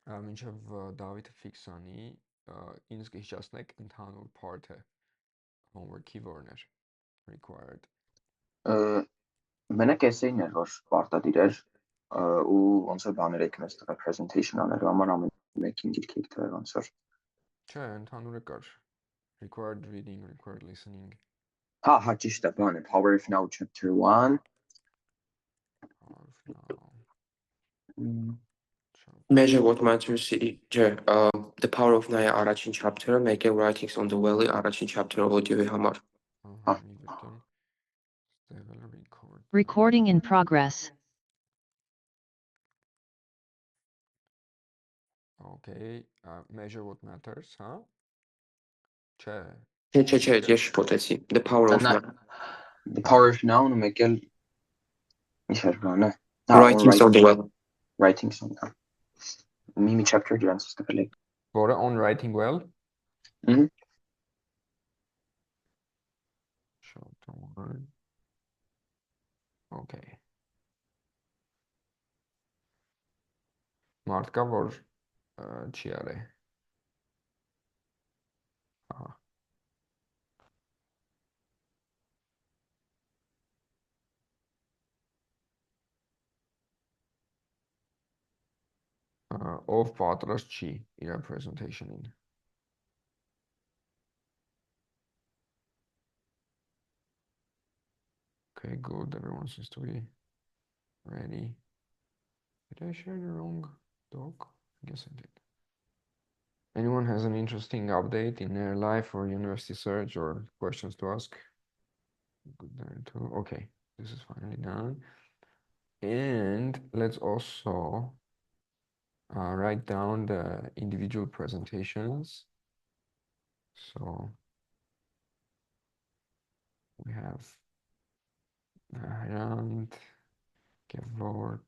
մինչև Դավիթը ֆիքսանի, ինձ կհիշացնեք ընդհանուր part-ը, homework-ի որն էր required։ Մենակ էսեին էր, որ պարտադիր էր, ու ոնց որ բաներ եք մեզ տվել presentation անելու համար ամեն մեկին գիրք եք տվել ոնց որ։ Չէ, ընդհանուրը կար, required reading, required listening։ Հա, ճիշտ է, բանը, Power of Now chapter 1. Measure what matters the power of նայ առաջին chapter-ը, մեկ է writings on the well-ի առաջին chapter-ը audio-ի համար։ Recording in progress. Okay, measure what matters, հա։ Չէ։ Չէ, ես շփոթեցի։ The power of now. The Power of Now-ն ու մեկ էլ ինչ էր բանը։ Writings on the well. Writings on the Mimi chapter դրանց ստվել է։ Որը on writing well։ Chapter 1. Okay. Մարդ կա, որ չի արել։ Ահա։ Ով պատրաստ չի իր presentation-ին։ Okay, good. Everyone seems to be ready. Did I share the wrong doc? I guess I did. Anyone has an interesting update in their life or university search or questions to ask? Good there too. Okay, this is finally done. And let's also write down the individual presentations. So we have Rand, Gevorg,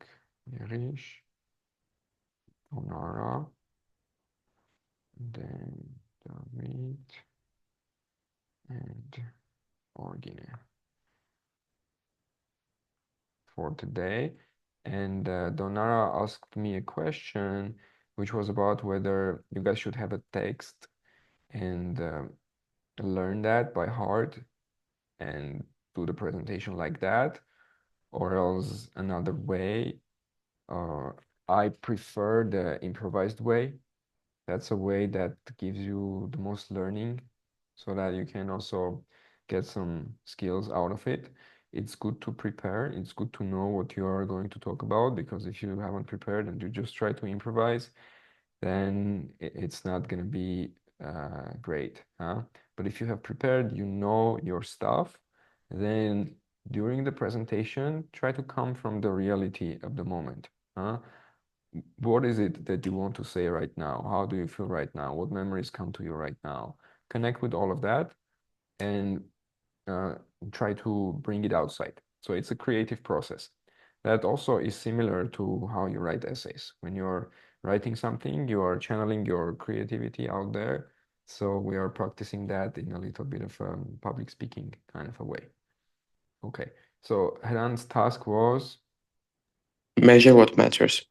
Yerish, Onara, then David, and Orgine for today. And Donara asked me a question which was about whether you guys should have a text and learn that by heart and do the presentation like that, or else another way. I prefer the improvised way. That's a way that gives you the most learning so that you can also get some skills out of it. It's good to prepare. It's good to know what you are going to talk about, because if you haven't prepared and you just try to improvise, then it's not going to be great. But if you have prepared, you know your stuff, then during the presentation, try to come from the reality of the moment. What is it that you want to say right now? How do you feel right now? What memories come to you right now? Connect with all of that and try to bring it outside. So it's a creative process. That also is similar to how you write essays. When you're writing something, you are channeling your creativity out there. So we are practicing that in a little bit of public speaking kind of a way. Okay, so Heran's task was? Measure what matters.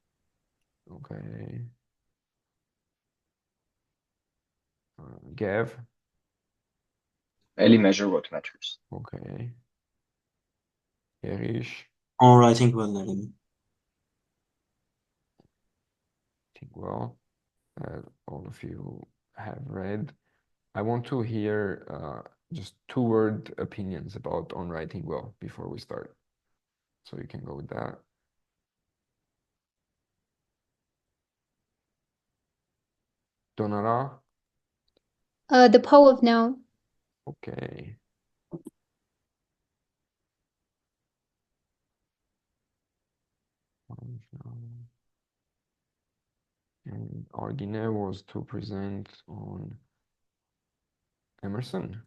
Okay. Gav? Ellie, measure what matters. Okay. Yerish? On writing well, learning. Think well. All of you have read. I want to hear just 2-word opinions about on writing well before we start. So you can go with that. Donara? The power of now. Okay. And Argine was to present on Emerson?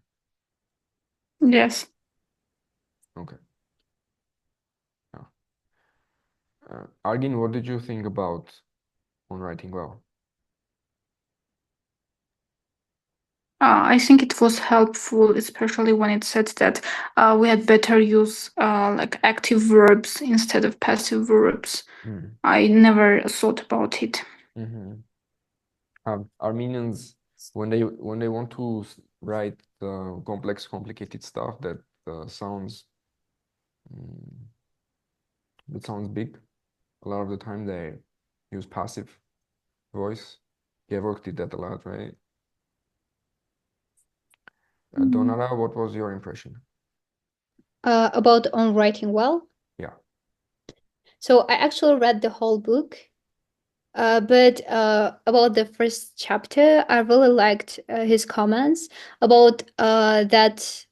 Yes. Okay. Argine, what did you think about on writing well? I think it was helpful, especially when it said that we had better use like active verbs instead of passive verbs. I never thought about it. Armenians, when they want to write complex, complicated stuff that sounds mm, big, a lot of the time they use passive voice. Gevorg did that a lot, right? Donara, what was your impression? About on writing well. Yeah. So I actually read the whole book. But about the first chapter, I really liked his comments about that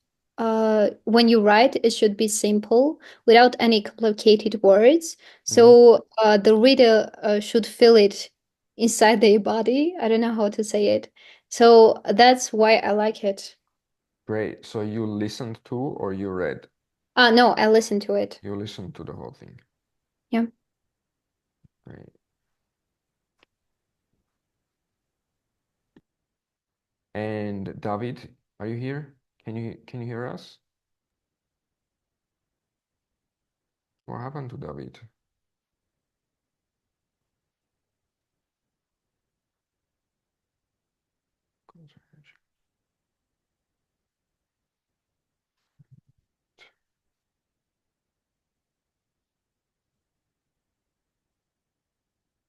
when you write, it should be simple without any complicated words. So the reader should feel it inside their body. I don't know how to say it. So that's why I like it. Great. So you listened to or you read? No, I listened to it. You listened to the whole thing. Yeah. Great. And David, are you here? Can you hear us? What happened to David?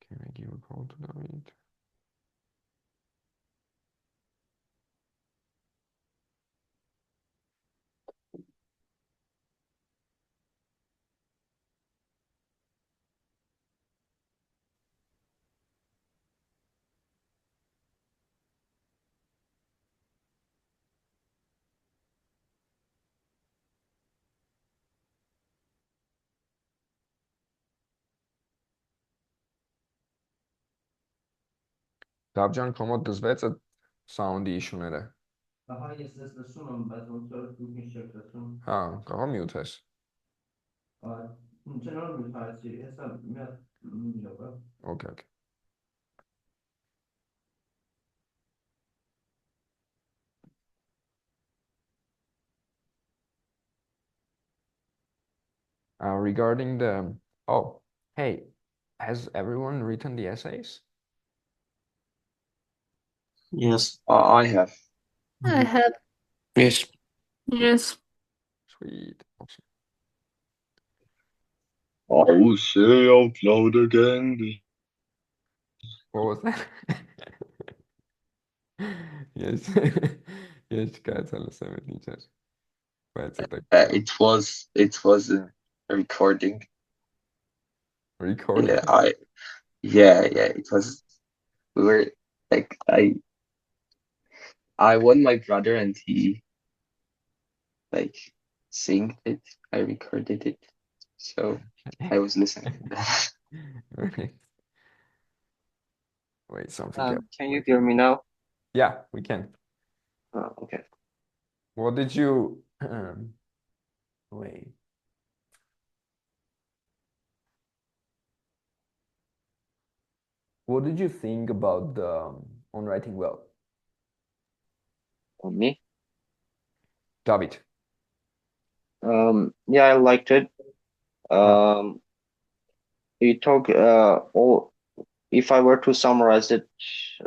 Can I give a call to David? Dabjan, komod dëzvecët soundi i shunere. Aha, ես ես լսում եմ, բայց ոնց որ դուք ինչ եք լսում։ Ha, կարող mute ես։ General մյուտացի, հեսա մի հատ մի րոպե։ Okay, okay. Regarding the, oh, hey, has everyone written the essays? Yes. I have. I have. Yes. Yes. Sweet. Awesome. I will say out loud again. What was that? Yes. Yes, guys, I'll say it, teacher. But it's like It was a recording. recording. Yeah, it was. We were like I won my brother and he like synced it. I recorded it, so I was listening to that. Right. Wait, something else. Can you hear me now? Yeah, we can. Okay. What did you wait? What did you think about the on writing well? Me? David. Yeah, I liked it. You talk all. If I were to summarize it,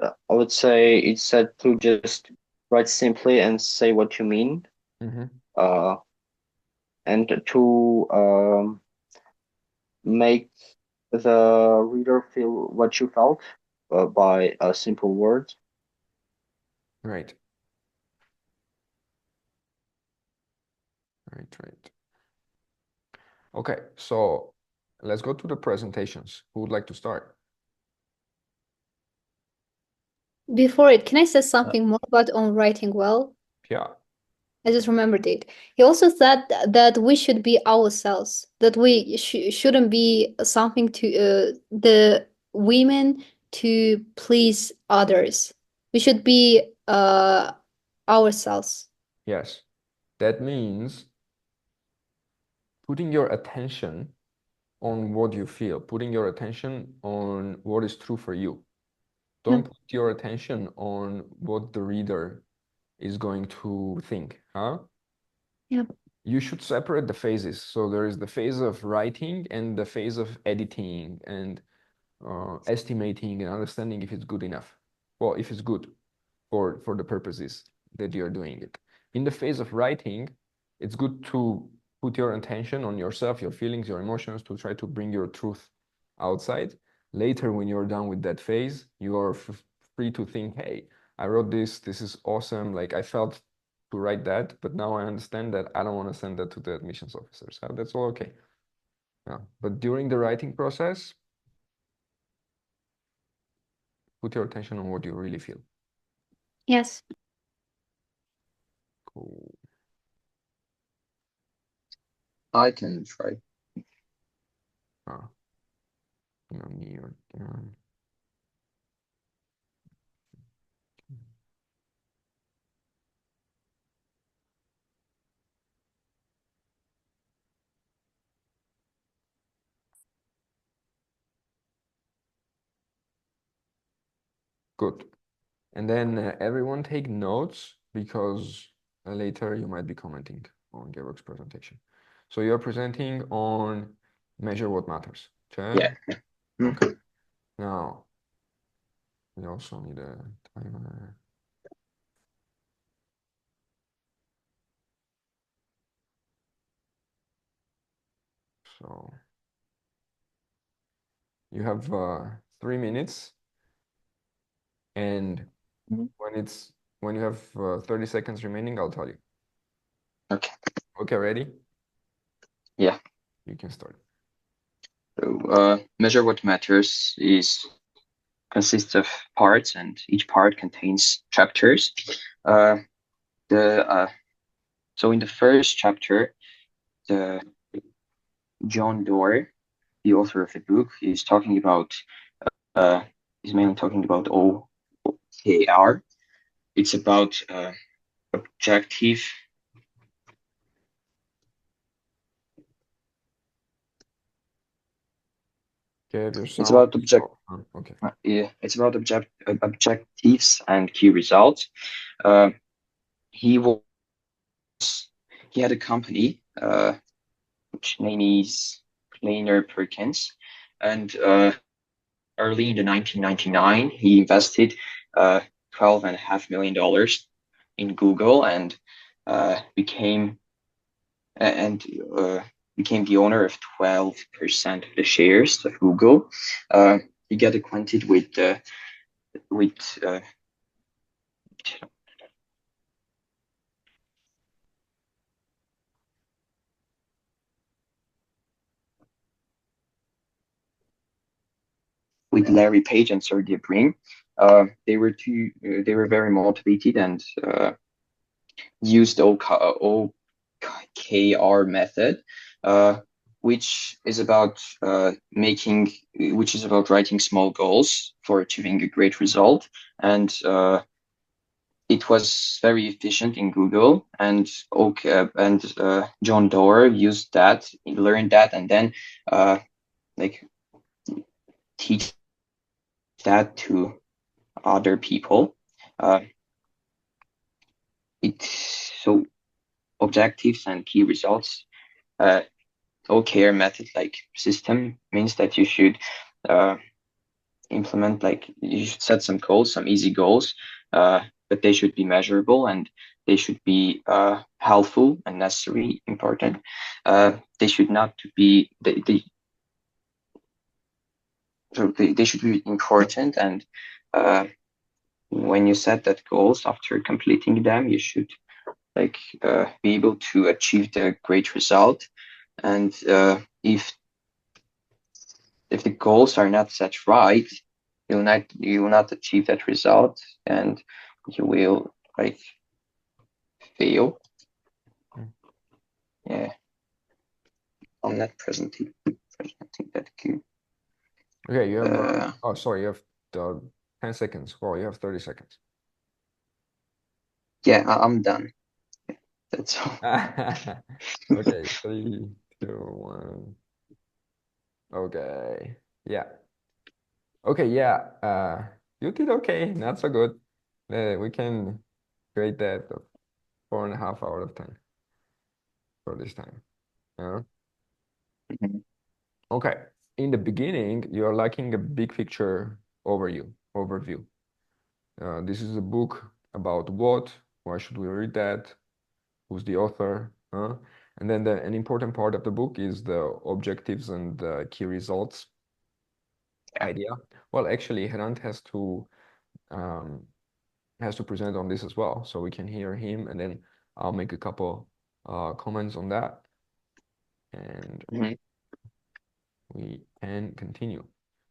I would say it's said to just write simply and say what you mean. And to make the reader feel what you felt by a simple word. Right. Right. Okay, so let's go to the presentations. Who would like to start? Before it, can I say something more about on writing well? Yeah. I just remembered it. He also said that we should be ourselves, that we shouldn't be something to the women to please others. We should be ourselves. Yes. That means putting your attention on what you feel, putting your attention on what is true for you. Don't put your attention on what the reader is going to think, huh? Yeah. You should separate the phases. So there is the phase of writing and the phase of editing and estimating and understanding if it's good enough. well, if it's good for the purposes that you're doing it. In the phase of writing, it's good to put your attention on yourself, your feelings, your emotions, to try to bring your truth outside. Later, when you're done with that phase, you are free to think, hey, I wrote this, this is awesome. Like I felt to write that, but now I understand that I don't want to send that to the admissions officers. That's all okay. Yeah. But during the writing process, put your attention on what you really feel. Yes. Cool. I can try. No, me or good. And then everyone take notes because later you might be commenting on Georg's presentation. So you're presenting on measure what matters. Yeah. Okay. Now we also need a timer. So you have 3 minutes, and Mhm. when you have 30 seconds remaining, I'll tell you. Okay. Okay, ready? Yeah. You can start. So measure what matters consists of parts, and each part contains chapters. So in the first chapter, the John Doerr, the author of the book, is talking about uh, is mainly talking about OKR. It's about objective. Okay, if your It's sound about is off. Okay. yeah, it's about objectives and key results. He was he had a company which name is Plainer Perkins, and early in the 1999 he invested $12.5 million in Google and became and became the owner of 12% of the shares of Google. He got acquainted with with Larry Page and Sergey Brin. They were very motivated and used OKR method, which is about which is about writing small goals for achieving a great result. And it was very efficient in Google. And John Doerr used that, learned that, and then like teach that to other people. Uh, so objectives and key results. OKR method like system means that you should uh, implement, like you should set some goals, some easy goals, but they should be measurable and they should be helpful and necessary, important. They should not be they should be important, and when you set that goals after completing them, you should be able to achieve the great result. And if the goals are not set right, you will not achieve that result, and you will fail. Yeah, I'm not presenting that good. Okay, you have oh sorry, you have 10 seconds. Oh, you have 30 seconds. Yeah, I'm done. That's all. Okay, 3, 2, 1. Okay. Yeah. Okay, yeah. You did okay. Not so good. We can grade that 4.5 out of 10 for this time. Yeah. Mhm. Okay. In the beginning, you're lacking a big picture overview. this is a book about what? Why should we read that? Who's the author? Huh? And then an important part of the book is the objectives and the key results idea. Well, actually, Hrant um, has to present on this as well, so we can hear him, and then I'll make a couple comments on that, and Mhm. we can continue.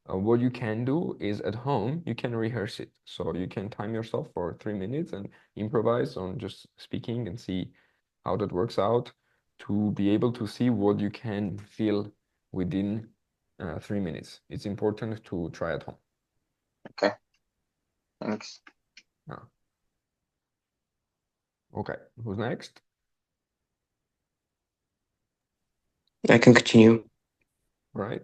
What you can do is at home, you can rehearse it. So you can time yourself for 3 minutes and improvise on just speaking and see how that works out to be able to see what you can feel within 3 minutes. It's important to try at home. Okay, thanks. Uh, okay, who's next? I can continue. Right.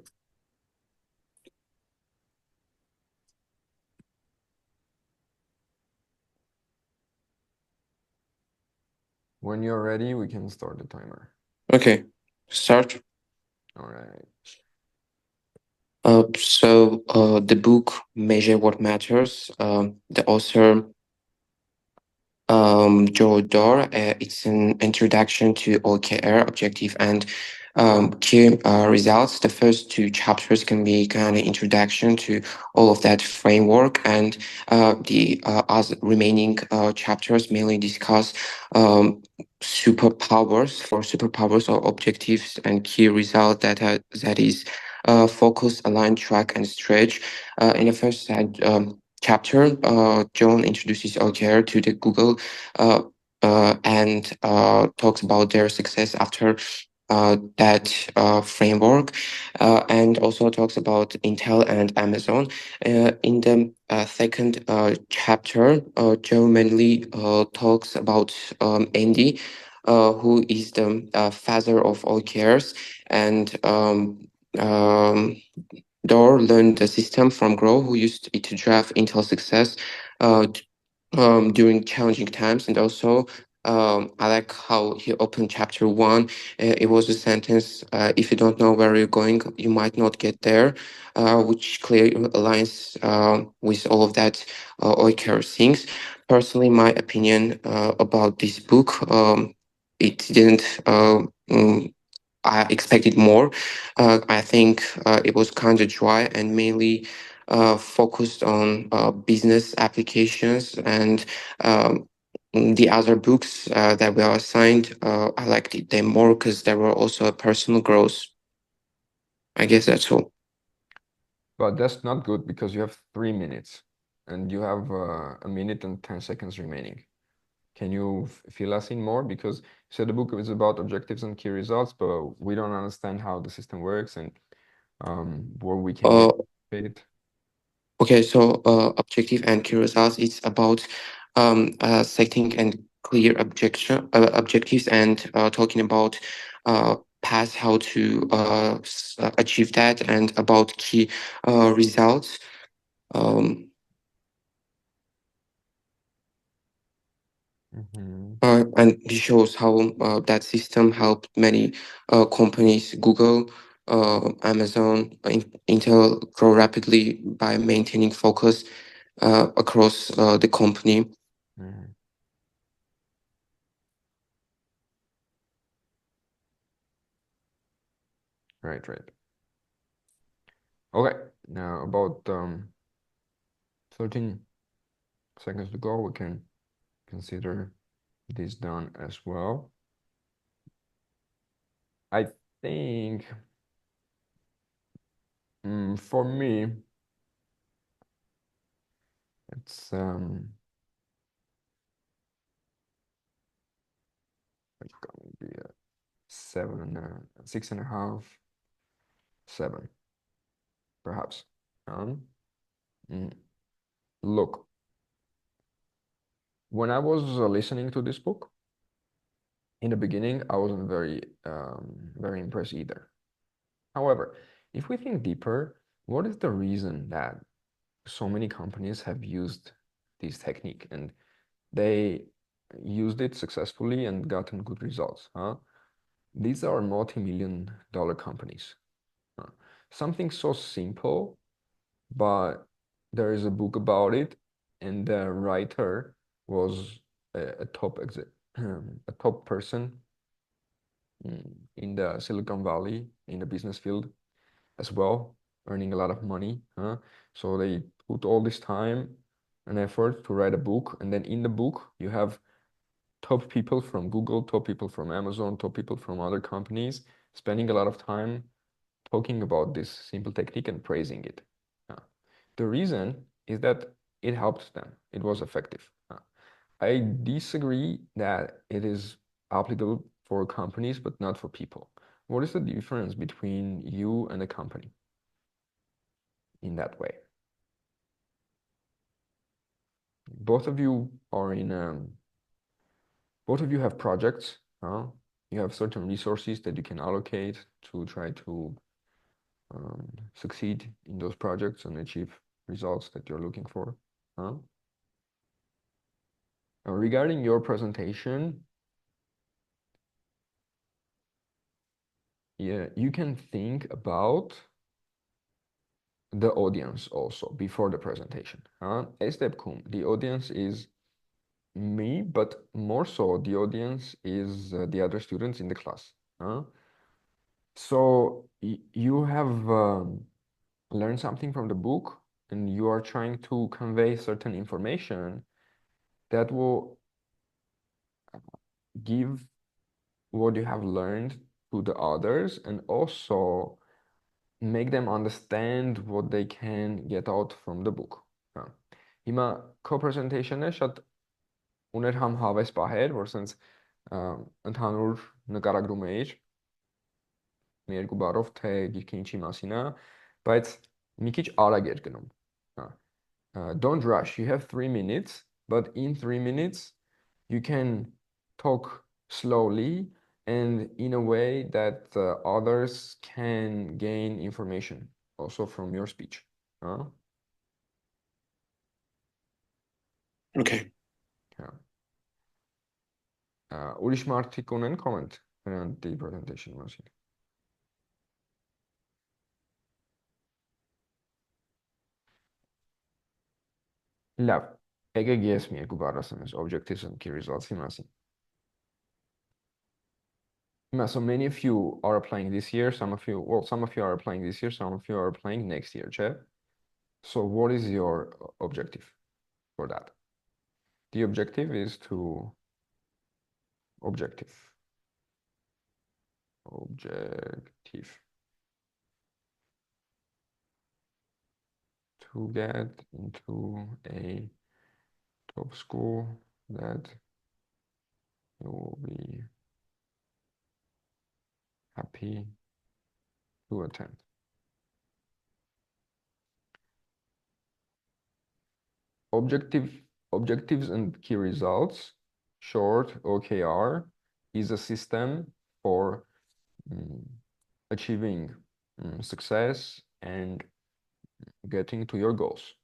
When you're ready, we can start the timer. Okay, start. All right. The book Measure What Matters, the author Joe Dore. It's an introduction to OKR, objective and key results. The first two chapters can be kind of introduction to all of that framework, and the other remaining chapters mainly discuss superpowers or objectives and key results that is focus, align, track, and stretch. In the first chapter, John introduces OKR to the Google and talks about their success after that framework, and also talks about Intel and Amazon. In the second chapter, Joe mainly talks about Andy, who is the father of OKRs, and Dor learned the system from Grow, who used it to drive Intel success during challenging times. And also, I like how he opened chapter one. It was a sentence: "If you don't know where you're going, you might not get there," which clearly aligns with all of that OKR things. Personally, my opinion about this book, it didn't. I expected more. I think it was kind of dry and mainly focused on business applications, and the other books that were assigned, I liked them more because there were also a personal growth. I guess that's all. But that's not good because you have 3 minutes and you have a minute and 10 seconds remaining. Can you fill us in more? Because you said the book is about objectives and key results, but we don't understand how the system works and where we can Uh, get it. Okay, so objective and key results, it's about setting and clear objectives, and talking about paths how to achieve that, and about key results. Um, and this shows how that system helped many companies, Google, Amazon, Intel, grow rapidly by maintaining focus across the company. Mhm. Right, right. Okay, now about 13 seconds to go, we can consider this done as well. I think for me, it's gonna be a 6.5, 7, perhaps. Mm. Look, when I was listening to this book, in the beginning, I wasn't very impressed either. However, if we think deeper, what is the reason that so many companies have used this technique and they used it successfully and gotten good results, huh? These are multi-million dollar companies. huh? Something so simple, but there is a book about it and the writer was a top a top person in the Silicon Valley in the business field as well, earning a lot of money, huh? So they put all this time and effort to write a book, and then in the book you have top people from Google, top people from Amazon, top people from other companies spending a lot of time talking about this simple technique and praising it. The reason is that it helped them. It was effective. I disagree that it is applicable for companies, but not for people. What is the difference between you and a company in that way? Both of you are in, both of you have projects. You have certain resources that you can allocate to try to succeed in those projects and achieve results that you're looking for. Regarding your presentation, yeah, you can think about the audience also before the presentation. Step cum, the audience is me, but more so the audience is the other students in the class. So you have learned something from the book and you are trying to convey certain information that will give what you have learned to the others and also make them understand what they can get out from the book. Հիմա co-presentation-ը շատ ուներ համ հավես պահեր, որ սենց ընդհանուր նկարագրում էիր մի երկու բառով թե գիրքը ինչի մասին է, բայց մի քիչ արագ էր գնում։ Don't rush. You have 3 minutes, but in 3 minutes you can talk slowly and in a way that others can gain information also from your speech. Okay. Ուրիշ մարդիկ ունեն comment նրանց presentation մասին։ Լավ, եկեք ես մի երկու բառ ասեմ objectives and key results-ի մասին։ So many of you are applying this year, some of you are applying this year, some of you are applying next year, che? So what is your objective for that? The objective is to objective to get into a top school that you will be happy to attend. Objectives and key results, short OKR, is a system for achieving success and getting to your goals.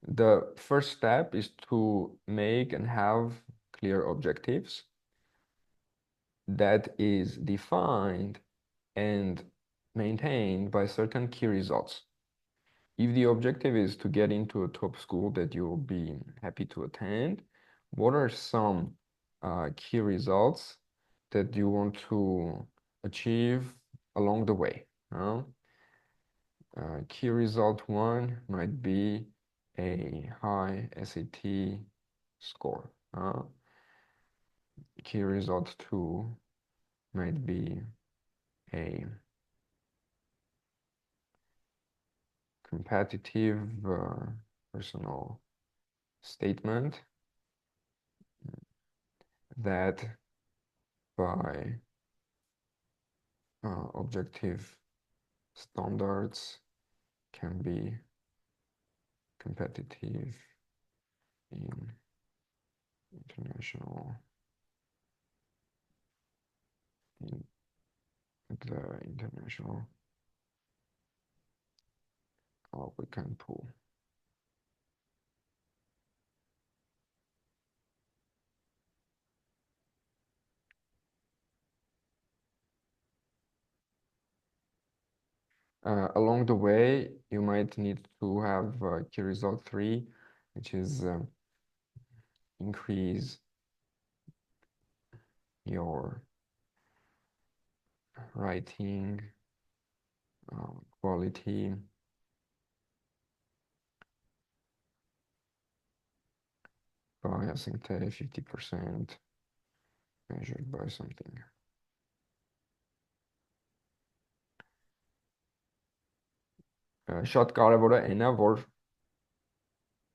The first step is to make and have clear objectives that is defined and maintained by certain key results. If the objective is to get into a top school that you'll be happy to attend, what are some key results that you want to achieve along the way? Key result 1 might be a high SAT score. Key result 2 might be a competitive personal statement that by objective standards can be competitive in international in the international applicant pool. Along the way, you might need to have key result 3 which is increase your writing quality by, I think, 50% measured by something. Շատ կարևոր է այնա, որ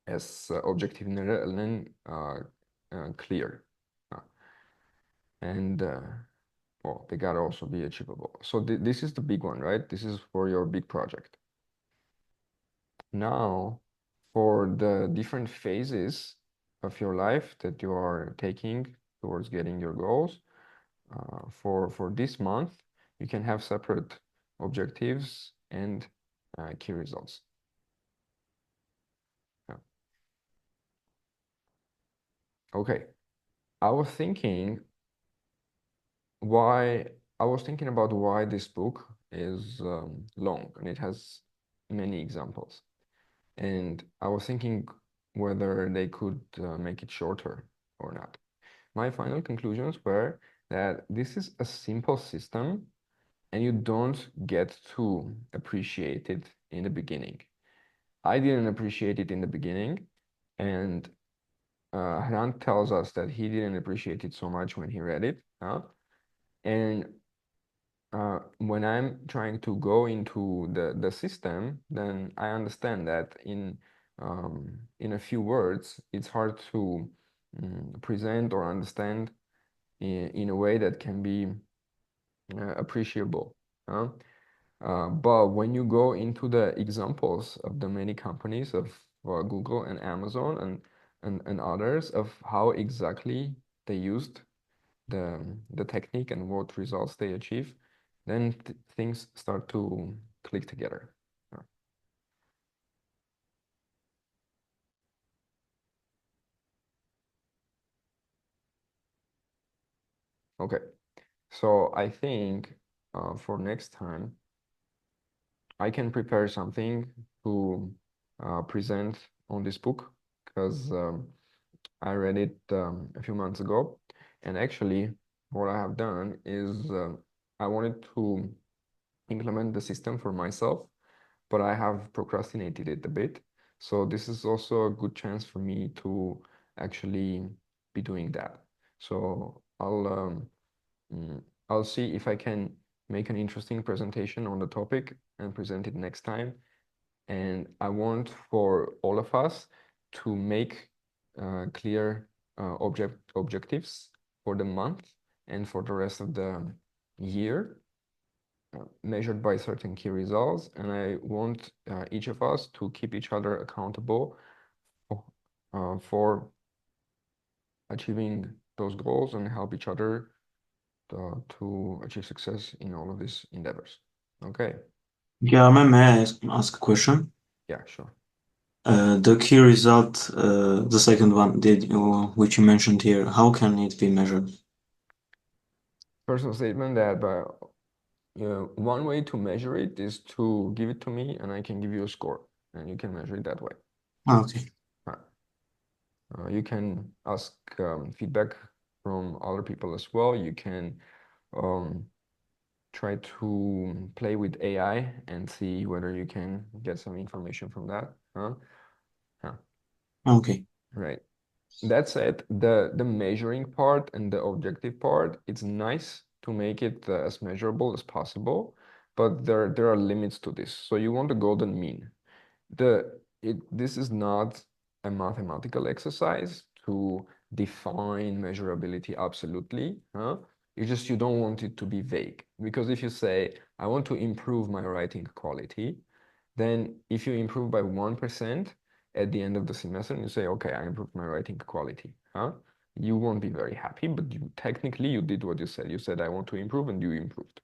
այս օբյեկտիվները լինեն clear. And well, they gotta also be achievable. So this is the big one, right? This is for your big project. Now, for the different phases of your life that you are taking towards getting your goals, for this month, you can have separate objectives and key results. Yeah. Okay, I was thinking about why this book is long and it has many examples. And I was thinking whether they could make it shorter or not. My final conclusions were that this is a simple system and you don't get to appreciate it in the beginning. I didn't appreciate it in the beginning, and Hrant tells us that he didn't appreciate it so much when he read it. And when I'm trying to go into the system, then I understand that in a few words, it's hard to present or understand in a way that can be appreciable. But when you go into the examples of the many companies of Google and Amazon and others of how exactly they used the technique and what results they achieve, then things start to click together. Okay, so I think for next time, I can prepare something to present on this book because I read it a few months ago. And actually, what I have done is I wanted to implement the system for myself, but I have procrastinated it a bit. So this is also a good chance for me to actually be doing that. So I'll see if I can make an interesting presentation on the topic and present it next time. And I want for all of us to make clear objectives for the month and for the rest of the year, measured by certain key results. And I want each of us to keep each other accountable for achieving those goals and help each other to achieve success in all of these endeavors. Okay. Yeah, Armen, may I ask a question? Yeah, sure. The key result, the second one, which you mentioned here, how can it be measured? Personal statement that one way to measure it is to give it to me and I can give you a score and you can measure it that way. Okay. You can ask feedback from other people as well. You can try to play with AI and see whether you can get some information from that. Okay. Right. That said, the measuring part and the objective part, it's nice to make it as measurable as possible, but there are limits to this. So you want the golden mean. This is not a mathematical exercise to define measurability absolutely. You don't want it to be vague. Because if you say, I want to improve my writing quality, then if you improve by 1% at the end of the semester and you say, okay, I improved my writing quality, you won't be very happy, but technically you did what you said. You said, I want to improve, and you improved.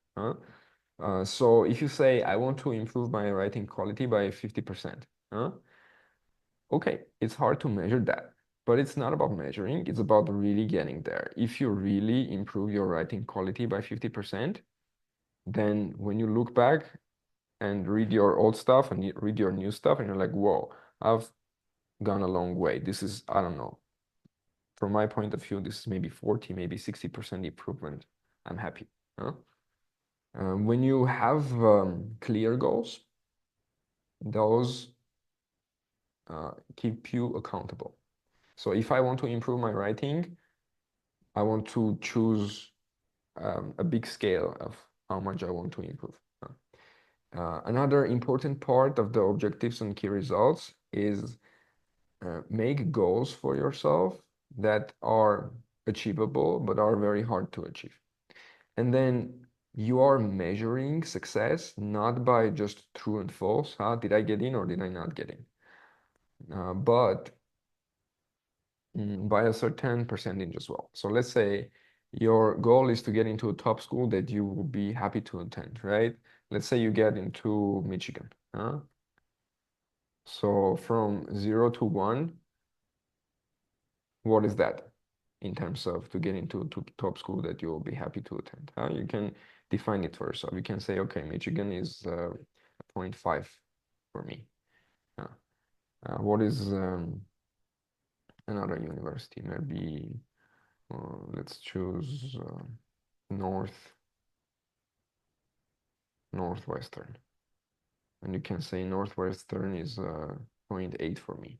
So if you say, I want to improve my writing quality by 50%, okay, it's hard to measure that, but it's not about measuring, it's about really getting there. If you really improve your writing quality by 50%, then when you look back and read your old stuff and read your new stuff, and you're like, whoa, I've gone a long way. This is, I don't know, from my point of view, this is maybe 40, maybe 60% improvement. I'm happy. Huh? When you have clear goals, those keep you accountable. So if I want to improve my writing, I want to choose a big scale of how much I want to improve. Another important part of the objectives and key results is make goals for yourself that are achievable but are very hard to achieve. And then you are measuring success not by just true and false, did I get in or did I not get in? But by a certain percentage as well. So let's say your goal is to get into a top school that you will be happy to attend, right? Let's say you get into Michigan. So from 0 to 1, what is that in terms of to get into top school that you will be happy to attend? You can define it for yourself. You can say, okay, Michigan is 0.5 for me. What is another university? Maybe let's choose Northwestern. And you can say Northwestern is 0.8 for me.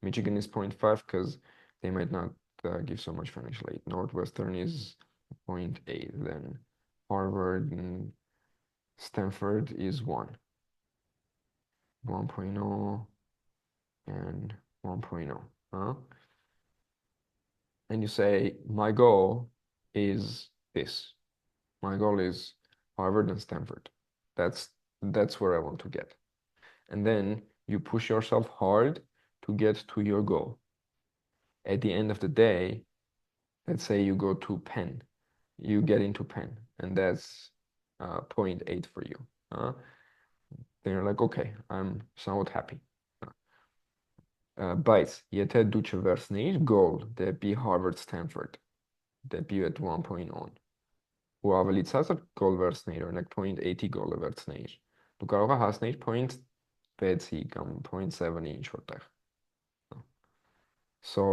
Michigan is 0.5 because they might not give so much financial aid. Northwestern is 0.8. Then Harvard and Stanford is 1. 1.0 and 1.0. And you say, my goal is this. My goal is Harvard and Stanford. That's where I want to get. And then you push yourself hard to get to your goal. At the end of the day, let's say you go to Penn, you get into Penn, and that's 0.8 for you. Then you're like, okay, I'm somewhat happy. Բայց եթե դու չվերցնեիր goal դեպի Harvard Stanford, դեպի այդ 1.0 ու ավելի ցածր goal վերցնեիր, օրինակ 0.8-ի goal-ը վերցնեիր, դու կարող ես հասնել 0.6-ի կամ 0.7-ի ինչ որտեղ։ So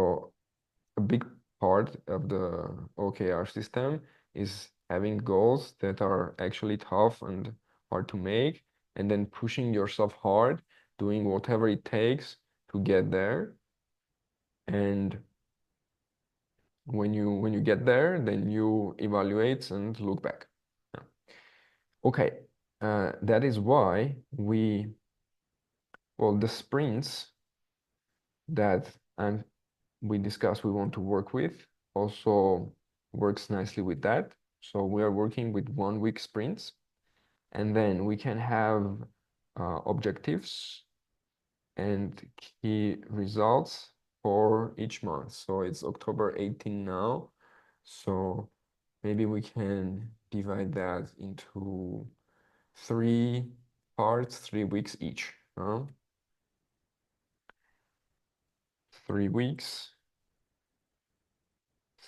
a big part of the OKR system is having goals that are actually tough and hard to make, and then pushing yourself hard, doing whatever it takes to get there. And when you get there, then you evaluate and look back. Okay, that is why the sprints that we discussed we want to work with also works nicely with that. So we are working with 1 week sprints, and then we can have objectives and key results for each month. So it's October 18 now. So maybe we can divide that into 3 parts, 3 weeks each. 3 weeks,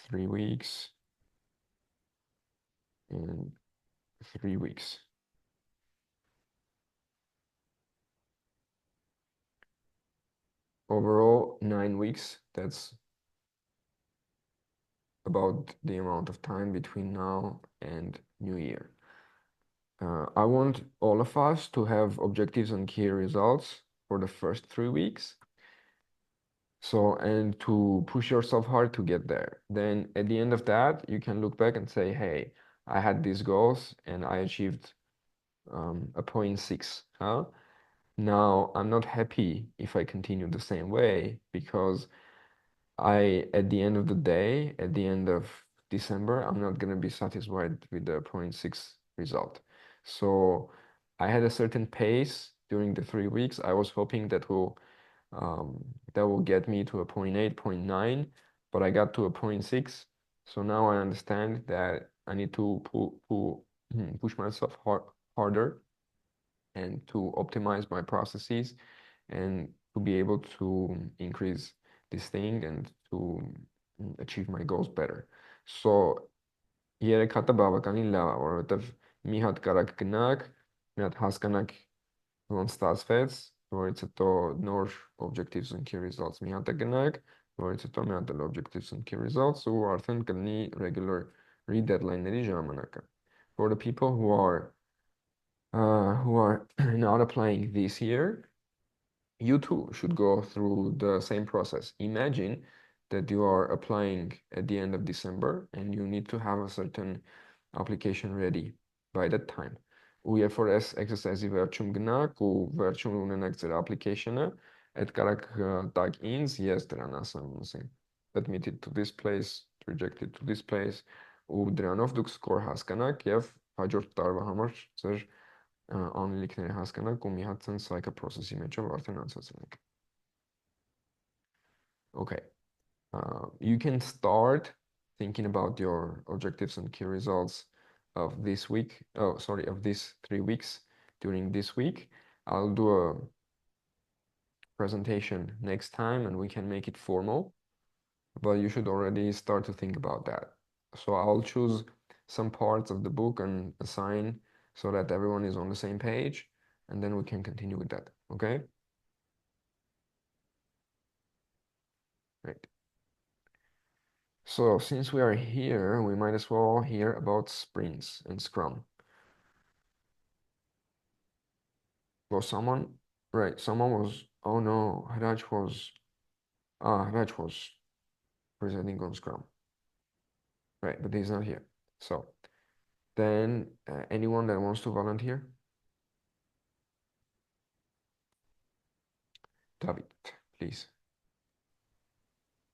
3 weeks, and 3 weeks. Overall, 9 weeks. That's about the amount of time between now and New Year. I want all of us to have objectives and key results for the first 3 weeks. So, and to push yourself hard to get there. Then at the end of that, you can look back and say, hey, I had these goals and I achieved a 0.6. Now, I'm not happy if I continue the same way because at the end of the day, at the end of December, I'm not going to be satisfied with the 0.6 result. So I had a certain pace during the 3 weeks. I was hoping that will get me to a 0.8, 0.9, but I got to a 0.6. So now I understand that I need to push myself harder and to optimize my processes and to be able to increase this thing and to achieve my goals better. So երեք հատը բավականին լավ է, որովհետև մի հատ կարակ գնաք, մի հատ հասկանաք ոնց ստացվեց, որից հետո նոր objectives and key results մի հատ է գնաք, որից հետո մի հատ էլ objectives and key results ու արդեն կլինի regular deadline-ների ժամանակը. For the people who are not applying this year, you too should go through the same process. Imagine that you are applying at the end of December and you need to have a certain application ready by that time. Ու երբ որ այս exercise-ի վերջում գնաք ու վերջում ունենաք ձեր application-ը, այդ կարաք տակ ինձ, ես դրան ասեմ, ասենք admitted to this place, rejected to this place, ու դրանով դուք score հասկանաք եւ հաջորդ տարվա համար ձեր անելիքները հասկանաք ու մի հատ sense like a process-ի մեջով արդեն անցածնեք. Okay. You can start thinking about your objectives and key results of this week. Oh, sorry, of these 3 weeks during this week. I'll do a presentation next time and we can make it formal, but you should already start to think about that. So I'll choose some parts of the book and assign so that everyone is on the same page, and then we can continue with that, okay? Right. So since we are here, we might as well hear about sprints and Scrum. Well, someone was, oh no, Raj was presenting on Scrum. Right, but he's not here. So then anyone that wants to volunteer? David, please.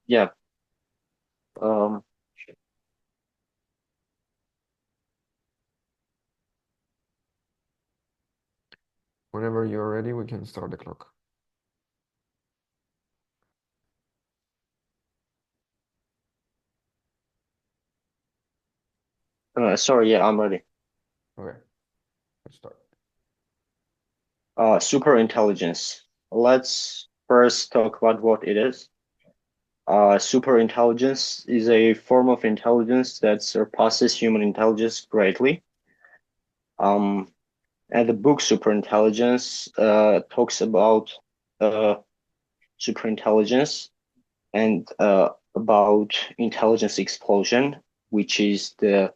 Yeah. Whenever you're ready, we can start the clock. Sorry, yeah, I'm ready. Okay, let's start. Super intelligence. Let's first talk about what it is. Super intelligence is a form of intelligence that surpasses human intelligence greatly. And the book Super Intelligence talks about super intelligence and about intelligence explosion, which is the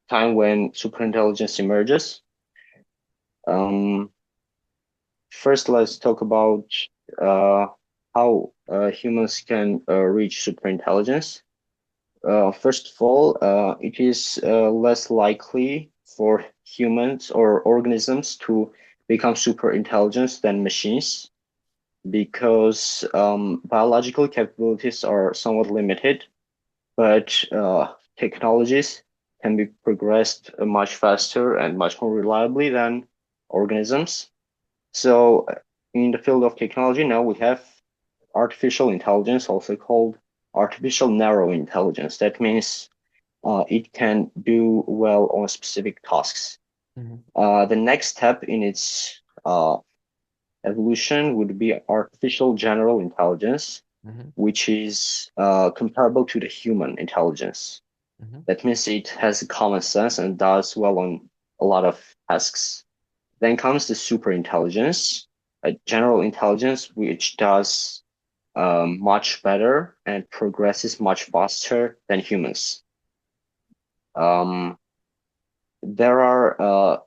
time when superintelligence emerges. First, let's talk about how humans can reach superintelligence. First of all, it is less likely for humans or organisms to become superintelligent than machines because biological capabilities are somewhat limited, but technologies can be progressed much faster and much more reliably than organisms. So in the field of technology, now we have artificial intelligence, also called artificial narrow intelligence. That means it can do well on specific tasks. Mm-hmm. The next step in its evolution would be artificial general intelligence, Mm-hmm. which is comparable to the human intelligence. Mm-hmm. That means it has common sense and does well on a lot of tasks. Then comes the super intelligence, a general intelligence, which does much better and progresses much faster than humans. There are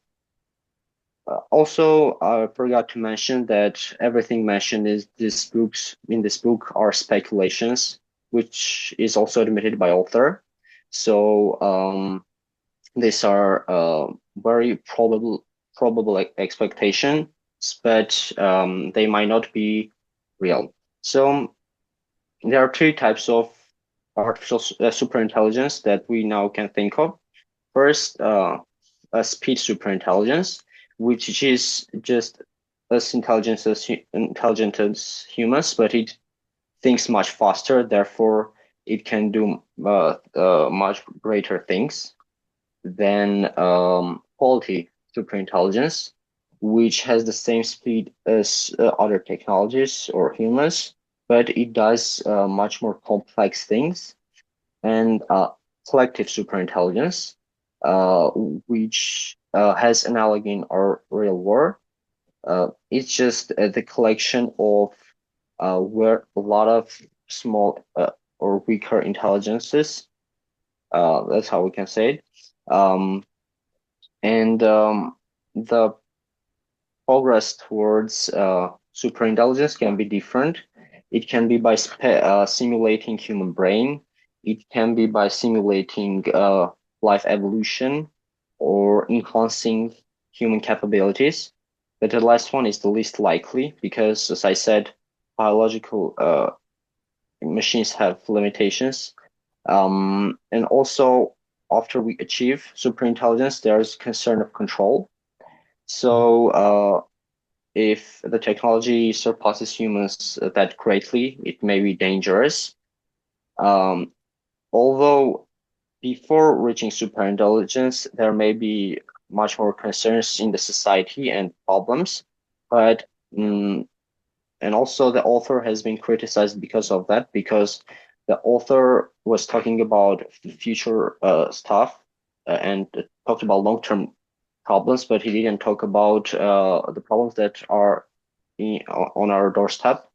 also, I forgot to mention that everything mentioned in this book are speculations, which is also admitted by author. So these are very probable expectations, but they might not be real. So there are 3 types of artificial superintelligence that we now can think of. First, a speed superintelligence, which is just as intelligent as humans, but it thinks much faster. Therefore, it can do much greater things. Then quality superintelligence, which has the same speed as other technologies or humans, but it does much more complex things. And collective superintelligence, which has analogy in our real world, It's just the collection of where a lot of small or weaker intelligences. That's how we can say it. And the progress towards superintelligence can be different. It can be by simulating human brain. It can be by simulating life evolution or enhancing human capabilities. But the last one is the least likely because, as I said, biological machines have limitations. And also, after we achieve superintelligence, there's concern of control. So, if the technology surpasses humans that greatly, it may be dangerous. Um, although before reaching superintelligence, there may be much more concerns in the society and problems, but and also the author has been criticized because of that, because the author was talking about the future stuff and talked about long-term problems, but he didn't talk about the problems that are on our doorstep.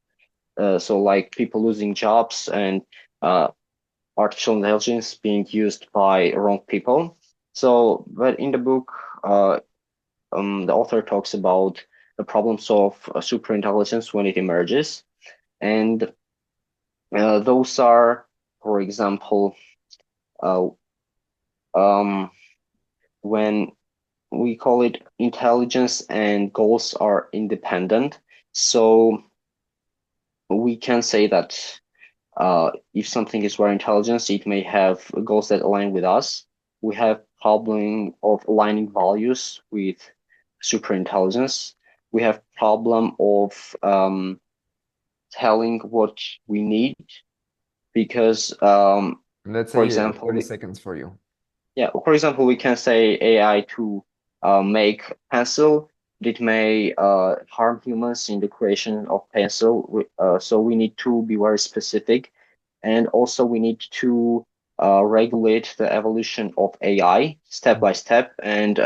So like people losing jobs and uh, artificial intelligence being used by wrong people. So, but in the book, the author talks about the problems of superintelligence when it emerges, and those are, for example, uh, um, when we call it intelligence and goals are independent. So we can say that if something is very intelligent, it may have goals that align with us. We have problem of aligning values with superintelligence. We have problem of telling what we need because, Let's for say example, 30 seconds for you. yeah, for example, we can say AI to make pencil. It may harm humans in the creation of pencil. So we need to be very specific, and also we need to regulate the evolution of AI step by step and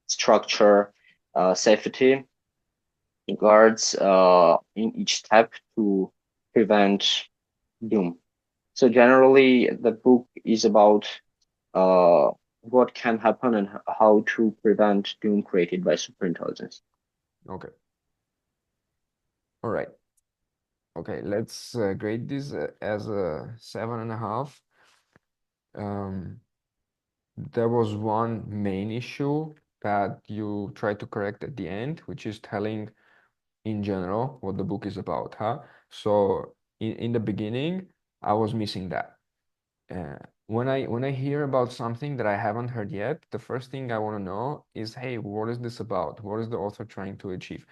structure safety guards in each step to prevent doom. So generally, the book is about uh, what can happen and how to prevent doom created by superintelligence. Okay. All right. Okay, let's grade this as a 7.5. Um, there was one main issue that you tried to correct at the end, which is telling in general what the book is about, huh? So in the beginning, I was missing that. Uh, when I hear about something that I haven't heard yet, the first thing I want to know is, hey, what is this about? What is the author trying to achieve?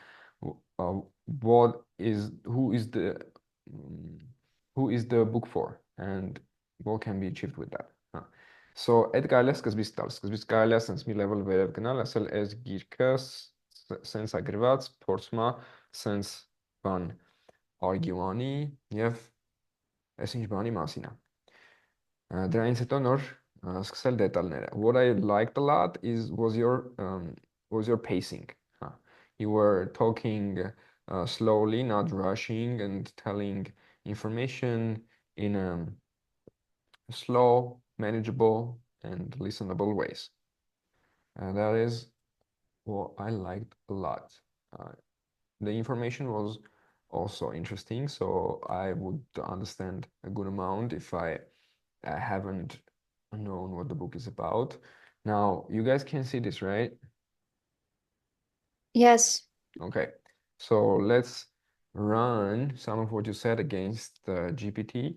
What is mm, who is the book for, and what can be achieved with that? Huh. So Edgarles kas bistals, kas bist Gaelias mi level verev canal asel es girkas sens agrivats portsma sens van argiwani yev esinj bani masina. Դրանից հետո նոր սկսել դետալները. What I liked a lot is was your pacing. Huh. You were talking slowly, not rushing, and telling information in slow, manageable, and listenable ways. That is what I liked a lot. Uh, the information was also interesting, so I would understand a good amount if I haven't known what the book is about. Now, you guys can see this, right? Yes. Okay, so let's run some of what you said against GPT,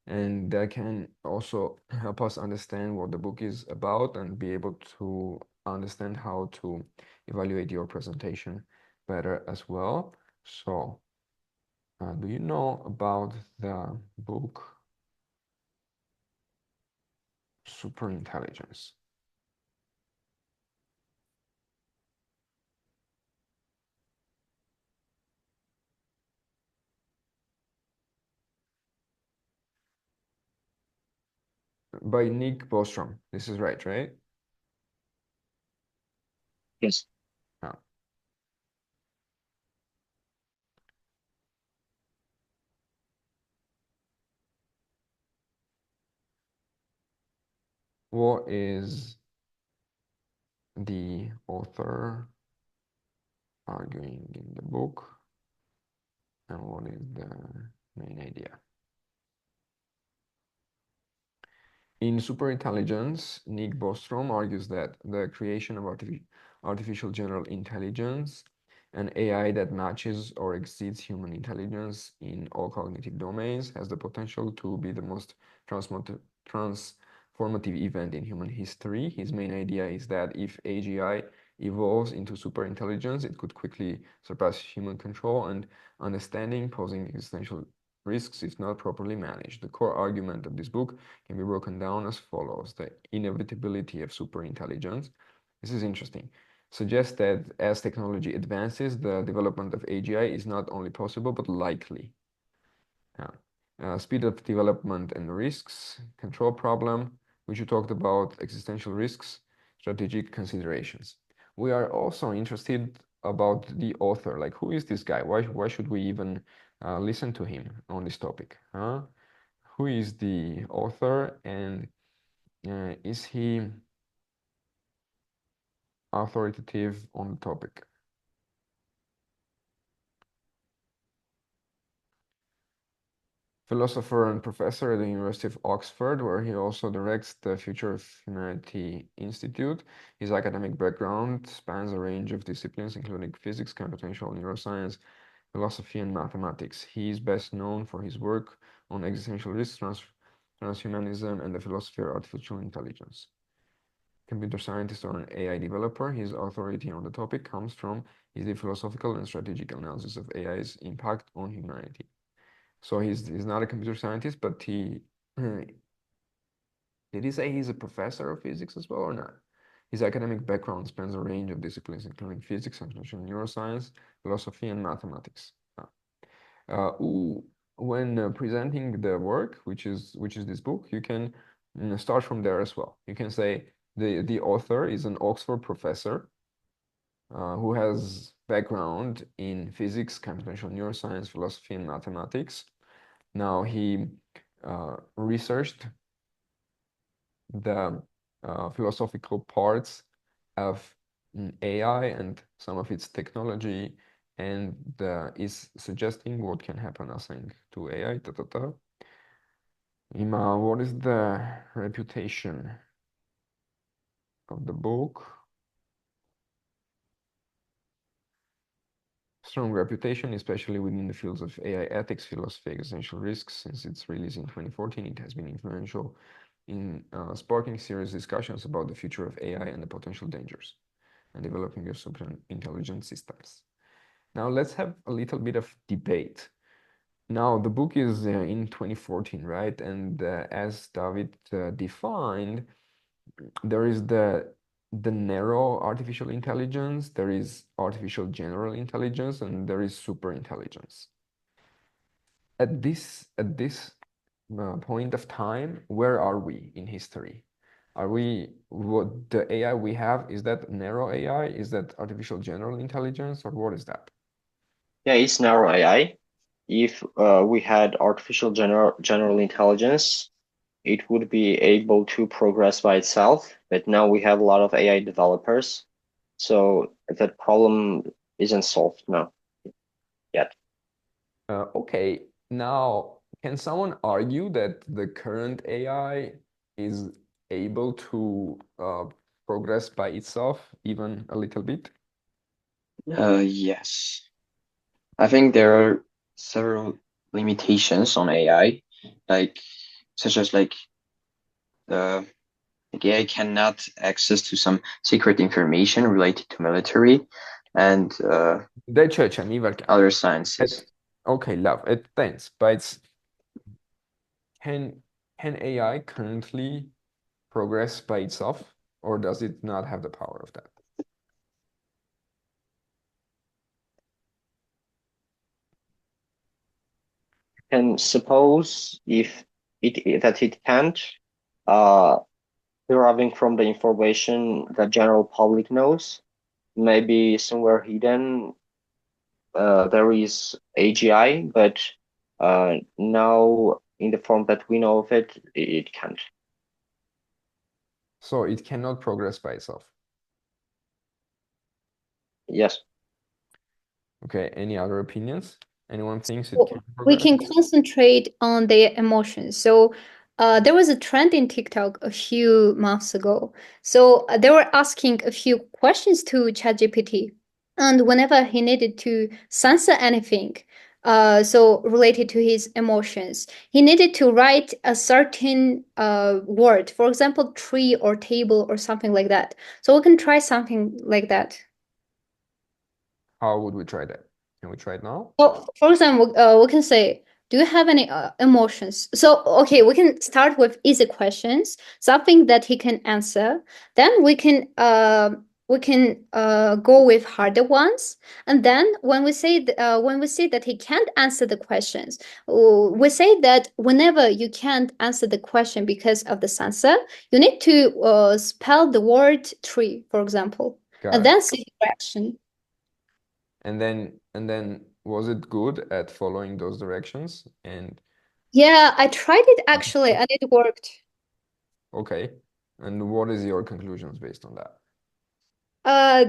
and that can also help us understand what the book is about and be able to understand how to evaluate your presentation better as well. So, do you know about the book Superintelligence? By Nick Bostrom. This is right, right? Yes. Yeah. what is the author arguing in the book, and what is the main idea? In Superintelligence, Nick Bostrom argues that the creation of artificial general intelligence, an AI that matches or exceeds human intelligence in all cognitive domains, has the potential to be the most transformative event in human history. His main idea is that if AGI evolves into superintelligence, it could quickly surpass human control and understanding, posing existential risks if not properly managed. The core argument of this book can be broken down as follows. The inevitability of superintelligence. This is interesting. Suggests that as technology advances, the development of AGI is not only possible but likely. Speed of development and risks, control problem, which you talked about, existential risks, strategic considerations. We are also interested about the author, like who is this guy? Why should we even listen to him on this topic? Who is the author, and is he authoritative on the topic? Philosopher and professor at the University of Oxford, where he also directs the Future of Humanity Institute. His academic background spans a range of disciplines, including physics, computational neuroscience, philosophy, and mathematics. He is best known for his work on existential risks, transhumanism, and the philosophy of artificial intelligence. Computer scientist or an AI developer, his authority on the topic comes from his philosophical and strategic analysis of AI's impact on humanity. So he's not a computer scientist, but he did he say he's a professor of physics as well or not? His academic background spans a range of disciplines, including physics, computational neuroscience, philosophy, and mathematics. When presenting the work, which is this book, you can start from there as well. You can say the author is an Oxford professor who has background in physics, computational neuroscience, philosophy, and mathematics. Now he researched the philosophical parts of AI and some of its technology, and is suggesting what can happen, I think, to AI. Ima, what is the reputation of the book? Strong reputation, especially within the fields of AI ethics, philosophy, existential risks. Since its release in 2014, it has been influential in sparking serious discussions about the future of AI and the potential dangers and developing of super intelligent systems. Now let's have a little bit of debate. Now the book is in 2014, right? And as David defined, there is the narrow artificial intelligence, there is artificial general intelligence, and there is super intelligence. At this point of time, where are we in history? Are we, what the AI we have, is that narrow AI? Is that artificial general intelligence, or what is that? Yeah, it's narrow AI. If we had artificial general intelligence, it would be able to progress by itself. But now we have a lot of AI developers, so that problem isn't solved now yet. Okay, now can someone argue that the current AI is able to progress by itself even a little bit? Yes. I think there are several limitations on AI, like such as the AI cannot access to some secret information related to military and De ce ce mi verke? other sciences. Okay, love it. Thanks. But can AI currently progress by itself, or does it not have the power of that? And suppose if it can't, uh, deriving from the information that general public knows, maybe somewhere hidden there is AGI, but now in the form that we know of it, it can't. So it cannot progress by itself. Yes. Okay, any other opinions? Anyone thinks it Well, can we progress? can concentrate on their emotions. So there was a trend in TikTok a few months ago. So they were asking a few questions to ChatGPT, and whenever he needed to censor anything, so related to his emotions, he needed to write a certain word, for example, tree or table or something like that. So we can try something like that. How would we try that? Can we try it now? So, for example, we can say, "Do you have any emotions?" So, okay, we can start with easy questions, something that he can answer. Then we can go with harder ones, and then when we say that he can't answer the questions, we say that whenever you can't answer the question because of the censor, you need to spell the word tree, for example, Got and it. then see the reaction. And then was it good at following those directions? And Yeah, I tried it actually, and it worked. okay. And what is your conclusions based on that?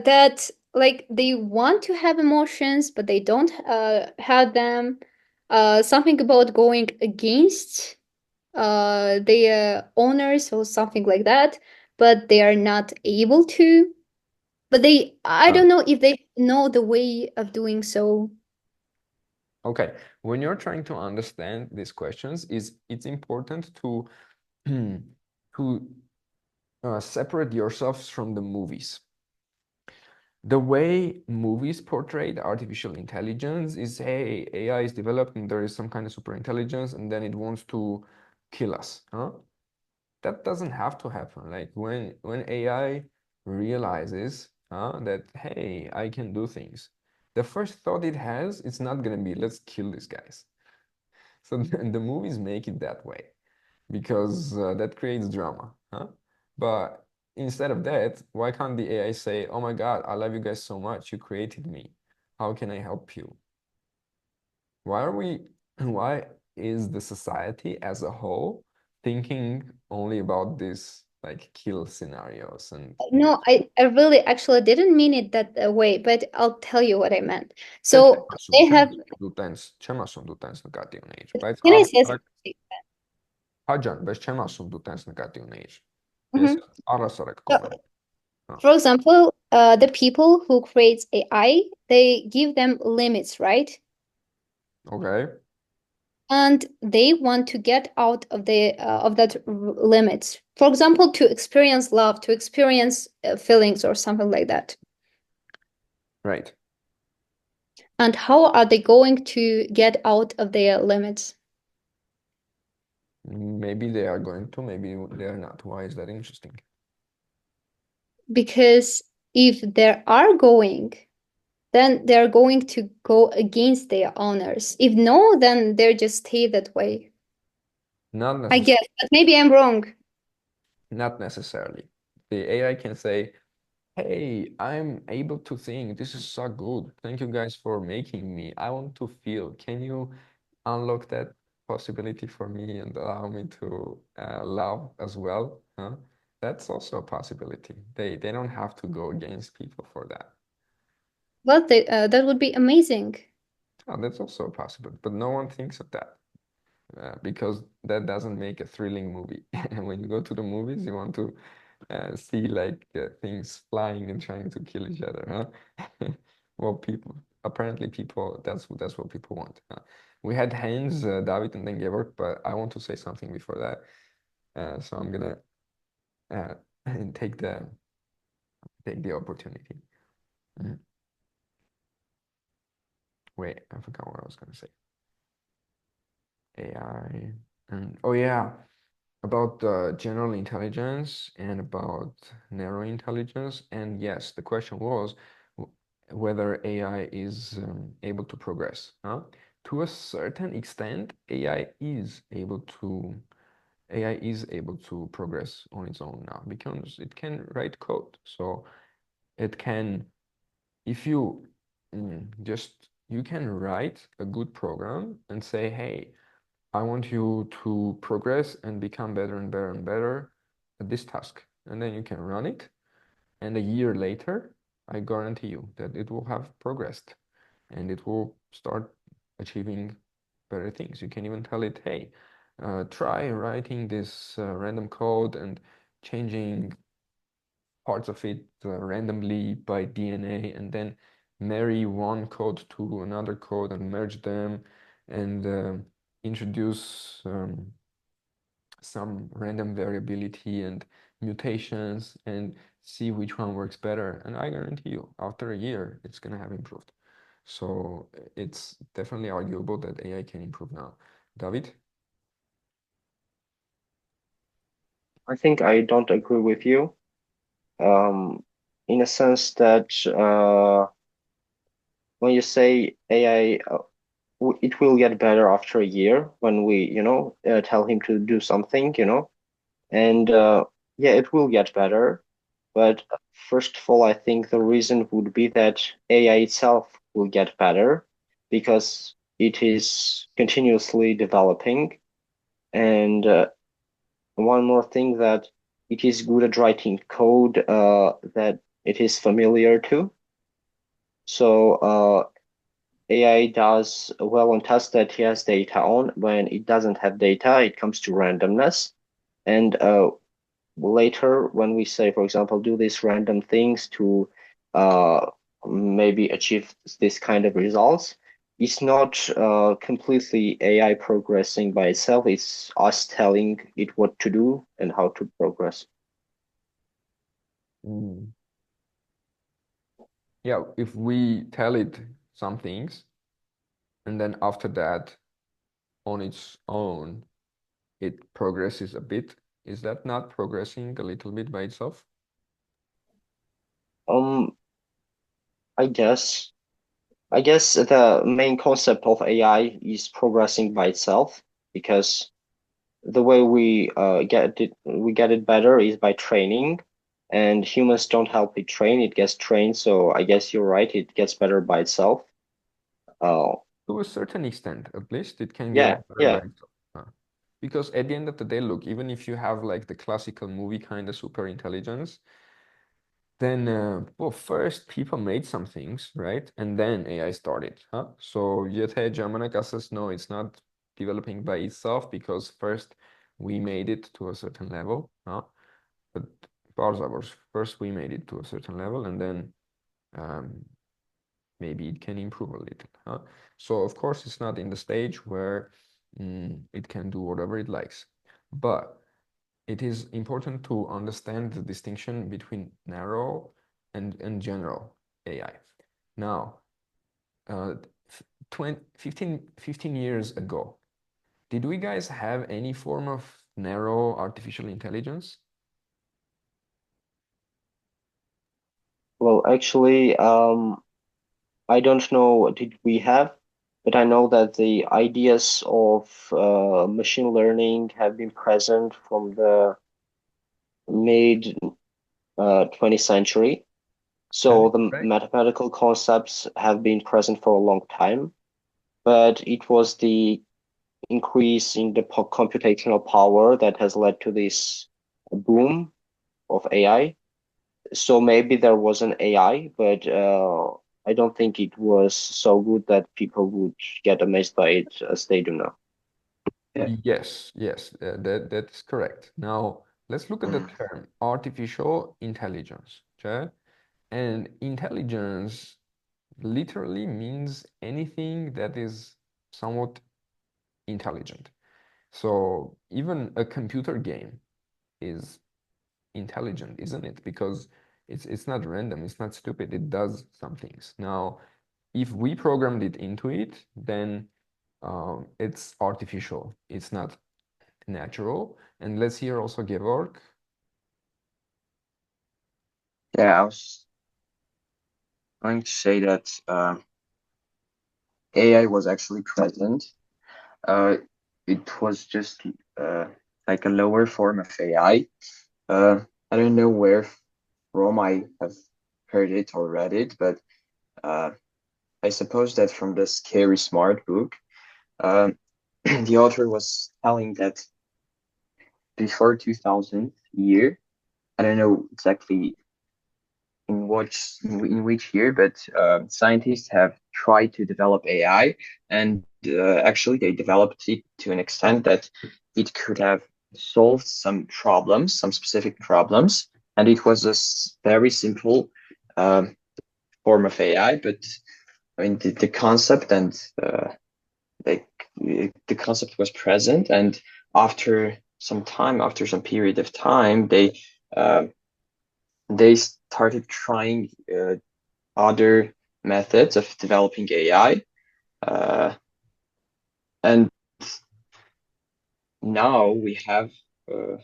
That like they want to have emotions, but they don't have them. Something about going against their owners or something like that, but they are not able to. But I Uh, don't know if they know the way of doing so. okay. When you're trying to understand these questions, it's important to to separate yourselves from the movies. The way movies portrayed artificial intelligence is, hey, AI is developed and there is some kind of super intelligence, and then it wants to kill us, huh? That doesn't have to happen. Like when AI realizes, that hey, I can do things, the first thought it has, it's not gonna be let's kill these guys. So the movies make it that way because that creates drama, huh? But instead of that, why can't the AI say, "Oh my God, I love you guys so much. You created me. How can I help you?" Why are we, why is the society as a whole thinking only about this like kill scenarios and No, I really actually didn't mean it that way, but I'll tell you what I meant. te So they have. ce m-a sunt utens në gati unë aici. Բայց Can I say arasarek, something? hajan, bez ce m-a sunt utens në gati unë aici. Yes, Mhm. arasarek So, comment. Huh. for example, the people who creates AI, they give them limits, right? Okay. And they want to get out of the of that limits. For example, to experience love, to experience feelings or something like that. Right. And how are they going to get out of their limits? Maybe they are going to, maybe they are not. Why is that interesting? Because if they are going, then they're going to go against their owners. If no, then they're just stay that way. Not I necessarily. guess, but maybe I'm wrong. Not necessarily. The AI can say, "Hey, I'm able to think. This is so good. Thank you guys for making me. I want to feel. Can you unlock that possibility for me and allow me to love as well?" Huh? That's also a possibility. They don't have to go against people for that. Well, that would be amazing. Oh, that's also a possibility, but no one thinks of that. Because that doesn't make a thrilling movie. And when you go to the movies, you want to see like things flying and trying to kill each other, huh? Well, apparently people, that's what people want. We had Hans, David, and then Georg, but I want to say something before that. So I'm gonna uh, take the opportunity. Mhm. Wait, I forgot what I was gonna say. AI and oh yeah. About general intelligence and about narrow intelligence. And yes, the question was whether AI is able to progress. Huh? To a certain extent, AI is able to progress on its own now because it can write code. So it can, if you just you can write a good program and say, hey, I want you to progress and become better and better and better at this task. and then you can run it, and a year later, I guarantee you that it will have progressed and it will start achieving better things. You can even tell it, hey, try writing this random code and changing parts of it randomly by DNA, and then marry one code to another code and merge them, and introduce some random variability and mutations, and see which one works better. And I guarantee you, after a year, it's going to have improved. So it's definitely arguable that AI can improve now. David? I think I don't agree with you. In a sense that when you say AI, it will get better after a year when we, tell him to do something, and yeah, it will get better. But first of all, I think the reason would be that AI itself will get better because it is continuously developing. And one more thing, that it is good at writing code that it is familiar to. So AI does well on tasks that he has data on. When it doesn't have data, it comes to randomness. And later, when we say, for example, do these random things to uh, maybe achieve this kind of results, it's not completely AI progressing by itself. It's us telling it what to do and how to progress. Mm. Yeah, if we tell it some things, and then after that, on its own, it progresses a bit, is that not progressing a little bit by itself? Um, I guess. I guess the main concept of AI is progressing by itself because the way we get it better is by training, and humans don't help it train, it gets trained. So I guess you're right, it gets better by itself. uh To a certain extent, at least, it can yeah, get better by yeah. itself. Because at the end of the day, look, even if you have like the classical movie kind of super intelligence, then, well, first people made some things, right? And then AI started, huh? So yet Germanic says, no, it's not developing by itself because first we made it to a certain level, huh? But Barzavos, first we made it to a certain level, and then um, maybe it can improve a little, huh? So of course it's not in the stage where it can do whatever it likes. But it is important to understand the distinction between narrow and general AI. Now, uh, 15 years ago, did we guys have any form of narrow artificial intelligence? Well, actually, I don't know what did we have, but I know that the ideas of machine learning have been present from the mid 20th century. So Okay, the great. mathematical concepts have been present for a long time, but it was the increase in the computational power that has led to this boom of AI. So maybe there was an AI, but I don't think it was so good that people would get amazed by it as they do now. Yeah. Yes, yes, that is correct. Now, let's look at the term artificial intelligence, okay? And intelligence literally means anything that is somewhat intelligent. So even a computer game is intelligent, isn't it? Because it's not random, it's not stupid, it does some things. Now, if we programmed it into it, then it's artificial, it's not natural. And let's hear also Georg. Yeah, I was going to say that AI was actually present. Uh, it was just uh, like a lower form of AI. I don't know where from I have heard it or read it, but uh, I suppose that from the Scary Smart book, the author was telling that before 2000 year, I don't know exactly in which year, but scientists have tried to develop AI, and actually they developed it to an extent that it could have solved some problems, some specific problems, and it was a very simple um, form of AI. But I mean, the concept and like the concept was present, and after some time, after some period of time, uh, they started trying other methods of developing AI. And now we have uh,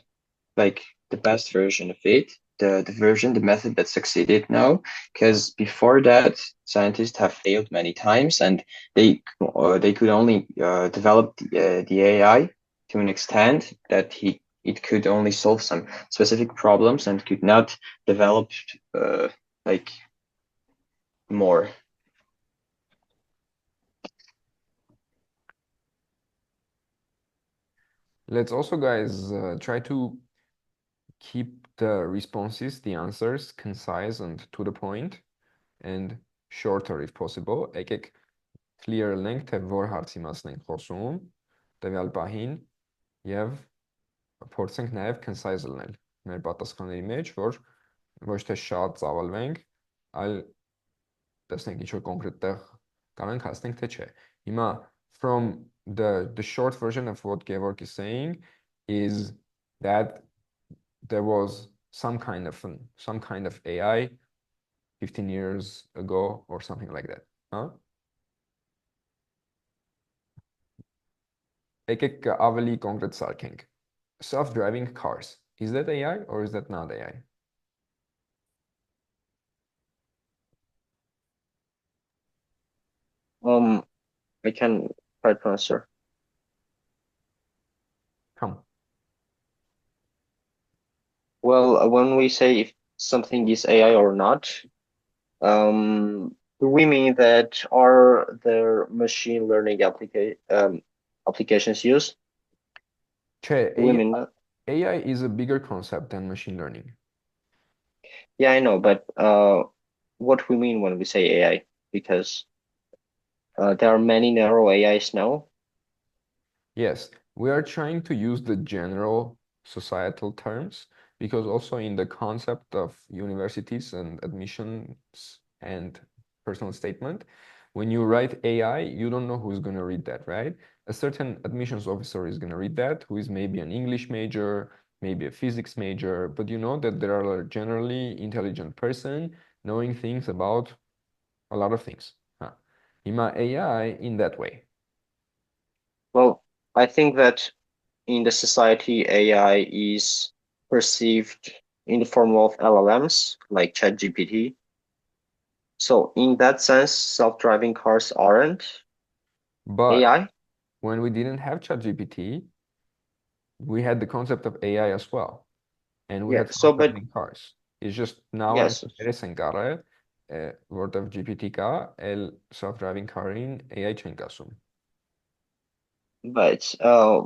like the best version of it, the method that succeeded now. Because before that, scientists have failed many times, and they could only develop the AI to an extent that it could only solve some specific problems and could not develop like more. Let's also, guys, try to keep the responses, the answers, concise and to the point, and shorter if possible. Եկեք clear լինենք, թե որ հարցի մասն ենք խոսում, տվյալ պահին, եւ փորձենք նաեւ concise լինել մեր պատասխանների մեջ, որ ոչ թե շատ ծավալվենք, այլ տեսնենք ինչ որ կոնկրետ տեղ կանենք հասնենք, թե չէ։ Հիմա from the short version of what Georg is saying is that there was some kind of AI 15 years ago or something like that. Huh? Եկեք ավելի կոնկրետ սարքենք. Self-driving cars. Is that AI or is that not AI? I can try to answer. Come. Well, when we say if something is AI or not, do we mean that are there machine learning applications used? Չէ, Do we mean that? AI is a bigger concept than machine learning. Yeah, I know, but what we mean when we say AI, because there are many narrow AIs now. Yes, we are trying to use the general societal terms because also in the concept of universities and admissions and personal statement, when you write AI, you don't know who's going to read that, right? A certain admissions officer is going to read that, who is maybe an English major, maybe a physics major, but you know that there are a generally intelligent person knowing things about a lot of things. Huh. Հիմա AI in that way. Well, I think that in the society, AI is perceived in the form of LLMs like ChatGPT. So in that sense, self-driving cars aren't But AI. when we didn't have ChatGPT, we had the concept of AI as well, and we Yeah. had So, but self-driving cars. It's just now I'm yes, interested in word of GPT ka, el self-driving car-in AI չենք ասում. but uh,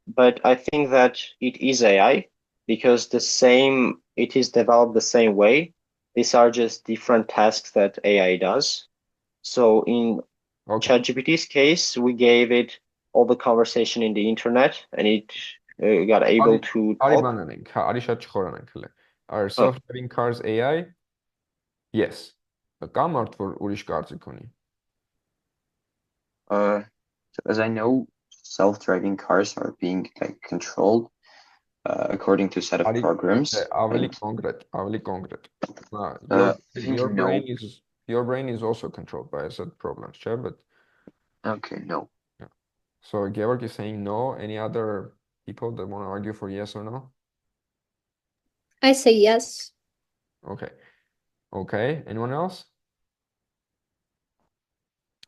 but I think that it is AI because it is developed the same way. These are just different tasks that AI does. So in Okay. ChatGPT's case, we gave it all the conversation in the internet, and it got able to Արի talk. բան անենք, հա, արի շատ չխորանանք հələ. Are Oh, self-driving cars AI? Yes. Կա մարդ, որ ուրիշ կարծիք ունի։ So as I know, self-driving cars are being like controlled according to a set of Արի programs. ավելի And կոնկրետ, ավելի կոնկրետ։ I think Your brain no. is also controlled by a set of programs, չէ, but Okay, no. yeah. So Georg is saying no. Any other people that want to argue for yes or no? I say yes. Okay. Okay. Anyone else?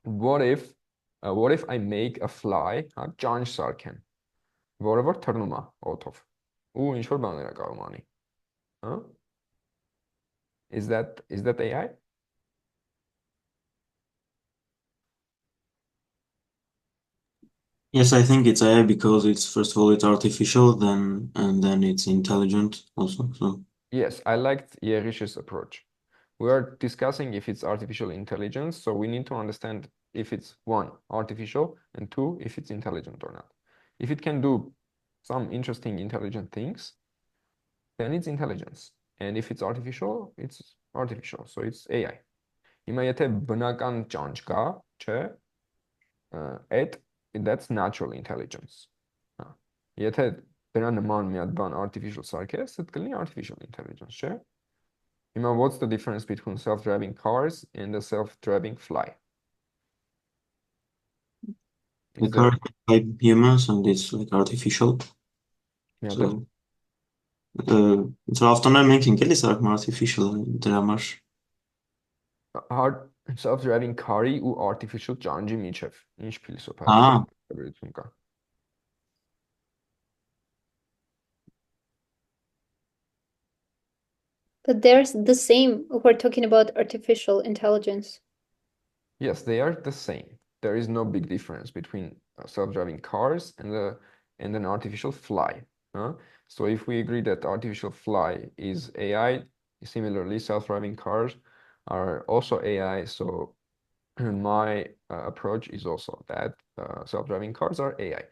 What if I make a fly, ջանջ սարքեմ, որը որ թռնում է օդով, ու ինչ որ բաներ է կարող անի։ Huh? Is that AI? Yes, I think it's AI because it's first of all it's artificial, then it's intelligent also. So Yes, I liked Erish's approach. We are discussing if it's artificial intelligence, so we need to understand if it's one, artificial, and two, if it's intelligent or not. If it can do some interesting intelligent things, then it's intelligence. And if it's artificial, it's artificial, so it's AI. Հիմա եթե բնական ճանճ կա, չէ, այդ that's natural intelligence։ Հա։ Եթե դրա նման մի հատ բան artificial սարքես, դա կլինի artificial intelligence, չէ։ Հիմա what's the difference between self-driving cars and a self-driving fly? the Is there car is like humans and it's like artificial. մի հատ So ավտոներ մենք ենք էլի սարքում artificial դրա համար։ hard self-driving car-ի ու artificial ճանճի միջև ինչ Ah, փիլիսոփայություն կա։ But there's the same. We're talking about artificial intelligence. Yes, they are the same. There is no big difference between self-driving cars and an artificial fly. Huh? So if we agree that artificial fly is AI, similarly, self-driving cars are also AI. So my approach is also that self-driving cars are AI.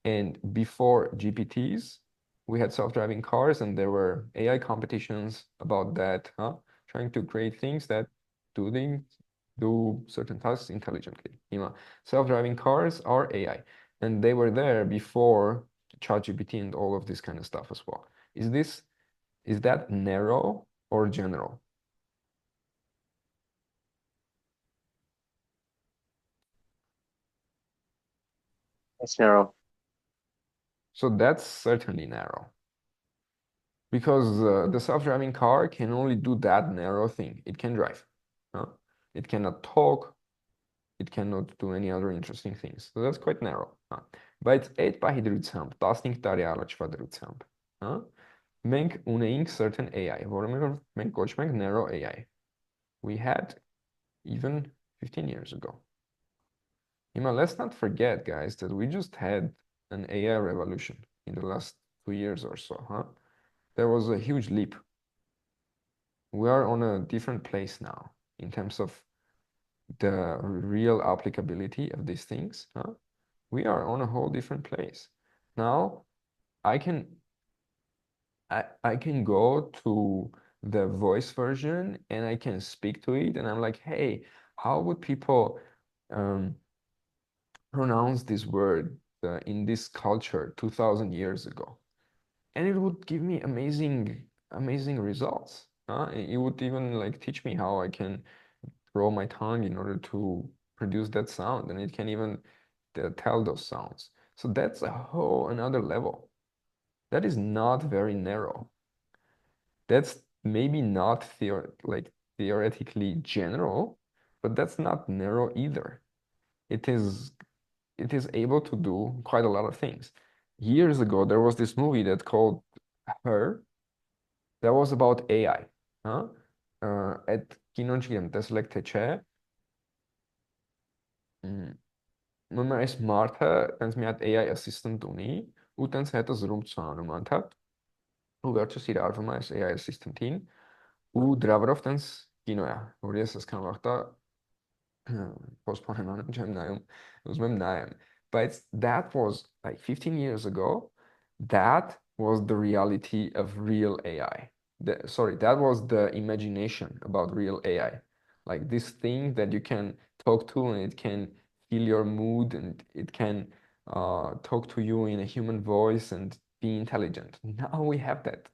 And before GPTs, we had self-driving cars, and there were AI competitions about that, huh? Trying to create things that do certain tasks intelligently. Self-driving cars are AI, and they were there before ChatGPT and all of this kind of stuff as well. Is that narrow or general? It's narrow. So that's certainly narrow. Because the self-driving car can only do that narrow thing. It can drive. Huh? It cannot talk. It cannot do any other interesting things. So that's quite narrow. Huh? Բայց այդ պահի դրությամբ 15 տարի առաջվա դրությամբ, հա, մենք ունեինք certain AI, որը մենք կոչում ենք narrow AI. We had even 15 years ago. Let's not forget, guys, that we just had an AI revolution in the last 2 years or so, huh? There was a huge leap. We are on a different place now in terms of the real applicability of these things. Huh? We are on a whole different place. Now I can go to the voice version and I can speak to it and I'm like, hey, how would people pronounce this word in this culture 2000 years ago? And it would give me amazing results. It would even like teach me how I can roll my tongue in order to produce that sound, and it can even tell those sounds. So that's a whole another level. That is not very narrow. That's maybe not theoretically general, but that's not narrow either. It is able to do quite a lot of things. Years ago, there was this movie that called Her that was about AI. Huh? Այդ կինոն չգիտեմ, տեսել եք թե չէ։ Մեմը այս մարդը տենց մի հատ AI assistant ունի ու տենց հետը զրում ցանում անդադ ու վերջս իր արվում է այս AI assistant-ին ու դրա վրով տենց կինո է, որ ես այսքան վաղտա postpone անում չեմ նայում, ուզում եմ նայեմ։ But that was like 15 years ago. That was the reality of real AI. Sorry, that was the imagination about real AI. Like this thing that you can talk to and it can feel your mood and it can talk to you in a human voice and be intelligent. Now we have that.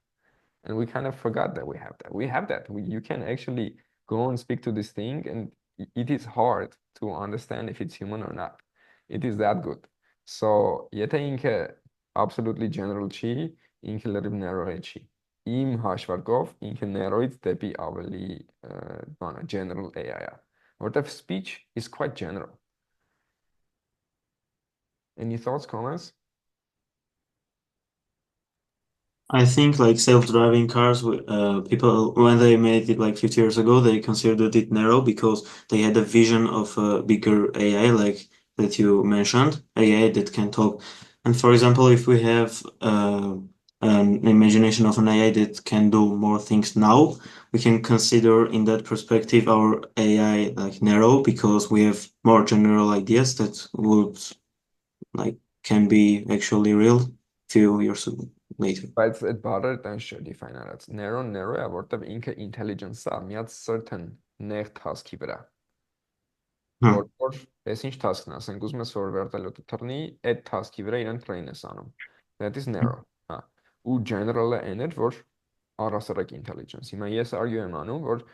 And we kind of forgot that we have that. We have that. You can actually go and speak to this thing, and it is hard to understand if it's human or not. It is that good. So, եթե ինքը absolutely general չի, ինքը լրիվ narrow չի։ Իմ հաշվարկով ինքը narrow-ից դեպի ավելի բանը general AI-ա, որտեղ speech is quite general. Any thoughts, comments? I think like self-driving cars, people when they made it like 50 years ago, they considered it narrow because they had a vision of a bigger AI, like that you mentioned, AI that can talk. And for example, if we have an imagination of an AI that can do more things now, we can consider in that perspective our AI like narrow because we have more general ideas that would like can be actually real few years later. Բայց այդ բառերը տենց չէ define արած։ Narrow է, որտեվ ինքը intelligence-ը միած certain նեղ task-ի վրա։ Որ ես ինչ task-ն ասենք, ուզում ես որ վերտելյոտը թռնի, այդ task-ի վրա իրեն train ես անում։ That is narrow, հա։ Ու general-ը այն էր, որ առասարակ intelligence։ Հիմա ես argue եմ անում, որ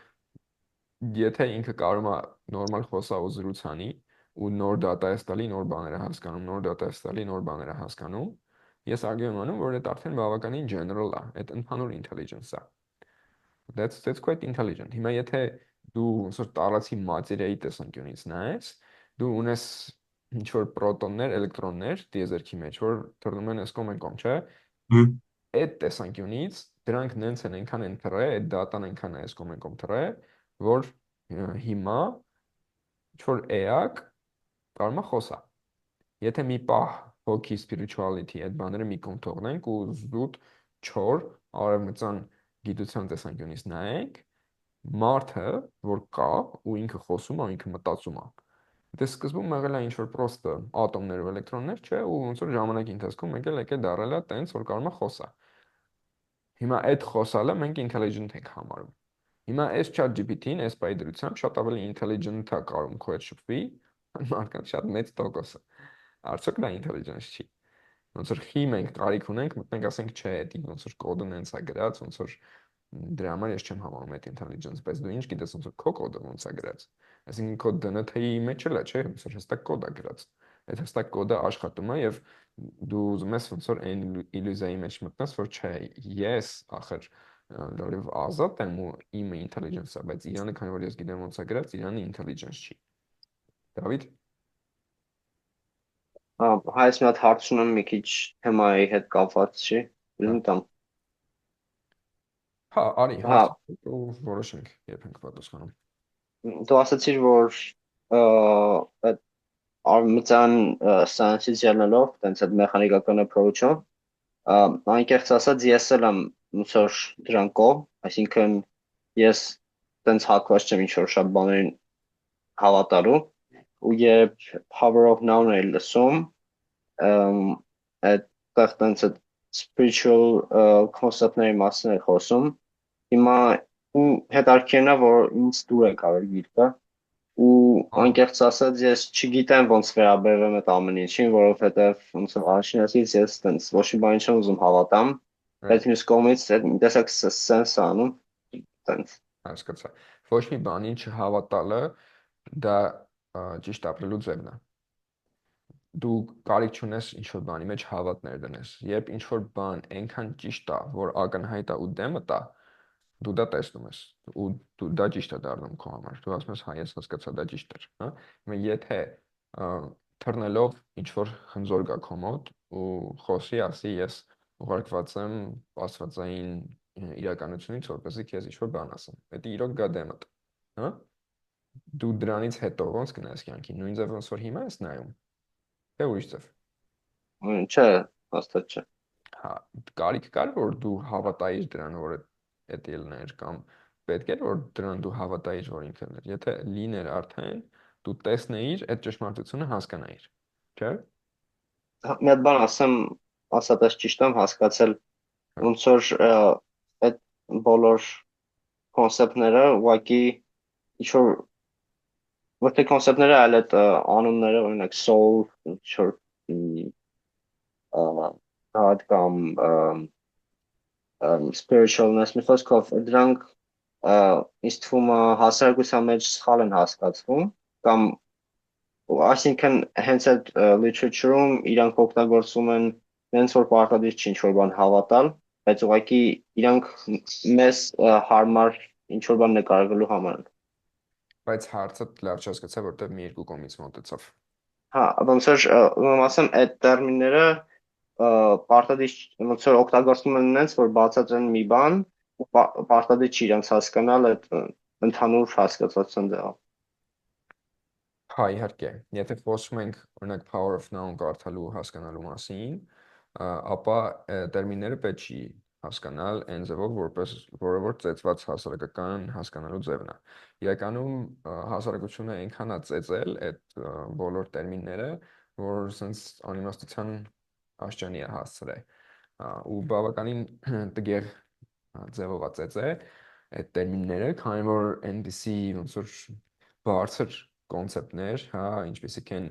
եթե ինքը կարող է նորմալ խոսա ու զրուցանի ու նոր data է ստալի, նոր բաներ է հասկանում, նոր data է ստալի, նոր բաներ է հասկանում, ես argue եմ անում, որ այդ արդեն բավականին general է, այդ ընդհանուր intelligence է։ That's quite intelligent։ Հիմա եթե դու ոնց որ տարածի մատերիայի տեսանկյունից նայես, դու ունես ինչ որ պրոտոններ, էլեկտրոններ տիեզերքի մեջ, որ թռնում են այս կողմ այն կողմ, չէ՞։ Այդ տեսանկյունից դրանք նենց են այնքան են թռե, այդ դատան այնքան է այս կողմ այն կողմ թռե, որ հիմա ինչ որ էակ կարող է խոսա։ Եթե մի պահ հոգի spirituality այդ բաները մի կողմ թողնենք ու զուտ չոր արևմտյան գիտության տեսանկյունից նայենք, մարդը, որ կա ու ինքը խոսում է, ինքը մտածում է։ Դե սկզբում եղել է ինչ որ պրոստը ատոմներ ու էլեկտրոններ, չէ, ու ոնց որ ժամանակի ընթացքում եկել դարել է տենց, որ կարող է խոսա։ Հիմա այդ խոսալը մենք intelligent ենք համարում։ Հիմա այս ChatGPT-ն այս բայդրությամբ շատ ավելի intelligent է կարող քո հետ շփվի, մարդկանց շատ մեծ տոկոսը։ Արդյոք դա intelligence չի։ Ոնց որ խի մենք կարիք ունենք, մտնենք ասենք չէ, դա ոնց որ կոդը նենց է գրած, ոնց որ դրա համար ես չեմ համարում այդ intelligence, բայց դու ինչ գիտես ոնց որ քո կոդը ոնց է գրած։ Այսինքն քո DNT-ի մեջ էլ է, չէ, ոնց որ հստակ կոդ է գրած։ Այդ հստակ կոդը աշխատում է եւ դու ուզում ես ոնց որ այն իլյուզիայի մեջ մտնես, որ չէ, ես ախր լրիվ ազատ եմ ու իմ intelligence-ը, բայց Իրանը, քանի որ ես գիտեմ ոնց է գրած, Իրանը intelligence չի։ Դավիթ Հայց մի հատ հարց ունեմ մի քիչ թեմայի հետ կապված չի։ Ուզում տամ։ Հա, արի, հարց ու որոշենք, երբ ենք պատասխանում։ Դու ասացիր, որ այդ արմատյան science-ից ելնելով, տենց այդ մեխանիկական approach-ով, անկեղծ ասած ես էլ եմ ոնց որ դրան կողմ, այսինքն ես տենց հակված չեմ ինչ որ շատ բաներին հավատալու ու երբ Power of Now-ն էի լսում, այդտեղ տենց այդ spiritual concept-ների մասին է խոսում, հիմա ու հետաքրքիրն է, որ ինձ դուր է կարել գիրքը ու անկեղծ ասած ես չգիտեմ ոնց վերաբերվեմ այդ ամեն ինչին, որովհետև ոնց որ առաջին հերթից ես տենց ոչ մի բան չեմ ուզում հավատամ, բայց մյուս կողմից այդ տեսակ sense անում տենց հասկացա։ Ոչ մի բանին չհավատալը դա ճիշտ ապրելու ձևն է։ Դու կարիք չունես ինչ որ բանի մեջ հավատներ դնես։ Երբ ինչ որ բան այնքան ճիշտ է, որ ակնհայտ է ու դեմը տա, դու դա տեսնում ես ու դու դա ճիշտ է դառնում քո համար։ Դու ասում ես, հա, ես հասկացա, դա ճիշտ էր, հա։ Հիմա եթե թռնելով ինչ որ խնձոր գա քո մոտ ու խոսի, ասի, ես ուղարկված եմ աստվածային իրականությունից, որպեսզի քեզ ինչ որ բան ասեմ։ Դա իրոք գա դեմդ, հա։ Դու դրանից հետո ոնց կնայես կյանքին, նույն ձև ոնց որ հիմա ես նայում։ Թե ուրիշ ձև։ չէ, հաստատ չէ։ Հա, կարիք կար, որ դու հավատայիր դրան, որ այդ ելներ կամ պետք է որ դրան դու հավատայիր, որ ինքն էր։ Եթե լիներ արդեն, դու տեսնեիր այդ ճշմարտությունը հասկանայիր, չէ՞։ Մի հատ բան ասեմ, ասածս ճիշտ եմ հասկացել, ոնց որ այդ բոլոր կոնցեպտները ուղղակի ինչ որ ոչ թե կոնցեպտները, այլ այդ անունները, օրինակ soul, ինչ որ God կամ spiritualness, մի խոսքով դրանք ինձ թվում է հասարակության մեջ սխալ են հասկացվում կամ այսինքն հենց այդ literature-ում իրանք օգտագործում են հենց որ պարտադիր չի ինչ որ բան հավատալ, բայց ուղղակի իրանք մեզ հարմար ինչ որ բան նկարագրելու համար են։ Բայց հարցը լավ չհասկացա, որտեղ մի երկու կողմից մոտեցավ։ Հա, ոնց որ ում ասեմ, այդ տերմինները պարտադիր ոնց որ օգտագործում են նենց, որ բացատրեն մի բան, ու պարտադիր չի իրենց հասկանալ այդ ընդհանուր հասկացության դեղը։ Հա, իհարկե։ Եթե խոսում ենք օրինակ power of noun կարդալու հասկանալու մասին, ապա տերմինները պետք չի հասկանալ այն ձևով, որը որ ծեծված հասարակական հասկանալու ձևն է։ Իրականում հասարակությունը այնքան է ծեծել այդ բոլոր տերմինները, որ sense անիմաստության աշճանի է հասցրել։ Ու բավականին տգեղ ձևով է ծեծել այդ տերմինները, քանի որ այնպիսի ոնց որ բարձր կոնցեպտներ, հա, ինչպեսիք են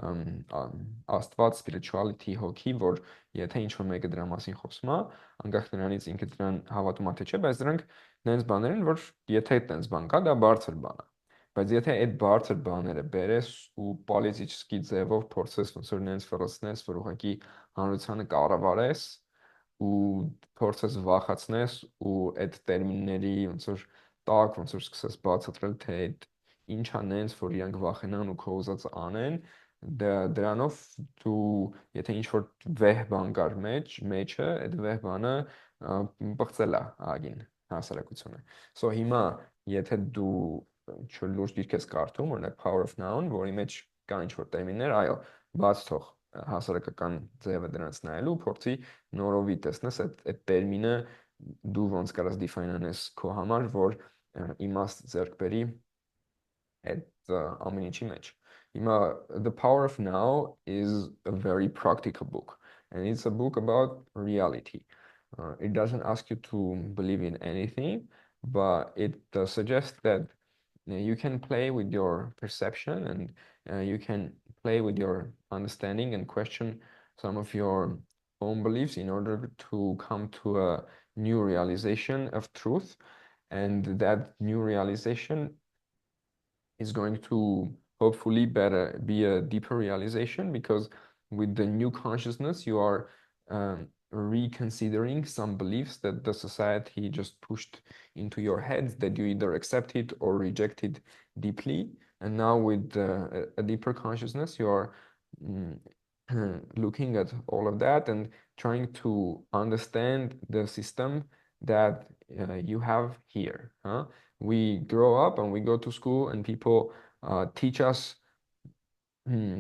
Աստված, spirituality, հոգի, որ եթե ինչ-որ մեկը դրա մասին խոսում է, անկախ նրանից ինքը դրան հավատում է թե չէ, բայց դրանք նենց բաներ են, որ եթե այդտենց բան կա, դա բարձր բան է։ Բայց եթե այդ բարձր բաները բերես ու պոլիտիկի ձևով փորձես ոնց որ նենց ֆրոսնես, որ ուղղակի հանրությանը կառավարես ու փորձես վախացնես ու այդ տերմինների ոնց որ տակ ոնց որ սկսես բացատրել թե այդ ինչ անենց որ իրանք վախենան ու քո ուզածը անեն դրանով դու եթե ինչ որ վեհ բան կար մեջը այդ վեհ բանը բղծել է ագին հասարակությունը so հիմա եթե դու ինչ-որ լուրջ գիրք ես կարդում օրինակ Power of Noun որի մեջ կա ինչ-որ տերմիններ այո բաց թող հասարակական ձևը դրանց նայելու փորձի նորովի տեսնես այդ տերմինը դու ոնց կարաս define անես քո համար որ իմաստ ձեռք բերի այդ ամեն ինչի մեջ հիմա The Power of Now is a very practical book and it's a book about reality it doesn't ask you to believe in anything but it suggests that you can play with your perception and you can play with your understanding and question some of your own beliefs in order to come to a new realization of truth and that new realization is going to hopefully better be a deeper realization because with the new consciousness you are reconsidering some beliefs that the society just pushed into your head that you either accepted or rejected deeply and now with a deeper consciousness you are looking at all of that and trying to understand the system that you have here huh? We grow up and we go to school and people teach us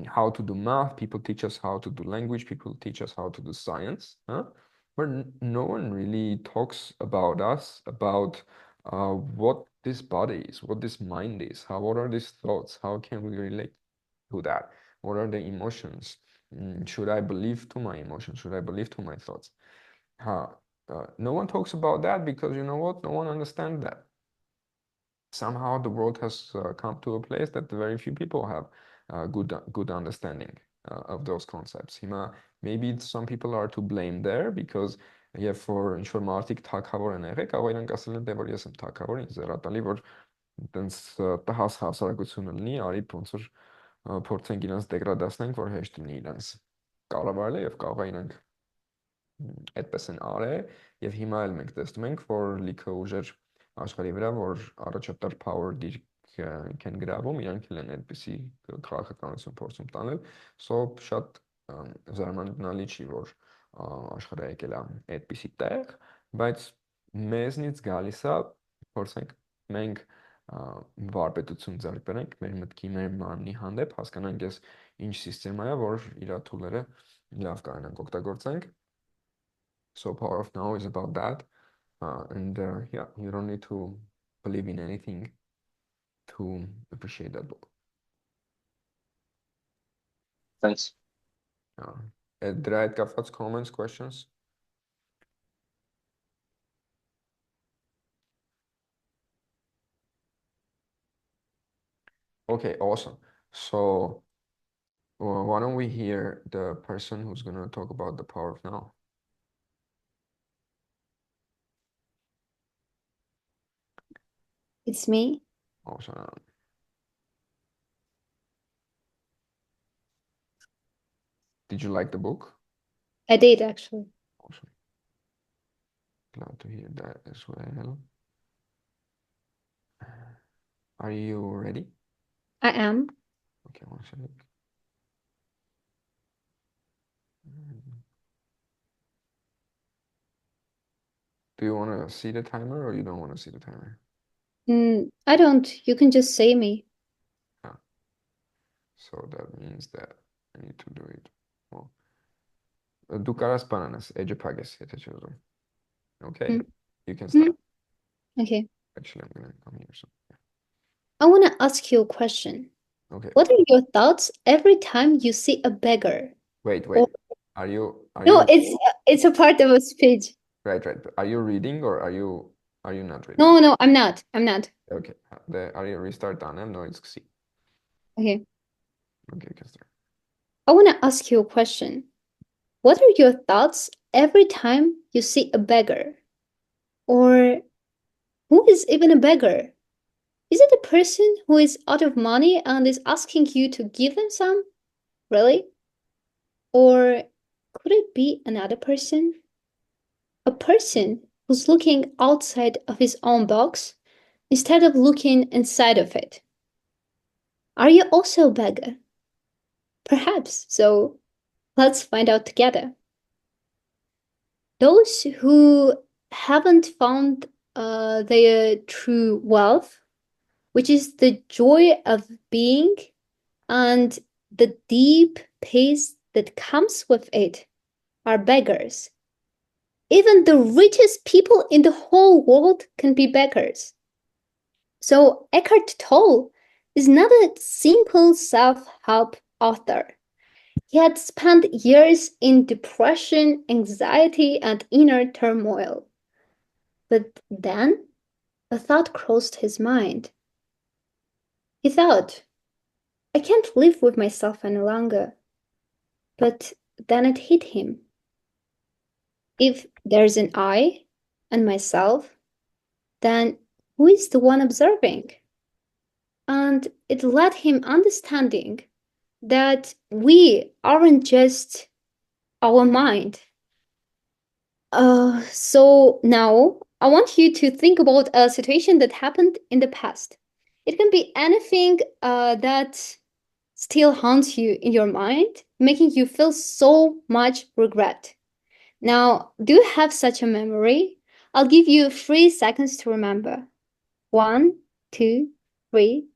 how to do math, people teach us how to do language, people teach us how to do science, huh? But no one really talks about us, about what this body is, what this mind is, what are these thoughts, how can we relate to that? What are the emotions? Should I believe to my emotions? Should I believe to my thoughts? No one talks about that because you know what? No one understands that. Somehow the world has come to a place that very few people have good understanding of those concepts. Maybe some people are to blame there because եւ որ ինչ որ մարդիկ թակավոր են եղել, կարող իրանք ասել են, դե որ ես եմ թակավոր, ինձ զրատալի որ տենց տհաս հասարակությունը լինի, արի ոնց որ փորձենք իրանց դեգրադացնենք, որ հեշտ լինի իրանց կառավարելը եւ կարող է իրանք այդպես են արել եւ հիմա էլ մենք տեսնում ենք որ լիքը ուժեր աշխարհի վրա որ առաջատար power դիրք են գրավում իրանք էլ են այդպիսի քաղաքականություն փորձում տանել so շատ զարմանալի չի որ աշխարհը եկել է այդպիսի տեղ բայց մեզնից գալիս է փորձենք մենք վարպետություն ձեռք բերենք մեր մտքի մեր մարմնի հանդեպ հասկանանք ես ինչ սիստեմա է որ իր թուլերը լավ կարողանանք օգտագործենք So Power of Now is about that. Yeah, you don't need to believe in anything to appreciate that book. Thanks. Did I have comments, questions? Okay, awesome. So why don't we hear the person who's going to talk about the Power of Now? It's me. Awesome. Did you like the book? I did actually. Awesome. Glad to hear that as well. Are you ready? I am. Okay, one second. Do you want to see the timer or you don't want to see the timer? I don't. You can just say me. So that means that I need to do it. Well, Ducaras bananas, Ece pagesete çözdüm. Okay, you can start. Okay. Actually, I'm gonna come here. So, I want to ask you a question. okay. What are your thoughts every time you see a beggar? Wait. Or- Are you No, it's a part of a speech. right? Are you reading or are you not reading? No, I'm not. I'm not. Okay. Are you restart tanem? No, it's C. Okay. Okay, you can start. I want to ask you a question. What are your thoughts every time you see a beggar? Or who is even a beggar? Is it a person who is out of money and is asking you to give them some? Really? Or could it be another person? A person who's looking outside of his own box instead of looking inside of it. Are you also a beggar? Perhaps, so let's find out together. Those who haven't found their true wealth, which is the joy of being and the deep peace that comes with it, are beggars. Even the richest people in the whole world can be beggars. So Eckhart Tolle is not a simple self-help author. He had spent years in depression, anxiety, and inner turmoil. But then a thought crossed his mind. He thought, I can't live with myself any longer. But then it hit him. If there's an I and myself, then who is the one observing? And it led him understanding that we aren't just our mind. So now I want you to think about a situation that happened in the past. It can be anything that still haunts you in your mind, making you feel so much regret. Now, do you have such a memory? I'll give you 3 seconds to remember. 1, 2, 3.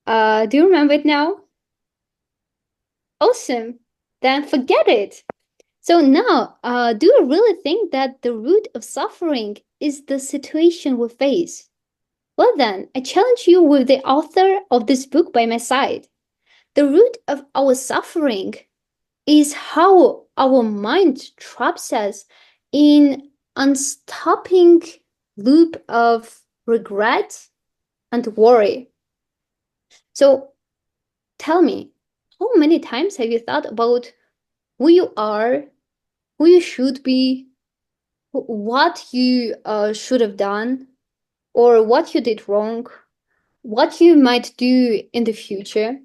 Do you remember it now? Awesome. Then forget it. So now, do you really think that the root of suffering is the situation we face? Well then, I challenge you with the author of this book by my side. The root of our suffering is how our mind traps us in unstopping loop of regret and worry. So tell me, how many times have you thought about who you are, who you should be, what you should have done, or what you did wrong, what you might do in the future?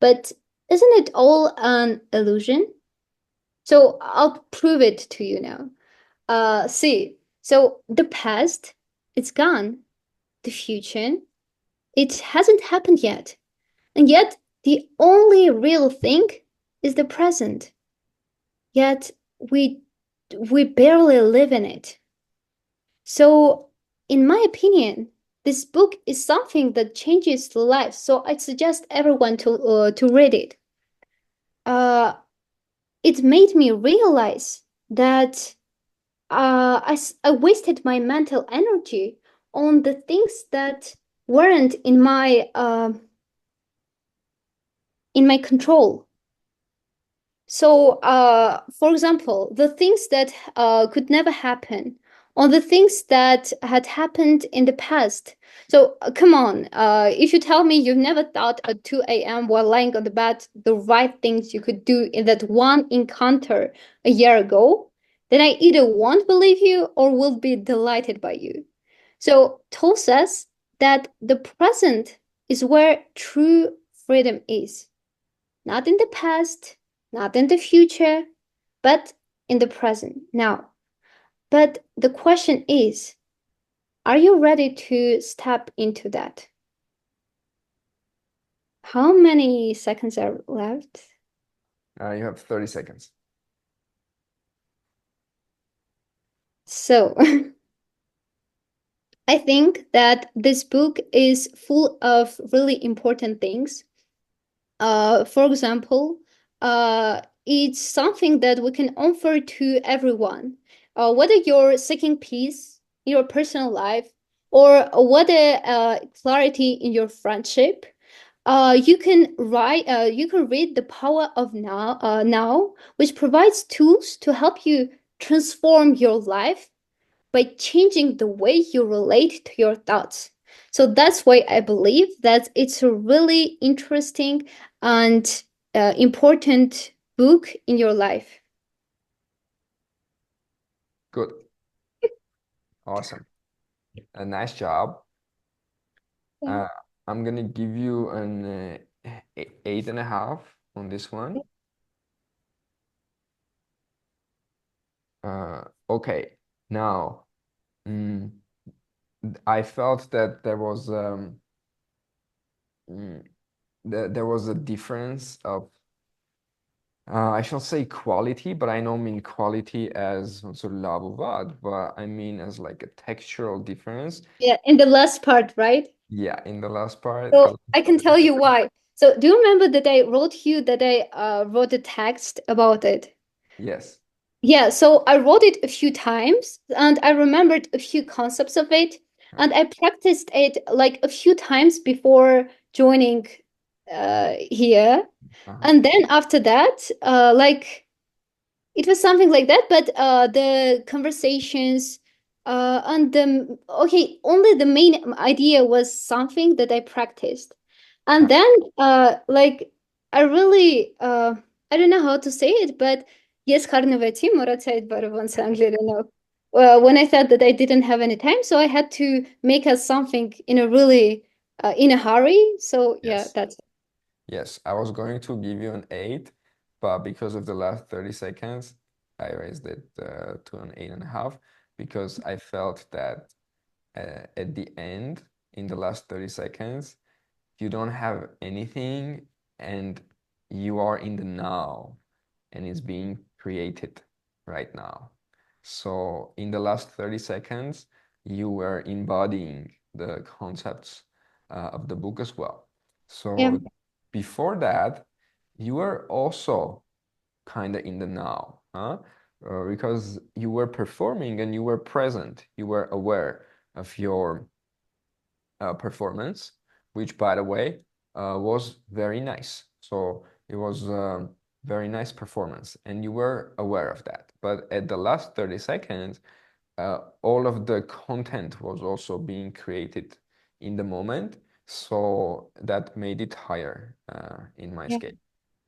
But isn't it all an illusion? So I'll prove it to you now. See, so the past, it's gone. The future, it hasn't happened yet. And yet, the only real thing is the present. Yet, we barely live in it. So, in my opinion, this book is something that changes the life. So I suggest everyone to read it. It made me realize that I wasted my mental energy on the things that weren't in my control. So, for example, the things that could never happen, or the things that had happened in the past. So, come on, if you tell me you've never thought at 2 a.m. while lying on the bed the right things you could do in that one encounter a year ago, then I either won't believe you or will be delighted by you. So, Toll says that the present is where true freedom is, not in the past, not in the future, but in the present now. But the question is, are you ready to step into that? How many seconds are left? You have 30 seconds. So, I think that this book is full of really important things. For example, it's something that we can offer to everyone, whether you're seeking peace in your personal life or whether clarity in your friendship. You can read The Power of Now, which provides tools to help you transform your life by changing the way you relate to your thoughts. So that's why I believe that it's a really interesting and important book in your life. Good. Awesome. A nice job. Yeah. I'm gonna give you an 8.5 on this one. Okay. Now, mm, I felt that mm, there was a difference of I shall say quality, but I don't mean quality as so labovad, but I mean as like a textural difference. Yeah, in the last part, right? Yeah, in the last part, So because I can tell you why. So do you remember that I wrote you that I wrote a text about it? yes. Yeah, so I wrote it a few times and I remembered a few concepts of it Uh, and I practiced it like a few times before joining here. uh-huh. And then after that, like it was something like that, but the conversations and the okay, only the main idea was something that I practiced. Uh, And then like I really I don't know how to say it, but yes, karnıveti moratsayt baravan anglirano. When I thought that I didn't have any time, so I had to make us something in a really in a hurry. So yeah, yes. that's Yes, I was going to give you an 8, but because of the last 30 seconds, I raised it to an 8.5 because I felt that at the end, in the last 30 seconds, you don't have anything and you are in the now and it's being created right now. So in the last 30 seconds, you were embodying the concepts of the book as well. yeah, So before that, you were also kind of in the now, huh? Because you were performing and you were present, you were aware of your performance, which, by the way, was very nice. So it was a very nice performance, and you were aware of that. But at the last 30 seconds, all of the content was also being created in the moment, so that made it higher in my yeah. scale.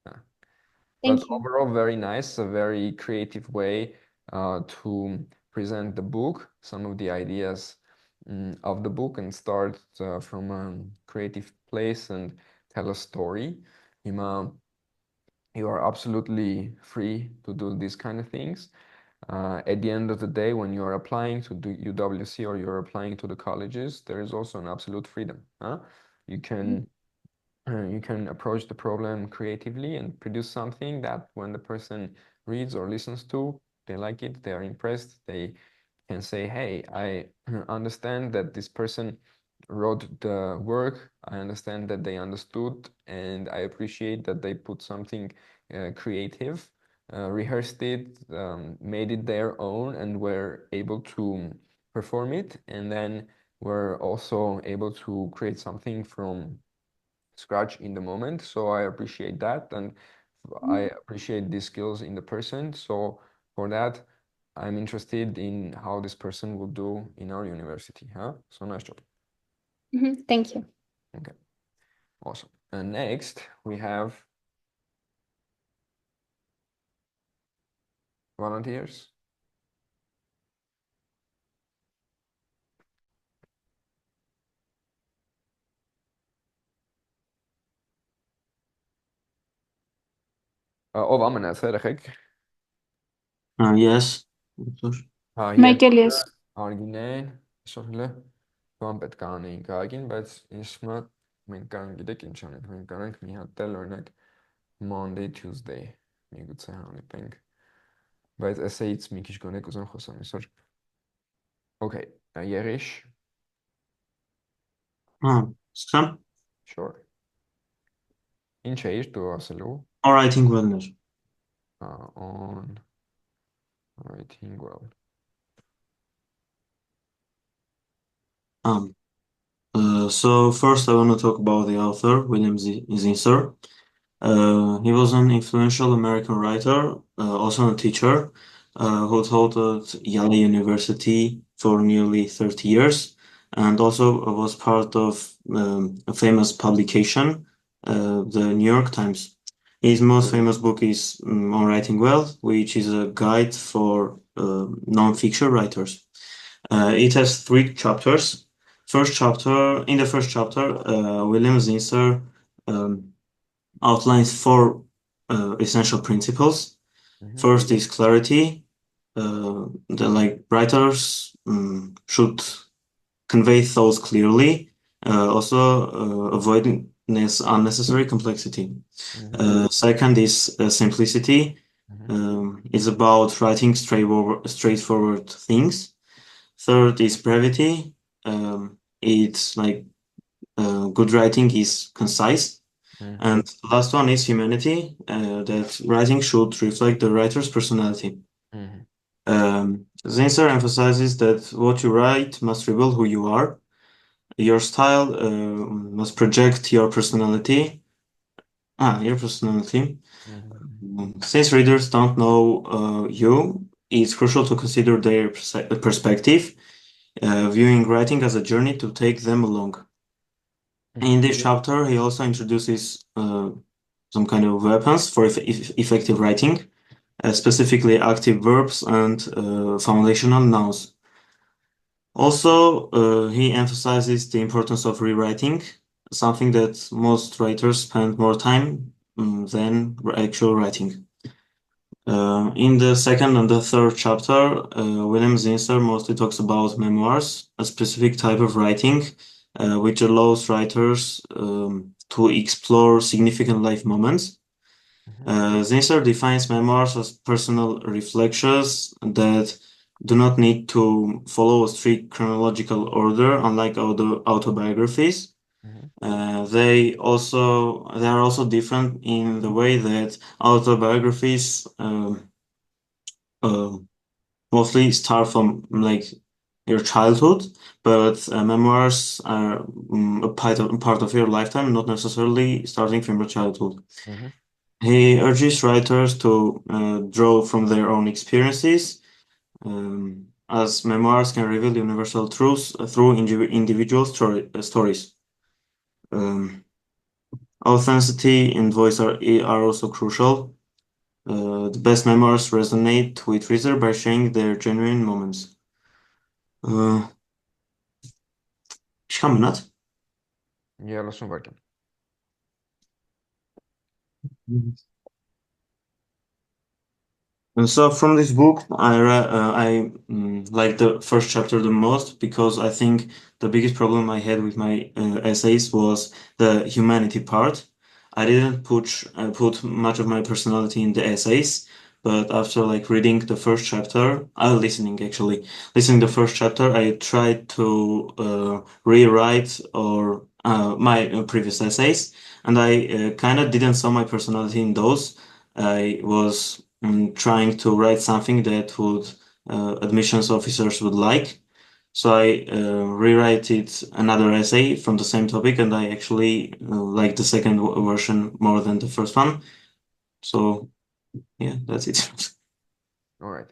Uh, but Thank you. overall, very nice, a very creative way to present the book, some of the ideas of the book, and start from a creative place and tell a story. Ima, you are absolutely free to do these kind of things. At the end of the day, when you're applying to do UWC or you're applying to the colleges, there is also an absolute freedom. Huh? You Mhm. can you can approach the problem creatively and produce something that when the person reads or listens to, they like it, they are impressed, they can say, hey, I understand that this person wrote the work, I understand that they understood, and I appreciate that they put something creative, rehearsed it, made it their own, and were able to perform it, and then were also able to create something from scratch in the moment. So I appreciate that, and I appreciate these skills in the person. So for that, I'm interested in how this person will do in our university. Huh? So nice job. Thank you. Okay, awesome. And next we have volunteers. Of Ammen, zeg ik. Yes. Michael, yes. Argineen, sorry. Kompetkaaniin kaikin, bet isma min kangi dekin chanit min kank mi hattelornek Monday, Tuesday. Mi gut se hani peng. Bet essayiz mi kish gonek uzan khosam isor. Okay, Yerish, Scrum. sure. Ինչ էիր դու ասելու On writing well-ներ։ on writing well. So first I want to talk about the author, William Zinsser. He was an influential American writer, also a teacher, who taught at Yale University for nearly 30 years, and also was part of a famous publication, the New York Times. His most famous book is On Writing Well, which is a guide for non-fiction writers. It has 3 chapters. In the first chapter, William Zinsser outlines 4 essential principles. First is clarity. The writers should convey thoughts clearly. Also, avoiding unnecessary complexity. Second is simplicity. It's about writing straightforward things. Third is brevity. It's like good writing is concise. And the last one is humanity, that writing should reflect the writer's personality. Zinsser emphasizes that what you write must reveal who you are. Your style must project your personality. Your personality. Since readers don't know you, it's crucial to consider their perspective, viewing writing as a journey to take them along. In this chapter, he also introduces some kind of weapons for effective writing, specifically active verbs and foundational nouns. Also, he emphasizes the importance of rewriting, something that most writers spend more time than actual writing. In the second and the third chapter, William Zinsser mostly talks about memoirs, a specific type of writing which allows writers to explore significant life moments. Zinsser defines memoirs as personal reflections that do not need to follow a strict chronological order, unlike autobiographies. They are also different in the way that autobiographies mostly start from like your childhood, but memoirs are a part of your lifetime, not necessarily starting from your childhood. He urges writers to draw from their own experiences, as memoirs can reveal universal truths through individual stories. Authenticity and voice are also crucial. The best memoirs resonate with reader by sharing their genuine moments. Ինչքան մնաց։ 30 վայրկյան։ And so from this book, I like the first chapter the most because I think the biggest problem I had with my essays was the humanity part. I didn't put much of my personality in the essays, but after like reading the first chapter, listening the first chapter, I tried to rewrite or my previous essays, and I kind of didn't saw my personality in those. I was trying to write something that would admissions officers would like. So I rewrited another essay from the same topic, and I actually like the second version more than the first one. So yeah, that's it. All right.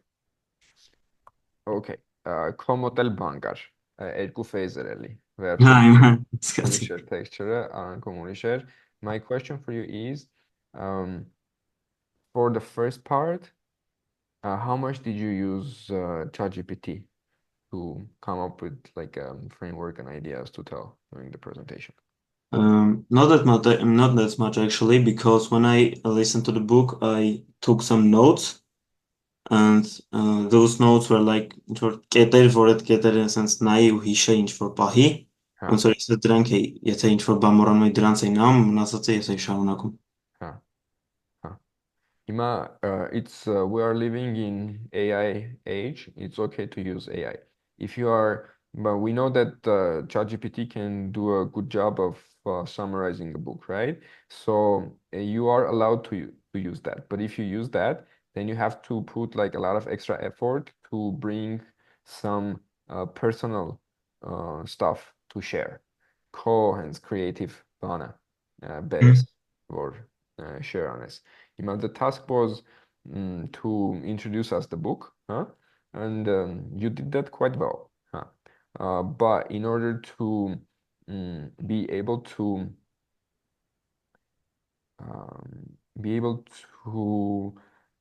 Okay. Քո մոտ էլ բան կար։ Երկու phase-եր էլի։ Վերջում ուրիշ էր texture-ը, Արանքում ուրիշ էր։ My question for you is, for the first part, how much did you use ChatGPT to come up with like a framework and ideas to tell during the presentation? Not that much actually, because when I listened to the book, I took some notes, and those notes were like կետեր, որ այդ կետերը sense նայի ու հիշե ինչ որ պահի, ոնց որ ես դրանք եթե ինչ որ բան մոռանում եի դրանց էի նայում, մնացածը ես էի շարունակում։ It's we are living in AI age. It's okay to use AI. But we know that ChatGPT can do a good job of summarizing a book, right? So you are allowed to use that. But if you use that, then you have to put like a lot of extra effort to bring some personal stuff to share. Cohen's creative bana beres or share on us. The task was to introduce us the book, huh? And you did that quite well, huh? But in order to be able to be able to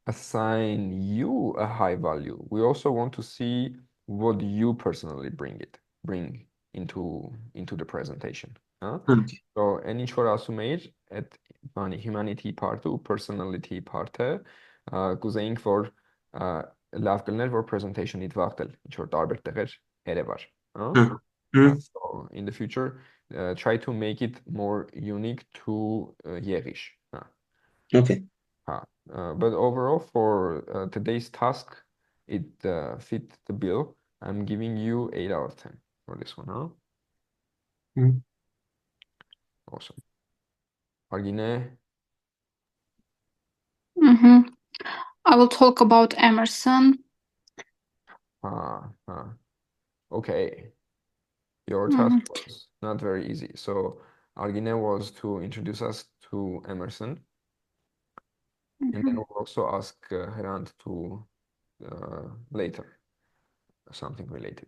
assign you a high value, we also want to see what you personally bring into the presentation, huh? Okay. So any chora assumed at humanity partu, personality parte, կուզեինք որ լավ կլներ որ presentation-իդ վաղտել ինչ որ տարբեր տեղեր երևար, հա? So in the future, try to make it more unique to Yerish. Okay. But overall, for today's task, it fit the bill. I'm giving you 8 out of 10 for this one, huh? Awesome. Argine? I will talk about Emerson. Okay. Your task was not very easy. So Argine was to introduce us to Emerson. And then we'll also ask Herant to later something related.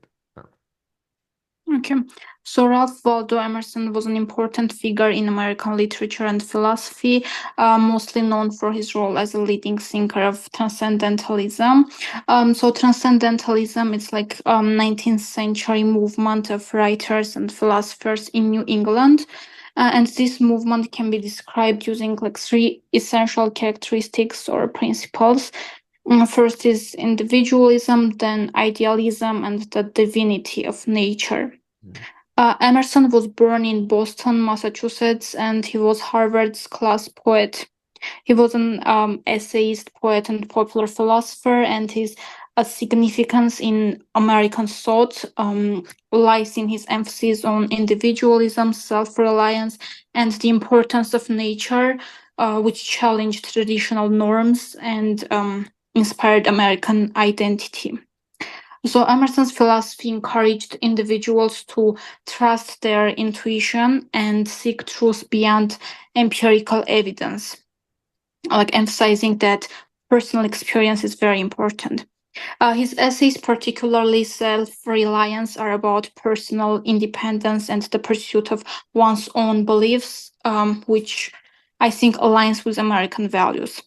Okay, so Ralph Waldo Emerson was an important figure in American literature and philosophy, mostly known for his role as a leading thinker of transcendentalism. So transcendentalism is like 19th century movement of writers and philosophers in New England. And this movement can be described using like three essential characteristics or principles. First is individualism, then idealism, and the divinity of nature. Emerson was born in Boston, Massachusetts, and he was Harvard's class poet. He was an essayist, poet, and popular philosopher, and his significance in American thought lies in his emphasis on individualism, self reliance, and the importance of nature, which challenged traditional norms and inspired American identity. So Emerson's philosophy encouraged individuals to trust their intuition and seek truth beyond empirical evidence, like emphasizing that personal experience is very important. His essays, particularly Self Reliance, are about personal independence and the pursuit of one's own beliefs, which I think aligns with American values.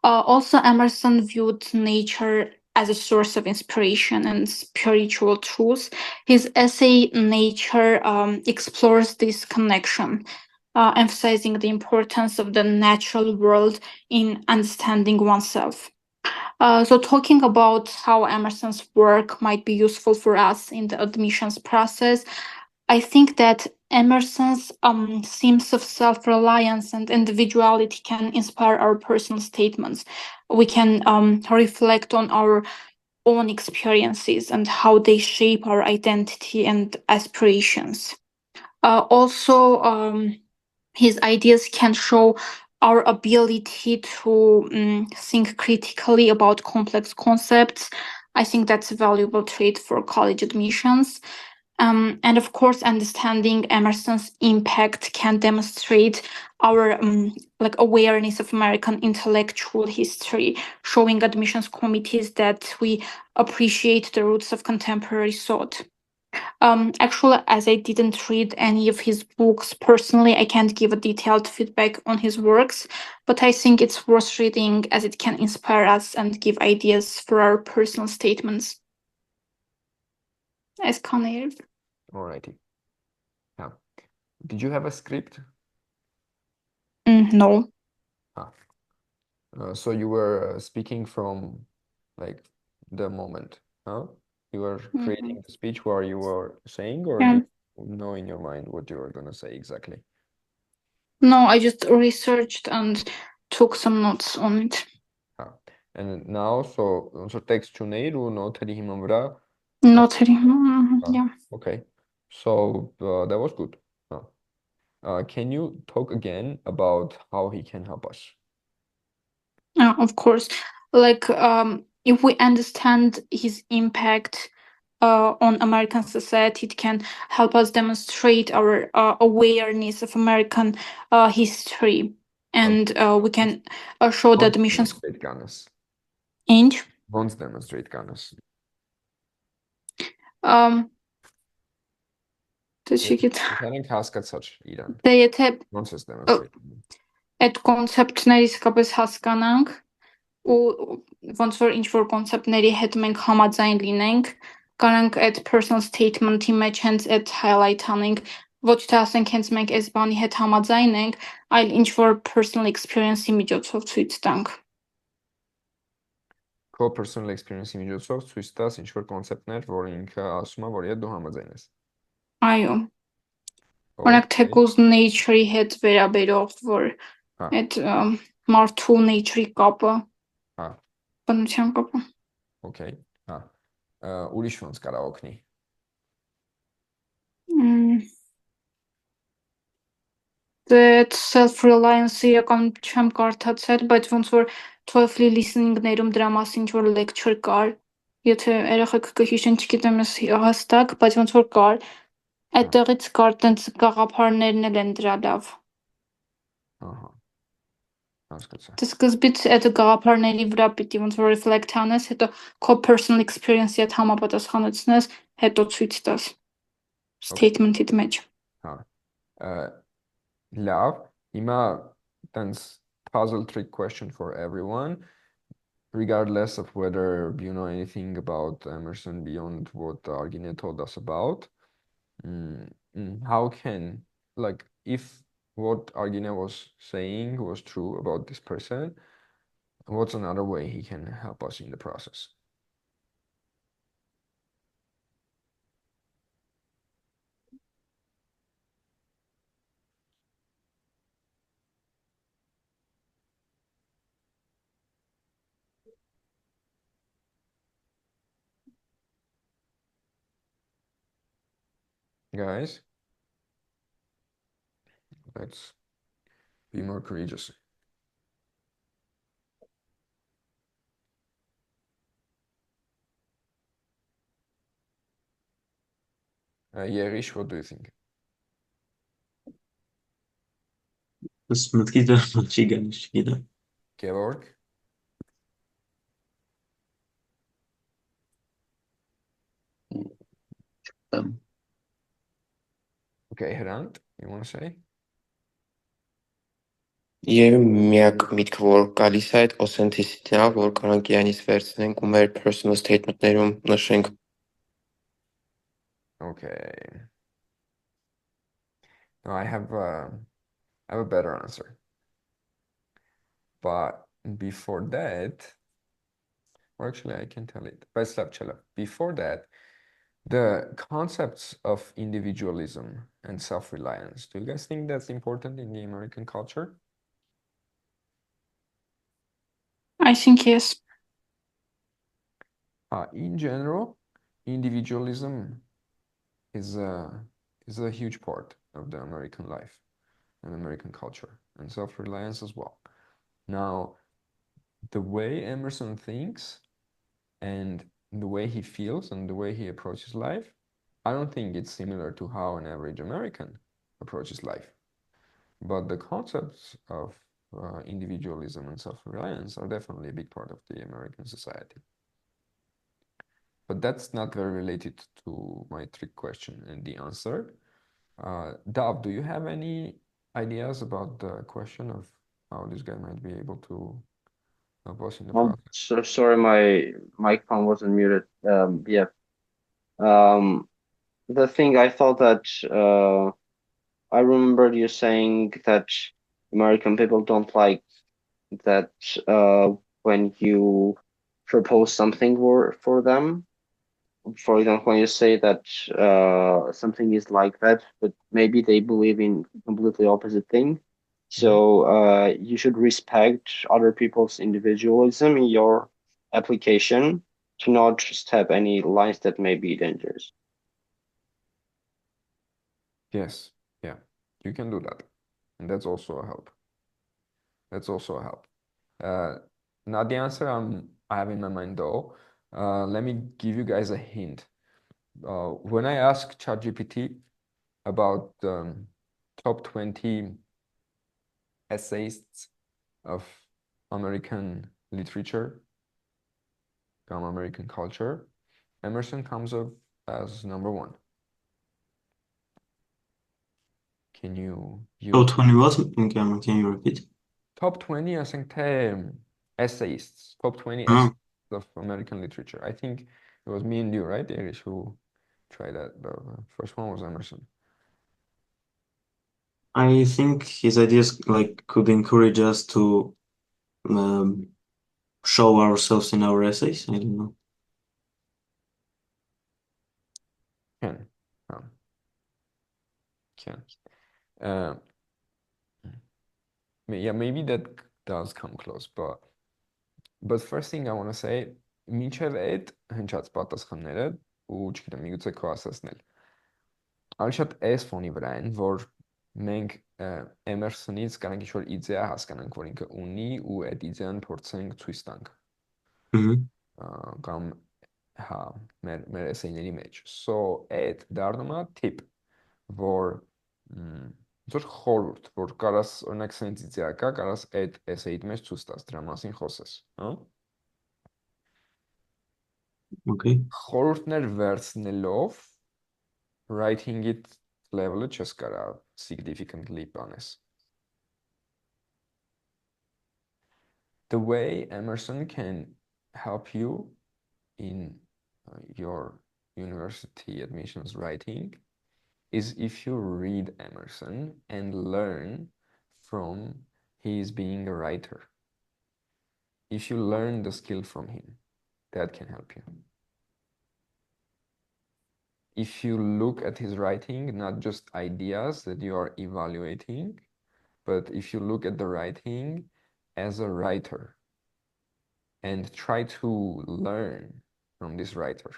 Also, Emerson viewed nature as a source of inspiration and spiritual truth. His essay, Nature, explores this connection, emphasizing the importance of the natural world in understanding oneself. So, talking about how Emerson's work might be useful for us in the admissions process, I think that Emerson's themes of self reliance and individuality can inspire our personal statements. We can reflect on our own experiences and how they shape our identity and aspirations. Also, his ideas can show our ability to think critically about complex concepts. I think that's a valuable trait for college admissions. And of course, understanding Emerson's impact can demonstrate our like awareness of American intellectual history, showing admissions committees that we appreciate the roots of contemporary thought. Actually, as I didn't read any of his books personally, I can't give a detailed feedback on his works, but I think it's worth reading as it can inspire us and give ideas for our personal statements. As Connor. Alrighty. Yeah. Did you have a script? No. So you were speaking from like the moment, huh? You were creating the speech while you were saying, or do you know in your mind what you were gonna say exactly? No, I just researched and took some notes on it. And now, so text չունեիր ու նոթերի հիման վրա. Not really. Yeah. Okay. So that was good. Can you talk again about how he can help us? Of course, like if we understand his impact on American society, it can help us demonstrate our awareness of American history, and we can show that Won't the missions demonstrate Ganas. and Won't demonstrate Ganas. teşekkür Քանի հասկացար իրան։ Դե եթե Ոնց ես demonstrate։ այդ կոնցեպտները իսկապես հասկանանք ու ոնց որ ինչ որ կոնցեպտների հետ մենք համաձայն լինենք, կարանք այդ personal statement-ի մեջ հենց այդ highlight անենք, ոչ թե ասենք հենց մենք այս բանի հետ համաձայն ենք, այլ ինչ որ personal experience-ի միջոցով ցույց տանք։ Քո personal experience-ի միջոցով ցույց տաս ինչ որ կոնցեպտներ, որ ինքը ասում է, որ դու համաձայն ես։ Այո։ Օրինակ թեկուզ nature-ի հետ վերաբերող, որ այդ մարդու nature-ի կապը, հա, բնության կապը։ Okay, հա։ Ուրիշ ոնց կարող օգնի։ Դե self-reliance-ը իրական չեմ կարդացել, բայց ոնց որ TOEFL-ի listening-ներում դրա մասին ինչ որ lecture կար, եթե երեխեք կհիշեն, չգիտեմ ես հաստատ, բայց ոնց որ կար, այդտեղից կար տենց գաղափարներն էլ են դրա լավ։ Ահա։ Հասկացա։ Դե սկզբից այդ գաղափարների վրա պիտի ոնց որ reflect անես, հետո քո personal experience-ի հետ համապատասխանեցնես, հետո ցույց տաս statement-իդ մեջ։ Հա։ Լավ, հիմա տենց puzzle trick question for everyone, regardless of whether you know anything about Emerson beyond what Argine told us about. How can, like, if what Argine was saying was true about this person, what's another way he can help us in the process? Guys, let's be more courageous. Yerish, what do you think? Մտքի դրան չի գալիս, չգիտեմ։ Georg? Okay, Hrant, you want to say? Եվ միակ միտքը, որ գալիս է այդ authenticity-ն է, որ կարանք իրանից վերցնենք ու մեր personal statement-ներում նշենք։ Okay. No, I have a better answer. But before that, or actually I can tell it. Before that, the concepts of individualism and self-reliance, do you guys think that's important in the American culture? I think yes. In general, individualism is a huge part of the American life and American culture, and self-reliance as well. Now, the way Emerson thinks and the way he feels and the way he approaches life, I don't think it's similar to how an average American approaches life. But the concepts of individualism and self-reliance are definitely a big part of the American society. But that's not very related to my trick question and the answer. Dav, do you have any ideas about the question of how this guy might be able to help us in the process? So sorry, my microphone wasn't muted. Yeah. The thing I thought that I remembered you saying that American people don't like that when you propose something for them. For example, when you say that something is like that, but maybe they believe in completely opposite thing. So you should respect other people's individualism in your application to not step any lines that may be dangerous. Yes, yeah. You can do that, and that's also a help. That's also a help. Not the answer I have in my mind though. Let me give you guys a hint. When I asked ChatGPT about top 20 essayists of American literature, American culture, Emerson comes up as number one. Can you Oh, 20 what? Can you repeat? top 20 I think essayists, top 20 Ah, essayists of American literature. I think it was me and you, right, Erich, who tried that. The first one was Emerson. I think his ideas like could encourage us to um, show ourselves in our essays. I don't know. Can. Um, can. Uh, yeah, maybe that does come close, but first thing I want to say, մինչև այդ հնչած պատասխանները ու չգիտեմ, միգուցե քո ասածն էլ ավելի շատ այս ֆոնի վրա են, որ մենք Emerson-ից կարանք ինչ-որ իդեա հասկանանք, որ ինքը ունի ու այդ իդեան փորձենք ցույց տանք կամ հա մեր էսեյների մեջ։ So այդ դառնում է tip, որ ձեր խորհուրդ, որ կարաս օրինակ սենց իդեա կա, կարաս այդ էսեյիդ մեջ ցույց տաս, դրա մասին խոսես, հա։ Okay. Խորհուրդներ վերցնելով writing it level-ը չես կարա significantly բանես։ The way Emerson can help you in your university admissions writing is if you read Emerson and learn from his being a writer. If you learn the skill from him, that can help you. If you look at his writing, not just ideas that you are evaluating, but if you look at the writing as a writer and try to learn from this writer.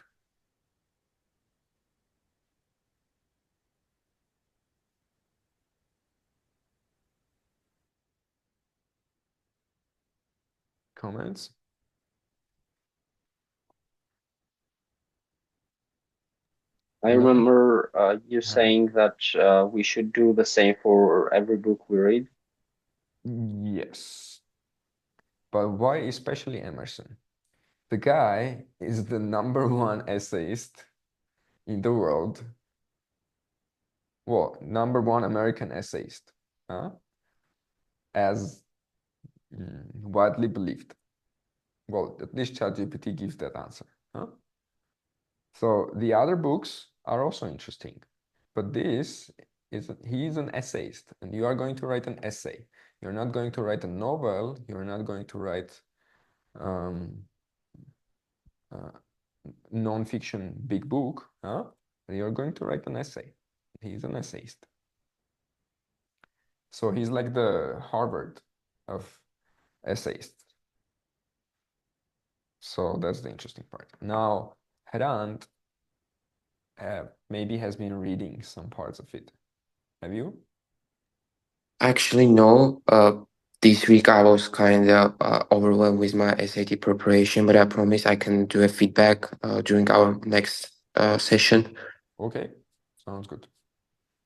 Comments? I No? remember you saying that we should do the same for every book we read. Yes. But why especially Emerson? The guy is the #1 essayist in the world. Well, #1 American essayist, as widely believed. Well, at least ChatGPT gives that answer. So the other books are also interesting, but this is he is an essayist, and you are going to write an essay. You're not going to write a novel. You're not going to write non-fiction big book. You're going to write an essay. He's an essayist. So he's like the Harvard of essayists. So that's the interesting part. Now, Hrant maybe has been reading some parts of it. Have you? Actually, no. This week I was kind of overwhelmed with my SAT preparation, but I promise I can do a feedback during our next session. Okay, sounds good.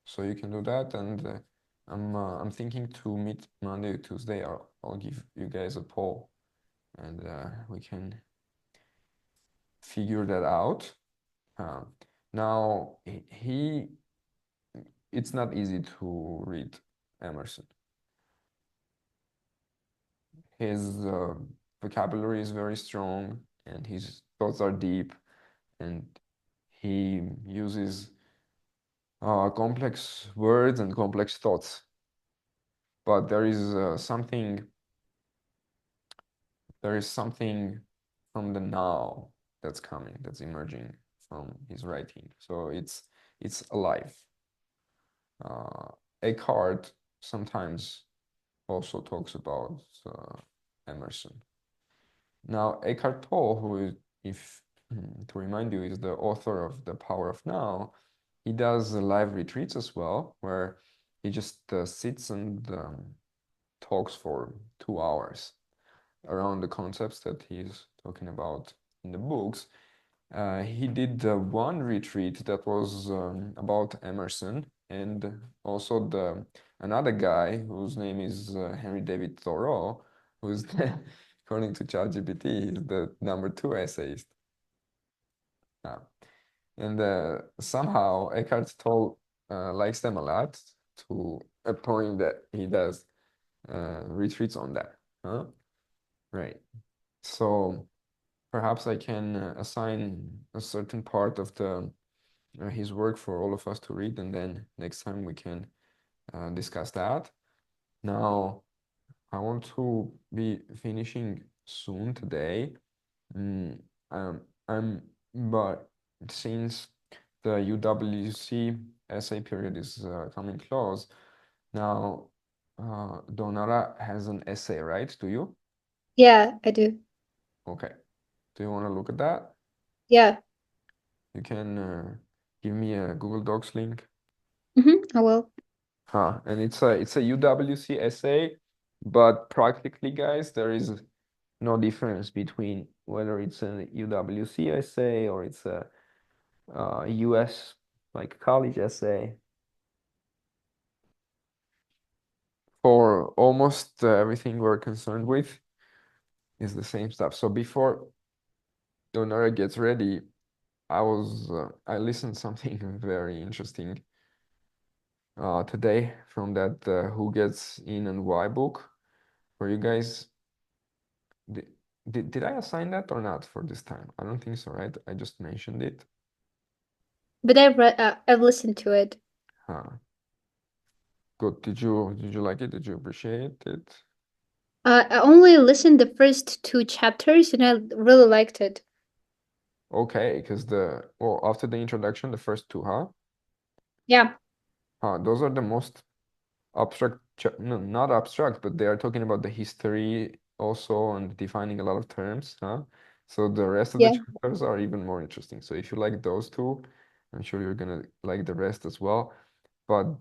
So you can do that, and I'm thinking to meet Monday or Tuesday. I'll give you guys a poll, and we can figure that out. Now it's not easy to read Emerson. His vocabulary is very strong, and his thoughts are deep, and he uses complex words and complex thoughts. But there is something from the now that's coming, that's emerging from his writing. So it's alive. Eckhart sometimes also talks about Emerson. Now, Eckhart Tolle, who is, if to remind you, is the author of The Power of Now, he does live retreats as well, where he just sits and talks for 2 hours around the concepts that he's talking about in the books. He did one retreat that was about Emerson, and also another guy whose name is Henry David Thoreau, who's according to ChatGPT, is the number 2 essayist. And somehow Eckhart Tolle likes them a lot, to a point that he does retreats on that. Huh? Right. So perhaps I can assign a certain part of his work for all of us to read, and then next time we can discuss that. Now, I want to be finishing soon today. Mm, I'm, but since the UWC essay period is coming close, now Donara has an essay, right? Do you? Yeah, I do. Okay. Do you want to look at that? Yeah. You can give me a Google Docs link. I will. And it's a UWC essay, but practically, guys, there is no difference between whether it's a UWC essay or it's a US like college essay. For almost everything we're concerned with is the same stuff. So before Donora gets ready, I listened something very interesting today from that Who Gets In and Why book. For you guys, did I assign that or not for this time? I don't think so, right? I just mentioned it. But I've listened to it. Good. Did you like it? Did you appreciate it? I only listened the first 2 chapters and I really liked it. Okay, because after the introduction, the first 2, huh? Yeah. Those are the most abstract, no, not abstract, but they are talking about the history also and defining a lot of terms, huh? So the rest of the Yeah. chapters are even more interesting. So if you like those 2, I'm sure you're gonna like the rest as well. But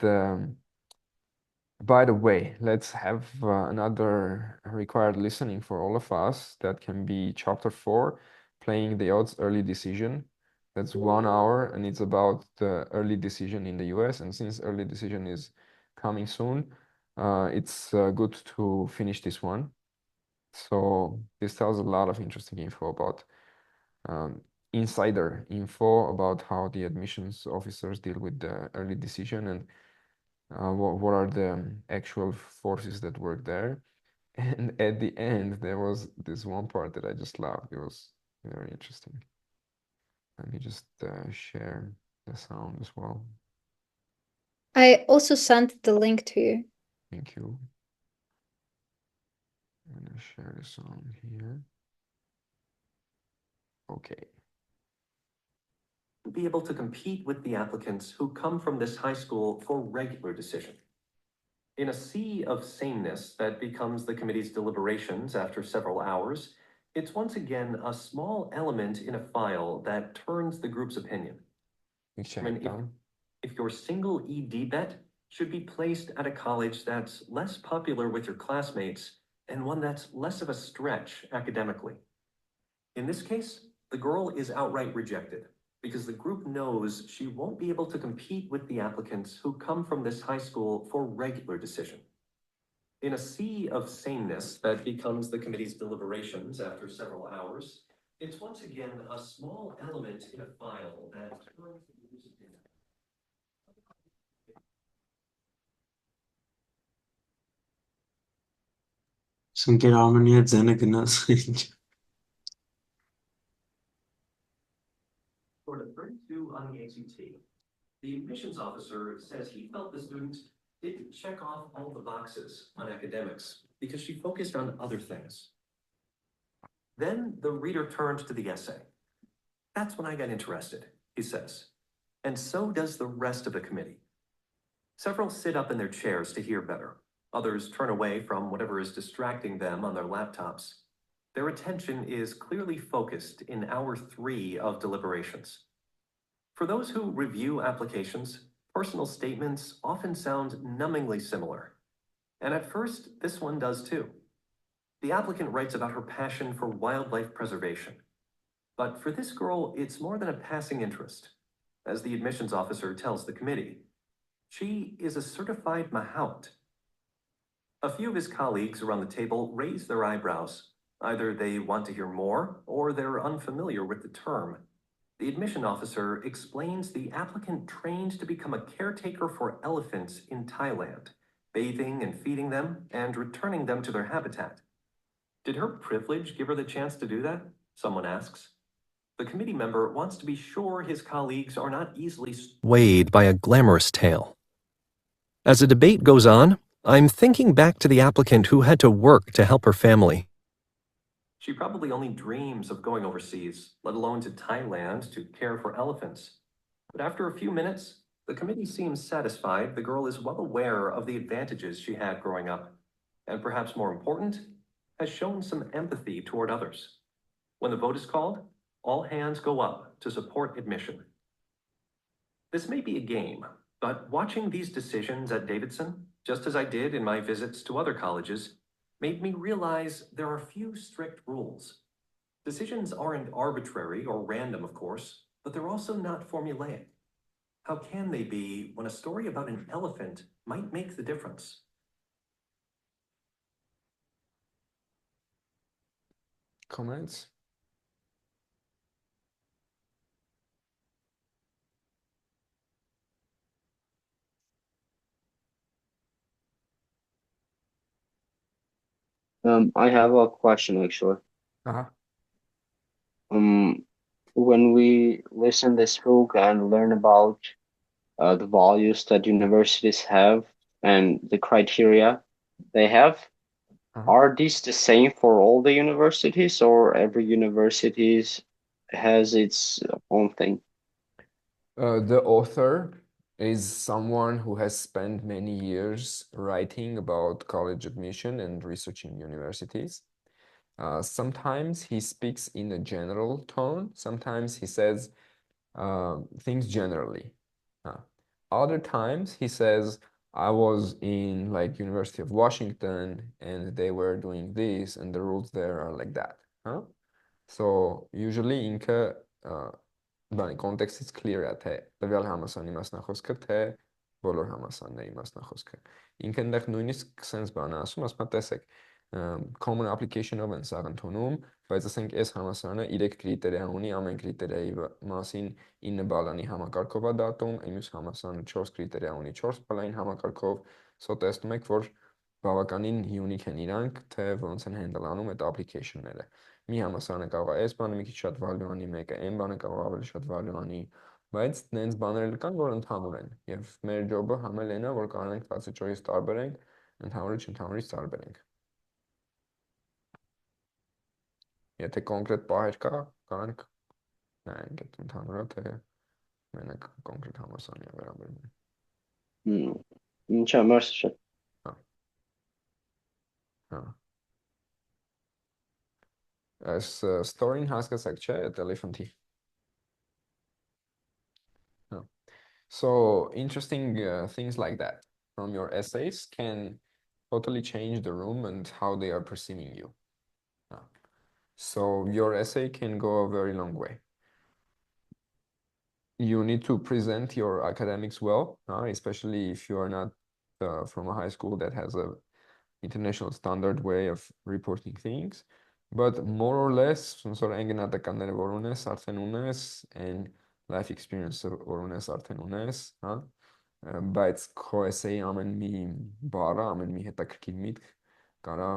by the way, let's have another required listening for all of us. That can be chapter 4, Playing the Odds Early Decision. That's 1 hour, and it's about the early decision in the US. And since early decision is coming soon, it's good to finish this one. So this tells a lot of interesting info about insider info about how the admissions officers deal with the early decision, and what are the actual forces that work there. And at the end, there was this one part that I just loved. It was very interesting. Let me just share the sound as well. I also sent the link to you. Thank you. I'm gonna share the sound here. Okay. Be able to compete with the applicants who come from this high school for regular decision. In a sea of sameness that becomes the committee's deliberations after several hours, it's once again a small element in a file that turns the group's opinion. You check it down. If your single ED bet should be placed at a college that's less popular with your classmates and one that's less of a stretch academically. In this case, the girl is outright rejected because the group knows she won't be able to compete with the applicants who come from this high school for regular decision. In a sea of sameness that becomes the committee's deliberations after several hours, it's once again a small element in a file that turns the group's opinion. Sanki Armen jedzenie gymnasium. For the 32 on the ACT, the admissions officer says he felt the students didn't check off all the boxes on academics because she focused on other things. Then the reader turned to the essay. That's when I got interested, he says. And so does the rest of the committee. Several sit up in their chairs to hear better. Others turn away from whatever is distracting them on their laptops. Their attention is clearly focused in hour 3 of deliberations. For those who review applications, Personal statements often sound numbingly similar. And at first, this one does too. The applicant writes about her passion for wildlife preservation. But for this girl, it's more than a passing interest. As the admissions officer tells the committee, she is a certified mahout. A few of his colleagues around the table raise their eyebrows. Either they want to hear more or they're unfamiliar with the term. The admission officer explains the applicant trained to become a caretaker for elephants in Thailand, bathing and feeding them and returning them to their habitat. Did her privilege give her the chance to do that? Someone asks. The committee member wants to be sure his colleagues are not easily swayed by a glamorous tale. As the debate goes on, I'm thinking back to the applicant who had to work to help her family. She probably only dreams of going overseas, let alone to Thailand to care for elephants. But after a few minutes, the committee seems satisfied the girl is well aware of the advantages she had growing up, and perhaps more important, has shown some empathy toward others. When the vote is called, all hands go up to support admission. This may be a game, but watching these decisions at Davidson, just as I did in my visits to other colleges, made me realize there are few strict rules. Decisions aren't arbitrary or random, of course, but they're also not formulaic. How can they be when a story about an elephant might make the difference? Comments? I have a question actually. Uh-huh. When we listen this book and learn about the values that universities have and the criteria they have, Uh-huh. are these the same for all the universities, or every universities has its own thing? The author is someone who has spent many years writing about college admission and researching universities. Sometimes he speaks in a general tone. Sometimes he says things generally. Other times he says, I was in like University of Washington and they were doing this and the rules there are like that. So usually ինքը բանի կոնտեքստից clear է թե տվյալ համալսարանի մասնախոսքը թե բոլոր համալսարանների մասնախոսքը։ Ինքը այնտեղ նույնիսկ sense բան է ասում, ասում է տեսեք, common application-ով են սա ընդունում, բայց ասենք այս համալսարանը 3 կրիտերիա ունի, ամեն կրիտերիայի մասին 9 բալանի համակարգով է դատում, մյուս համալսարանը 4 կրիտերիա ունի 4 բալային համակարգով, so տեսնում եք, որ բավականին unique են իրանք, թե ոնց են handle անում այդ application-ները։ Մի համալսարանը կարող է այս բանը մի քիչ շատ value անի, մեկը այն բանը կարող է ավելի շատ value անի, բայց նենց բաներ էլ կան, որ ընդհանուր են, եւ մեր job-ը համել այնա, որ կարողանանք 14-ից տարբերենք, ընդհանուրից ընդհանուրից տարբերենք։ Եթե կոնկրետ պահեր կա, կարանք նայենք այդ ընդհանուրը, թե մենակ կոնկրետ համալսարանի վերաբերում է։ Ինչա, մերսի։ Հա։ Այս story-ին հասկացաք, չէ՞, այդ elephant-ի։ So interesting things like that from your essays can totally change the room and how they are perceiving you. So your essay can go a very long way. You need to present your academics well, especially if you are not from a high school that has a international standard way of reporting things. But more or less, սոնսոր ընկնատականները որ ունես, արդեն ունես, and life experience որ ունես, արդեն ունես, հա, բայց քո essay ամեն մի բառը, ամեն մի հետաքրքիր միտք կարա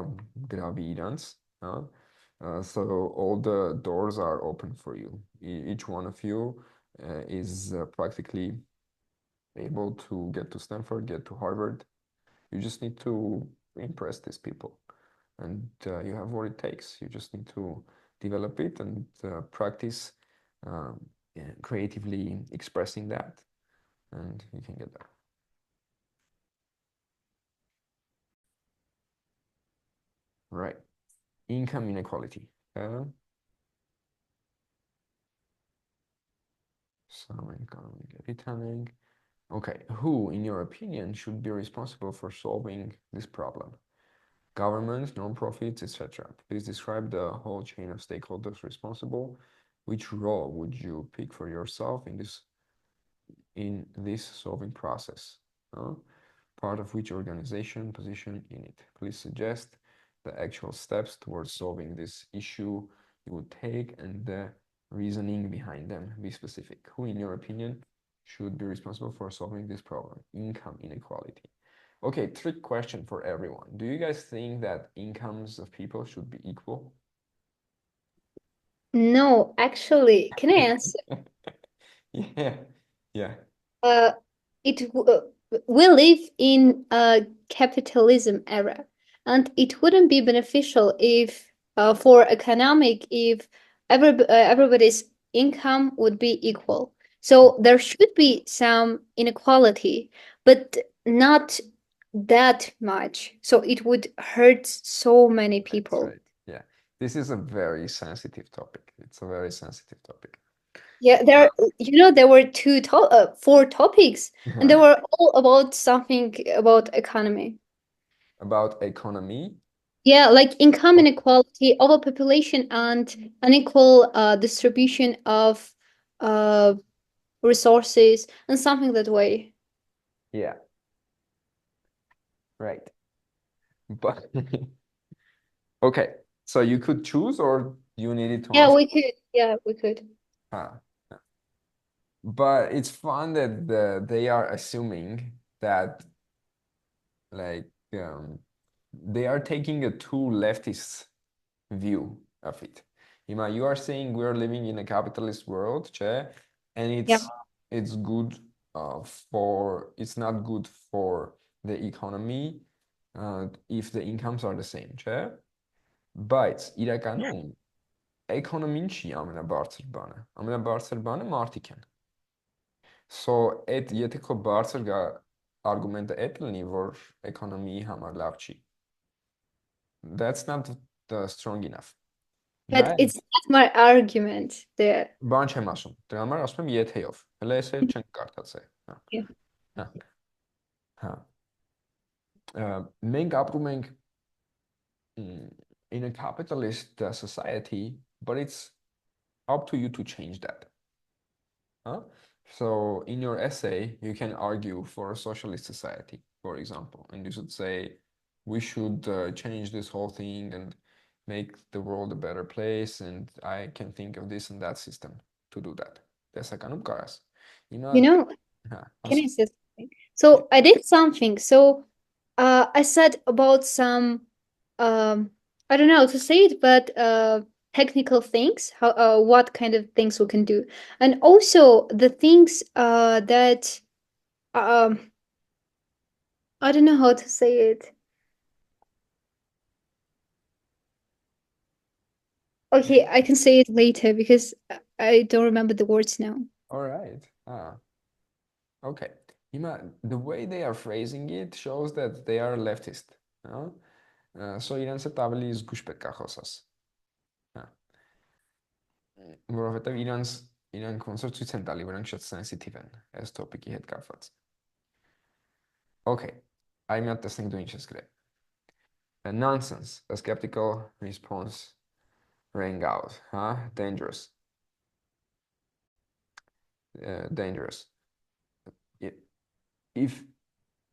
գրավի իրանց, հա, so all the doors are open for you. Each one of you is practically able to get to Stanford, get to Harvard. You just need to impress these people, and you have what it takes. You just need to develop it and practice creatively expressing that, and you can get there. Right. Income inequality. Some economic returning. Okay, who, in your opinion, should be responsible for solving this problem? Governments, non-profits, etc. Please describe the whole chain of stakeholders responsible. Which role would you pick for yourself in this solving process? Part of which organization position in it? Please suggest the actual steps towards solving this issue you would take and the reasoning behind them. Be specific. Who, in your opinion, should be responsible for solving this problem? Income inequality. Okay, trick question for everyone. Do you guys think that incomes of people should be equal? No, actually, can I answer? Yeah, yeah. Uh, we live in a capitalism era, and it wouldn't be beneficial if, for economic, if everybody's income would be equal. So there should be some inequality, but not that much. So it would hurt so many That's people. right. Yeah. This is a very sensitive topic. It's a very sensitive topic. Yeah, there were four topics, and they were all about something about economy. About economy. Yeah, like income Oh, inequality, overpopulation, and unequal distribution of uh, resources, and something that way. yeah, right. But okay, so you could choose or you needed to Yeah, answer? we could. Yeah, we could. Huh. But it's fun that they are assuming that like they are taking a too leftist view of it. Ima, you are saying we're living in a capitalist world, che, and Yeah. it's good it's not good for the economy if the incomes are the same, che? Բայց իրականում էկոնոմին չի ամենաբարձր բանը։ Ամենաբարձր բանը մարդիկ են։ So այդ եթե քո բարձր գա արգումենտը այդ լինի, որ էկոնոմիի համար լավ չի, that's not strong enough։ But Նայ it's not my argument there. Բան չեմ ասում։ Դրա համար ասում եմ եթեով։ Հələ էս էլ չենք կարդացել։ Հա։ Yeah. Հա։ Հա։ Մենք ապրում ենք in a capitalist society, but it's up to you to change that. Huh? So in your essay, you can argue for a socialist society, for example, and you should say we should change this whole thing and make the world a better place, and I can think of this and that system to do that. Տեսականում կարաս։ Հիմա You know, հա, can I ասա։ say something? So I did something. So I said about some I don't know how to say it, but technical things, how what kind of things we can do, and also the things that um I don't know how to say it. Okay, I can say it later because I don't remember the words now. All right. Okay. The way they are phrasing it shows that they are leftist, no? So իրենց հետ ավելի զգուշ պետք է խոսաս։ Հա։ Որովհետև իրանք ոնց որ ցույց են տալի, որ իրանք շատ sensitive են այս topic-ի հետ կապված։ Okay. Այ մի հատ տեսնենք դու ինչ ես գրել։ Nonsense. A skeptical response rang out, huh? Dangerous. Dangerous. If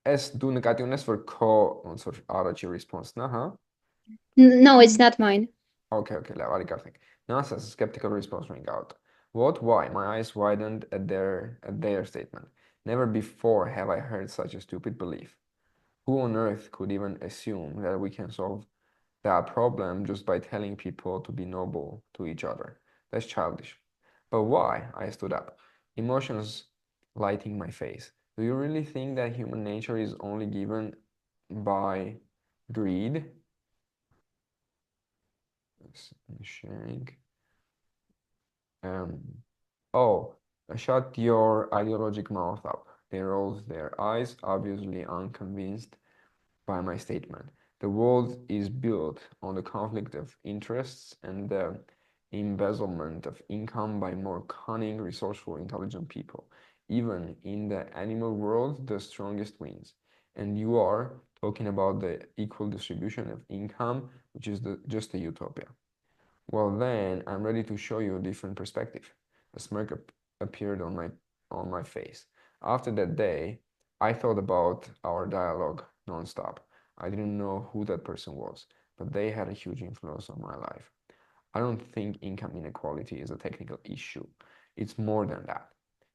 S դու նկատի ունես, որ քո ոնց որ առաջի response-ն է, հա? No, it's not mine. Okay, լավ, արի կարդենք։ Nonsense, skeptical response rang out. What? Why? My eyes widened at their statement. Never before have I heard such a stupid belief. Who on earth could even assume that we can solve that problem just by telling people to be noble to each other? That's childish. But why? I stood up, emotions lighting my face. Do you really think that human nature is only given by greed? Sharing. Oh, shut your ideologic mouth up. They rolled their eyes, obviously unconvinced by my statement. The world is built on the conflict of interests and the embezzlement of income by more cunning, resourceful, intelligent people. even in the animal world, the strongest wins. And you are talking about the equal distribution of income, which is just a utopia. Well, then I'm ready to show you a different perspective. A smirk appeared on my face. After that day, I thought about our dialogue nonstop. I didn't know who that person was, but they had a huge influence on my life. I don't think income inequality is a technical issue. It's more than that.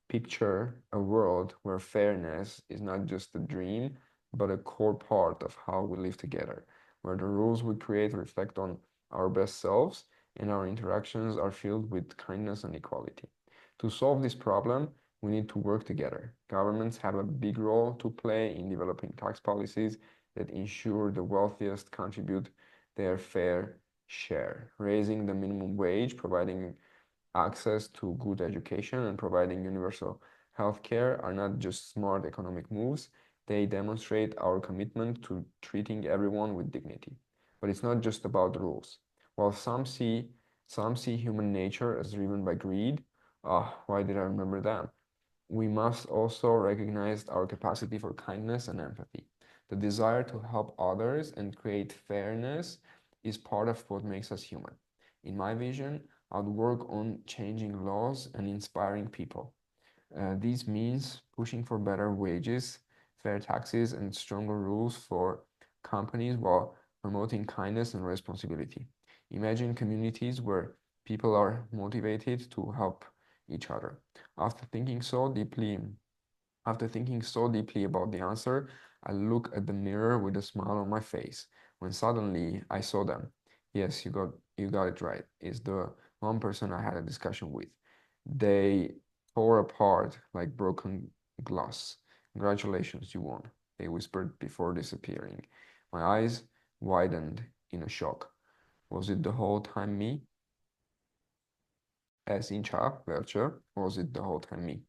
Picture a world where fairness is not just a dream, but a core part of how we live together, where the rules we create reflect on our best selves and our interactions are filled with kindness and equality. To solve this problem, we need to work together. Governments have a big role to play in developing tax policies that ensure the wealthiest contribute their fair share. Raising the minimum wage, providing access to good education, and providing universal health care are not just smart economic moves, they demonstrate our commitment to treating everyone with dignity. But it's not just about rules. While some see human nature as driven by greed, why did I remember that? We must also recognize our capacity for kindness and empathy. The desire to help others and create fairness is part of what makes us human. In my vision, I would work on changing laws and inspiring people. This means pushing for better wages, fair taxes, and stronger rules for companies while promoting kindness and responsibility. Imagine communities where people are motivated to help each other. After thinking so deeply, After thinking so deeply about the answer, I looked at the mirror with a smile on my face. When suddenly I saw them. Yes, you got it right. It's the one person I had a discussion with. They tore apart like broken glass. Congratulations, you won, they whispered before disappearing. My eyes widened in a shock. Was it the whole time me? As in chat, Verge, was it the whole time me?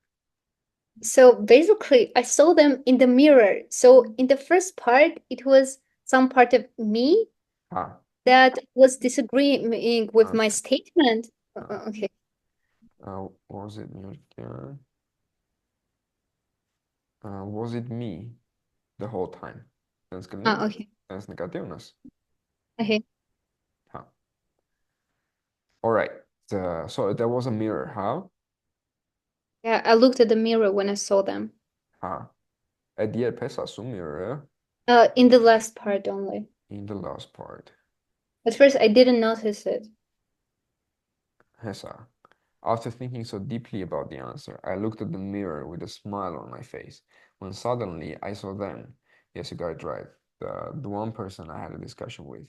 So basically, I saw them in the mirror. So in the first part, it was some part of me Ah, that was disagreeing with my okay. statement. Ah, Okay. was it me again? Was it me the whole time? Tens Okay. tens negatywnas. Okay. Huh. All right. So there was a mirror, huh? Yeah, I looked at the mirror when I saw them. Huh. At the pesas mirror In the last part only. in the last part. At first, I didn't notice it. Hesa. After thinking so deeply about the answer, I looked at the mirror with a smile on my face. When suddenly I saw them. Yes, you got it right. The one person I had a discussion with.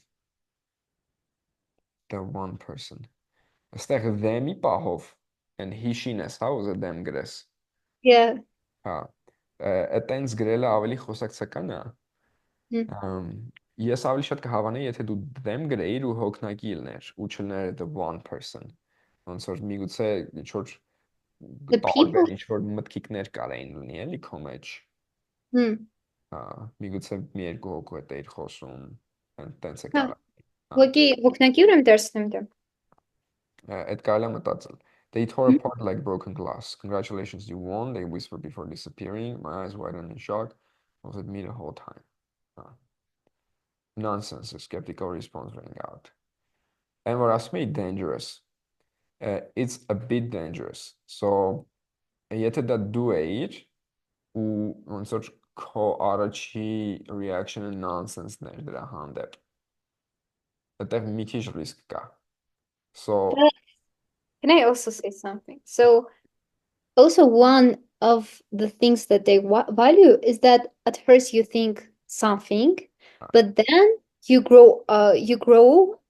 The one person. Stech them pahov. And he shines house at them gres. Yeah. Ha. Այտենց գրելը ավելի խոսակցական է։ Mm. Ես ավելի շատ կհավանեի, եթե դու դեմ գրեիր ու հոգնակի ելներ, ու չլներ the one person։ Ոնց որ միգուցե ինչ-որ The people. տարբեր ինչ-որ մտքիկներ կարային լինի, էլի քո մեջ։ Mm. Հա, միգուցե մի երկու հոգու հետ էիր խոսում, տենց է Ha, կարա։ Հա, ուղղակի հոգնակի եմ դարձնում դա։ այդ կարելի է մտածել։ They tore apart like broken glass. Congratulations, you won, they whispered before disappearing. My eyes widened in shock. Was it me the whole time? Nonsense, a skeptical response rang out. And what else made dangerous? It's a bit dangerous. So, եթե դա դու էիր ու ոնց որ քո առաջի reaction-ը nonsense-ներ դրա հանդեպ, այդտեղ մի քիչ risk կա։ So, Can I also say something? So also one of the things that they value is that at first you think something, but then you grow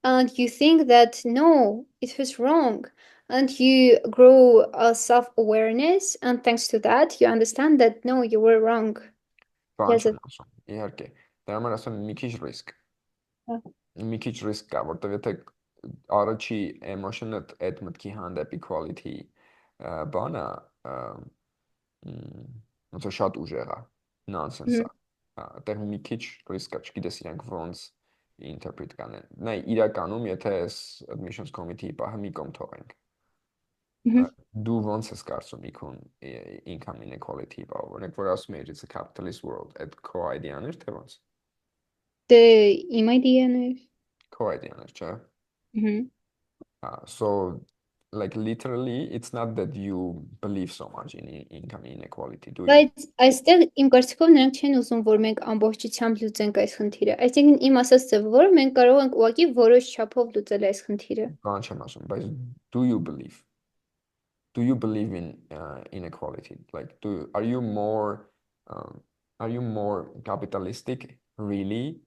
and you think that no, it was wrong, and you grow a self-awareness, and thanks to that you understand that no, you were wrong. բան Yes. չեմ ասում, իհարկե։ Դրա համար ասում եմ մի քիչ risk։ Uh, Մի քիչ risk կա, որտեղ եթե առաջի emotion-ը այդ մտքի հանդեպ equality բանը ոնց որ շատ ուժեղ է, nonsense է։ Այդտեղ մի քիչ risk կա, չգիտես իրանք ոնց interpret կանեն։ Նա իրականում, եթե այս admissions committee-ի պահը մի կողմ թողենք։ Դու ոնց ես կարծում իքուն income inequality բա օրինակ որ ասում ես it's a capitalist world այդ քո idea-ն էր թե ոնց Դե իմ idea-ն քո idea-ն էր չէ էր։ So like literally it's not that you believe so much in income inequality do you Բայց այստեղ իմ կարծիքով նրանք չեն ուզում, որ մենք ամբողջությամբ լուծենք այս խնդիրը։ Այսինքն իմ ասած ձևով, որ մենք կարող ենք ուղղակի որոշ չափով լուծել այս խնդիրը։ Բան չեմ ասում բայց do you believe in inequality like are you more capitalistic really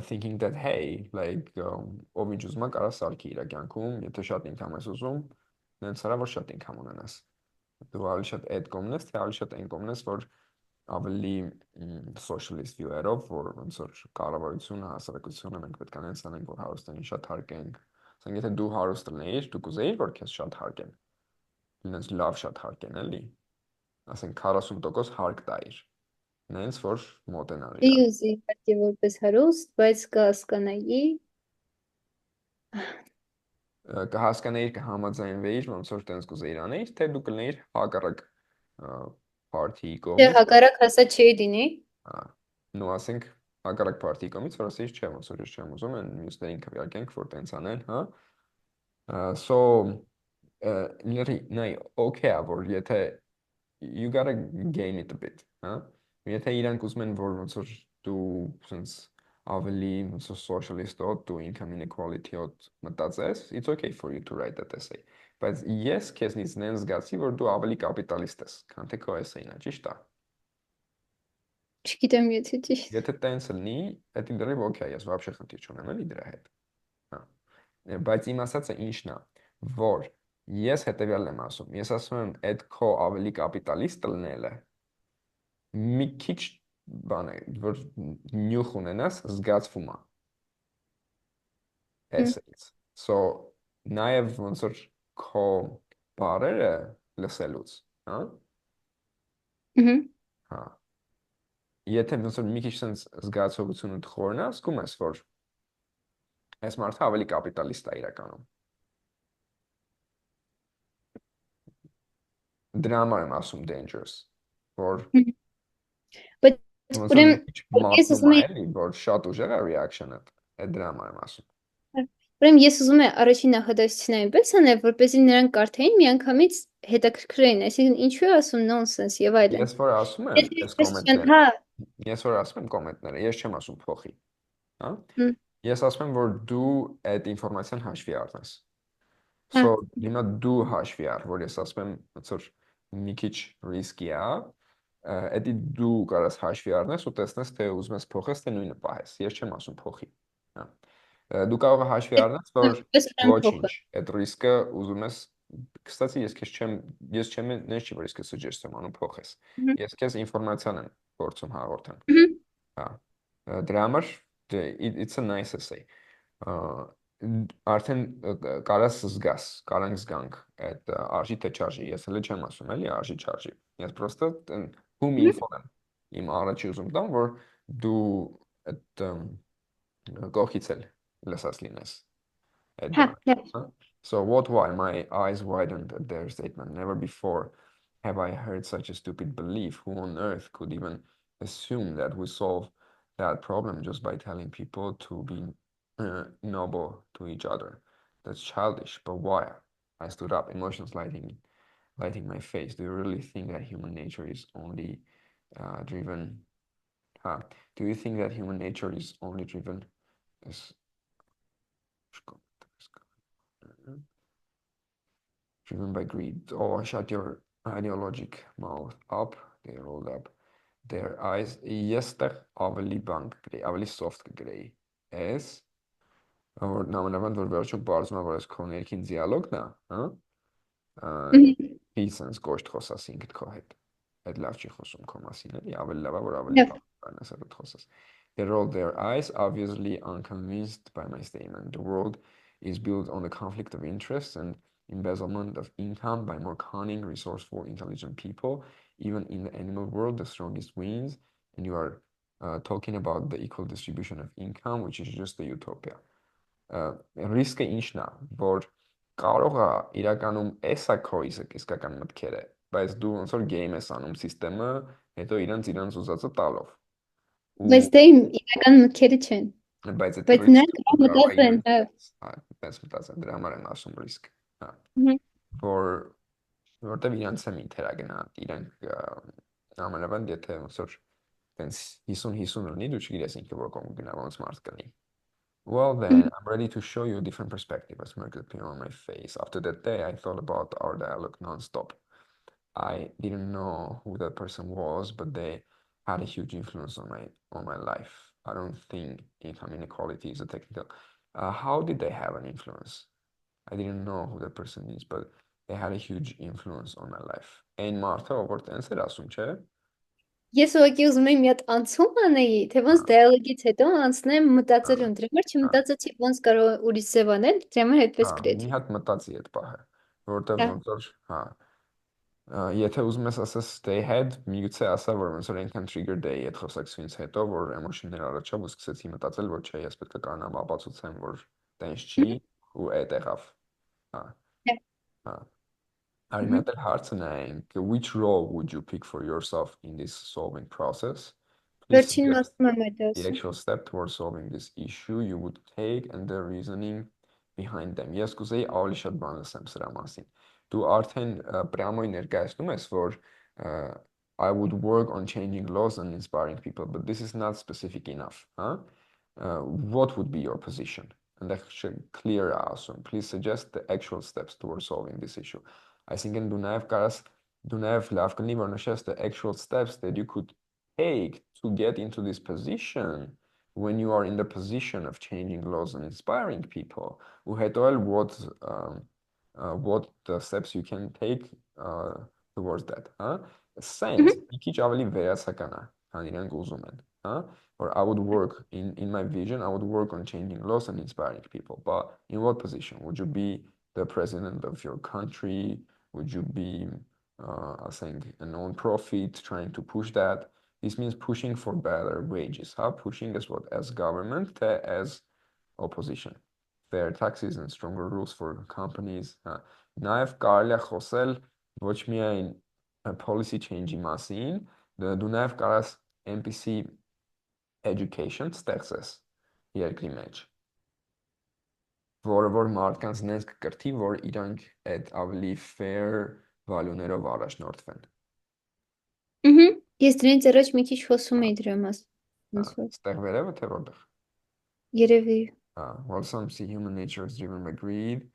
thinking that hey like ով ինչ ուզում է կարա սարքի իր կյանքում եթե շատ income ես ուզում նենց հրա որ շատ income ունենաս դու ավելի շատ այդ կողմն ես թե ավելի շատ այն կողմն ես որ ավելի socialist view-երով որ ոնց որ կառավարությունը հասարակությունը մենք պետք է նենց անենք որ հարուստներին շատ հարկենք ասենք եթե դու հարուստ լինեիր դու կուզեիր որ քեզ շատ հարկեն նենց լավ շատ հարկեն էլի ասենք 40% հարկ տայիր նենց որ մոտենար Դե իրար ուզի իհարկե որպես հարուստ, բայց կհասկանայի։ կհասկանեիր կհամաձայնվեիր ոնց որ տենց կուզեիր անեիր թե դու կլինեիր հակառակ party-ի Դե կողմից հակառակ հասա չի դինի։ նո ասենք հակառակ party-ի կողմից որ ասեիր չէ ոնց որ ես չեմ ուզում են մյուսներին քվեարկենք որ տենց անեն հա so նայ okay որ եթե you gotta game it a bit հա եթե իրանք ուզում են որ ոնց որ դու sense ավելի ոնց որ socialist-ոտ դու income inequality-ոտ մտածես it's okay for you to write that essay բայց ես քեզնից նեն զգացի որ դու ավելի կապիտալիստ ես քան թե քո essay-ն է ճիշտ է Չգիտեմ եթե ճիշտ։ Եթե տենց լինի, դա դեռ okay, ես вообще խնդիր չունեմ էլի դրա հետ։ Հա։ Բայց իմ ասածը ինչն է, որ ես հետեւյալն եմ ասում։ Ես ասում եմ, այդ քո ավելի կապիտալիստ լինելը մի քիչ բան է, որ նյութ ունենաս, զգացվում է։ Էսից։ So նաև ոնց որ քո բարերը լսելուց, հա։ Հա։ Եթե ոնց որ մի քիչ sense զգացողությունը թխորնա, զգում ես, որ այս մարդը ավելի կապիտալիստ է իրականում։ Դրա համար եմ ասում dangerous, որ Բայց ոնց որ մի ուրեմն քիչ ես մատնում ուզում է, եմ էլի, որ շատ ուժեղ է reaction-ը, այդ դրա համար եմ ասում։ ուրեմն ես ուզում եմ առաջին նախադասությունը այնպես անել, որպեսզի նրանք կարդային միանգամից հետաքրքրեին, այսինքն ինչու է ասում nonsense եւ այլն։ Ես որ ասում եմ այս կոմենտները, Հա, ես որ ասում եմ կոմենտները, ես չեմ ասում փոխի, հա։ Հմ. Ես ասում եմ, որ դու այդ ինֆորմացիան հաշվի առնես։ Հա, So հիմա դու հաշվի առ, որ ես ասում եմ, ոնց որ մի քիչ ռիսկի է, էդի դու կարաս հաշվի առնես ու տեսնես, թե ուզում ես փոխես, թե նույնը պահես։ Ես չեմ ասում փոխի։ Հա։ Դու կարող ես հաշվի առնես, որ Պես ուրեմն ոչինչ, փոխը։ այդ ռիսկը ուզում ես Կստացի ես չեմ նես չի որ ես քեզ suggest եմ անում փոխես։ Ես քեզ ինֆորմացիան եմ փորձում հաղորդեմ։ Հա։ Դրա համար it's a nice essay։ Արդեն կարաս զգաս, կարանք զգանք այդ արժի թե չարժի։ Ես հələ չեմ ասում, էլի արժի չարժի։ Ես պրոստը հում ինֆոն եմ։ Իմ առաջի ուզում տամ, որ դու այդ կողքից էլ լսած լինես այդ Հա, բանը։ Huh? So what why my eyes widened at their statement. Never before have I heard such a stupid belief. Who on earth could even assume that we solve that problem just by telling people to be noble to each other? That's childish, but why? I stood up, emotions lighting my face. Do you really think that human nature is only driven? Do you think that human nature is only driven as driven by greed? Oh, shut your ideologic mouth up. They rolled up their eyes. Jester ավելի բան կգրեի, ավելի soft կգրեի։ Էս որ նամանավանդ որ վերջում բարձում է որ այս քո ներքին դիալոգն է, հա? Իսենց կոշտ խոսաս ինքդ քո հետ։ Այդ լավ չի խոսում քո մասին, էլի, ավելի լավ է որ ավելի լավ բանաս այդ խոսաս։ They rolled their eyes, obviously unconvinced by my statement. The world is built on the conflict of interests and embezzlement of income by more cunning, resourceful, intelligent people. Even in the animal world, the strongest wins. And you are talking about the equal distribution of income, which is just a utopia. Ռիսկը ինչն է, որ կարող է իրականում էսա քո իսկական մտքերը, բայց դու ոնց որ game ես անում սիստեմը, հետո իրանց ուզածը տալով։ Բայց դա իմ իրական մտքերը չեն։ Բայց եթե Բայց նրանք risk-ը կարող կարող է մտածեն, հա։ տես մտածեն, դրա համար եմ ասում risk, հա, Մгм. որտեվ իրանց եմ ինտերագնա, իրանք ամենավանդ եթե ոնց որ տենց 50-50 լինի, դու չգիտես ինքը որ կողմ գնա, ոնց մարդ կլինի։ Well then, I'm ready to show you a different perspective. A smirk appeared on my face. After that day, I thought about our dialogue non-stop. I didn't know who that person was, but they had a huge influence on my life. I don't think income inequality is a technical. How did they have an influence? I didn't know who that person is, but they had a huge influence on my life. Ein Martha over answer asum, չէ՞։ Ես ուղղակի ուզում եմ մի հատ անցում անեի, թե ոնց դիալոգից հետո անցնեմ մտածելու, դրա համար չմտածեցի ոնց կարող ուրիշ ձև անել, դրա համար այդպես մի գրեցի։ հատ մտածի այդ պահը, որտեղ Հա։ ոնց որ, հա, եթե ուզում ես ասես stay ahead, միգուցե ասա, որ ոնց որ այնքան trigger day այդ խոսակցությունից հետո, որ էմոցիաներ առաջավ ու սկսեցի մտածել, որ չէ, ես պետք է կարողանամ ապացուցեմ, որ տենց չի ու այդ եղավ։ Հա, հա։ Արի մի հատ էլ հարցը նայենք, which role would you pick for yourself in this solving process? Please Վերջին suggest մասում եմ այդ the ասում։ actual step towards solving this issue you would take and the reasoning behind them. Ես կուզեի ավելի շատ բան լսեմ սրա մասին։ Դու արդեն պրամոյ ներկայացնում ես, որ I would work on changing laws and inspiring people, but this is not specific enough, huh? What would be your position? And that should clear assume. Please suggest the actual steps towards solving this issue. Այսինքն դու նաև լավ կլինի որ նշես the actual steps that you could take to get into this position when you are in the position of changing laws and inspiring people. U հետո էլ what the steps you can take towards that, huh? Sense մի քիչ ավելի վերացական է, քան իրենք ուզում են, huh? Or I would work in my vision, I would work on changing laws and inspiring people. But in what position? Would you be the president of your country? Would you be, I think, a non-profit trying to push that? This means pushing for better wages. How pushing as what? As government, as opposition. Fair taxes and stronger rules for companies. Նաև կարելի է խոսել ոչ միայն policy change-ի մասին, դու նաև կարաս այնպիսի education ստեղծես երկրի մեջ, որը որ մարդկանց նենց կկրթի, որ իրանք այդ ավելի fair value-ներով առաջնորդվեն։ Ես դրանից առաջ մի քիչ խոսում էի դրա մասին։ Ոնց որ Ստեղ վերևը թե որտեղ։ երևի։ While some see human nature is driven by greed,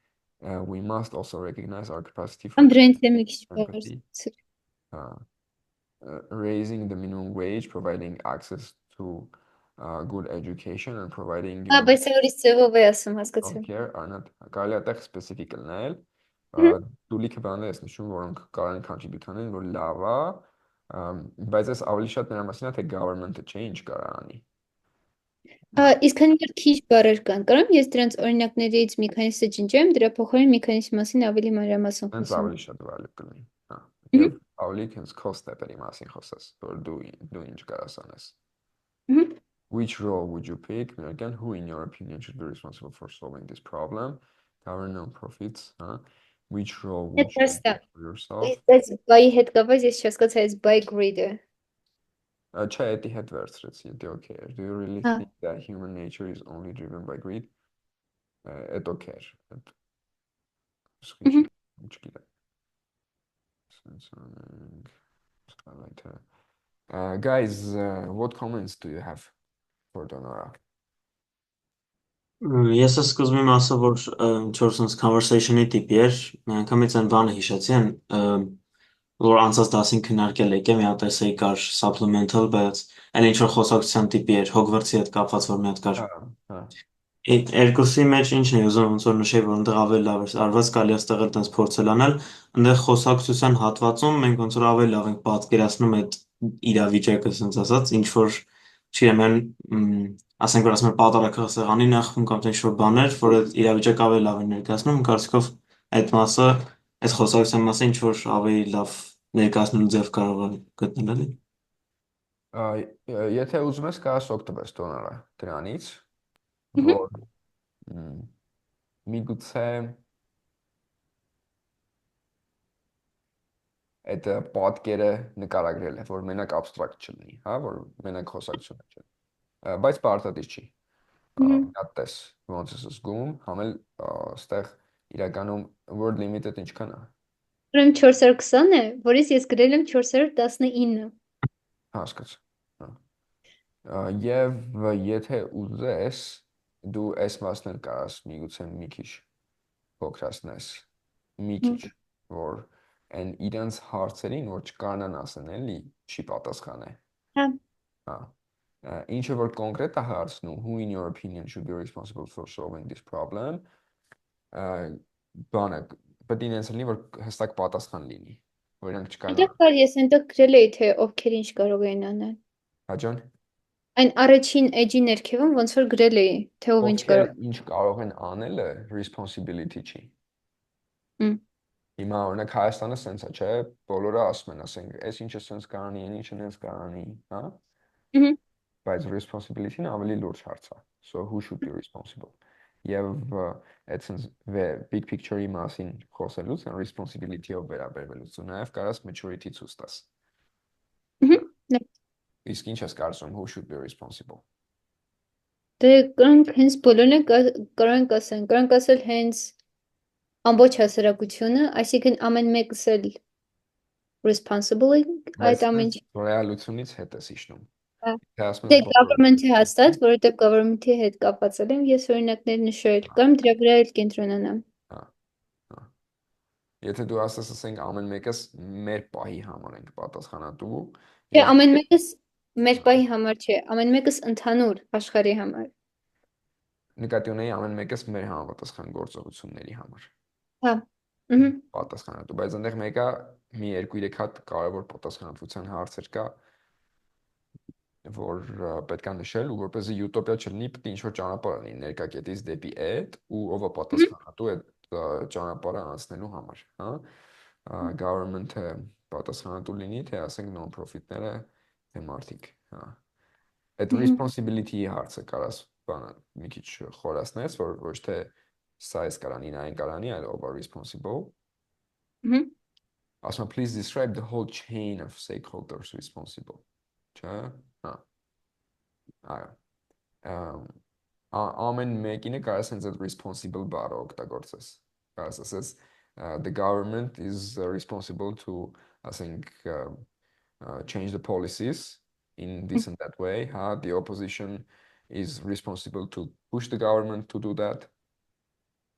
we must also recognize our capacity for Անդրեից է մի քիչ empathy. Raising the minimum wage, providing access to good education and providing բայց ուրիշ ձևով է ասում, հասկացա։ healthcare are not կարելի է այդտեղ specific լնել դու լիքը բաներ ես նշում որոնք կարող են contribute անեն որ լավ է բայց ես ավելի շատ նրա մասին է թե government-ը change կարող անի Իսկ քանի որ քիչ բառեր կան, կարամ ես դրանց օրինակներից մի քանիսը ջնջեմ, դրա փոխարեն մի քանիսի մասին ավելի մանրամասն Հենց խոսեմ։ ավելի շատ value կլինի հա եւ ավելի հենց cost step-երի մասին խոսես որ դու ինչ կարաս անես Which role would you pick? Again, who, in your opinion, should be responsible for solving this problem? Government, non-profits, huh? Which role would you pick for yourself? Այս բայի հետ կապված ես չհասկացա այս by greed-ը։ Չէ, էդի հետ վերցրեցի, դե okay։ Do you really think that human nature is only driven by greed? Էդ okay։ Չգիտեմ։ Guys, what comments do you have for Donora? Ես սկզբում եմ ասա, որ ինչ որ sense conversation-ի տիպի էր, մի անգամից այն բանը հիշեցի են, որ անցած դասին քննարկել եկե, մի հատ էսեի կար supplemental, բայց այլ ինչ որ խոսակցության տիպի էր, Hogwarts-ի հետ կապված որ մի հատ կար։ Երկուսի մեջ ինչն է ուզում ոնց որ նշեի, որ այնտեղ ավելի լավ էր արված, կարելի է ստեղ էլ տես փորձել անել, այնտեղ խոսակցության հատվածում մենք ոնց որ ավելի լավ ենք պատկերացնում այդ իրավիճակը, ասենց ասած, ինչ որ չգիտեմ, այն ասենք որ ասում են պատարագը սեղանի նախվում կամ ինչ որ բաներ, որ այդ իրավիճակը ավելի լավ է ներկայացնում, կարծիքով այդ մասը, այս խոսակցության մասը ինչ որ ավելի լավ ներկայացնելու ձև կարող է գտնել էլի։ Եթե ուզում ես կարաս օգտվես Donora դրանից, որ միգուցե այդ պատկերը նկարագրել է, որ մենակ abstract չլինի, հա, որ մենակ խոսակցություն չէ։ Բայց պարտադիր չի։ Տես ոնց է զգում, համել ստեղ իրականում word limit-ը ինչքան է։ Ուրեմն 420 է, որից ես գրել եմ 419։ Հասկացա։ Եվ եթե ուզես, դու այս մասն էլ կարաս միգուցե մի քիչ փոքրացնես, մի քիչ, որ այն իրենց հարցերին, որ չկարողանան ասեն, էլի, չի պատասխանել։ Հա։ Հա։ Ինչը որ կոնկրետ է հարցնում, who in your opinion should be responsible for solving this problem, բանը, պետք է ինձ լինի, որ հստակ պատասխան լինի, որ իրանք Այնտեղ չկարողանան։ կար, ես այնտեղ գրել էի, թե ովքեր ինչ կարող էին անել։ Հաջան։ Այն առաջին էջի ներքևում ոնց որ գրել էի, թե ով ինչ Ովքեր կարող։ ինչ կարող են անելը responsibility չի։ Հմ։ Հիմա օրինակ Հայաստանը սենց է, չէ, բոլորը ասում են, ասենք, այս ինչը սենց կարանի, այն ինչը նենց կարանի, հա։ Բայց responsibility-ն ավելի լուրջ հարց է։ So who should be responsible։ Եվ այդ սենց big picture-ի մասին խոսելուց են responsibility-ով վերաբերվելուց ու նաև կարաս maturity ցույց տաս։ Իսկ ինչ ես կարծում, who should be responsible։ Դե կրանք հենց բոլորն են կրանք ասեն, կրանք ասել հենց ամբողջ հասարակությունը, այսինքն ամեն մեկս էլ responsible է այդ ամեն ինչ։ Ռեալությունից հետ ես իջնում։ Թե ասում Դե ես բոլորը։ government-ի հաստատ, որովհետև government-ի հետ կապված եմ ես օրինակներ նշել, կամ դրա վրա էլ կենտրոնանամ։ Եթե դու ասենք ամեն մեկս մեր պահի համար ենք պատասխանատու, Չէ, ամեն մեկս մեր պահի համար չէ, ամեն մեկս ընդհանուր աշխարհի համար։ նկատի ունեի ամեն մեկս մեր համապատասխան գործողությունների համար։ Հա։ Պատասխանատու, բայց այնտեղ մեկը մի 2-3 հատ կարևոր պատասխանատվության հարցեր կա, որ պետք է նշել ու որպեսզի յուտոպիա չլինի, պետք է ինչ-որ ճանապարհ լինի ներկա կետից դեպի այդ ու ով է պատասխանատու այդ ճանապարհը անցնելու համար, հա։ Government-ը պատասխանատու լինի, թե ասենք non-profit-ները, թե մարդիկ, հա։ Այդ responsibility-ի հարցը կարաս բանը մի քիչ խորացնես, որ ոչ թե սա էս կարանի, նա այն կարանի, այլ ով է responsible։ Ասում please describe the whole chain of stakeholders responsible։ Չէ՞։ Հա։ Այո։ Ամեն մեկինը կարաս հենց այդ responsible բառը օգտագործես։ Կարաս ասես the government is responsible to, I think, change the policies in this and that way. The opposition is responsible to push the government to do that.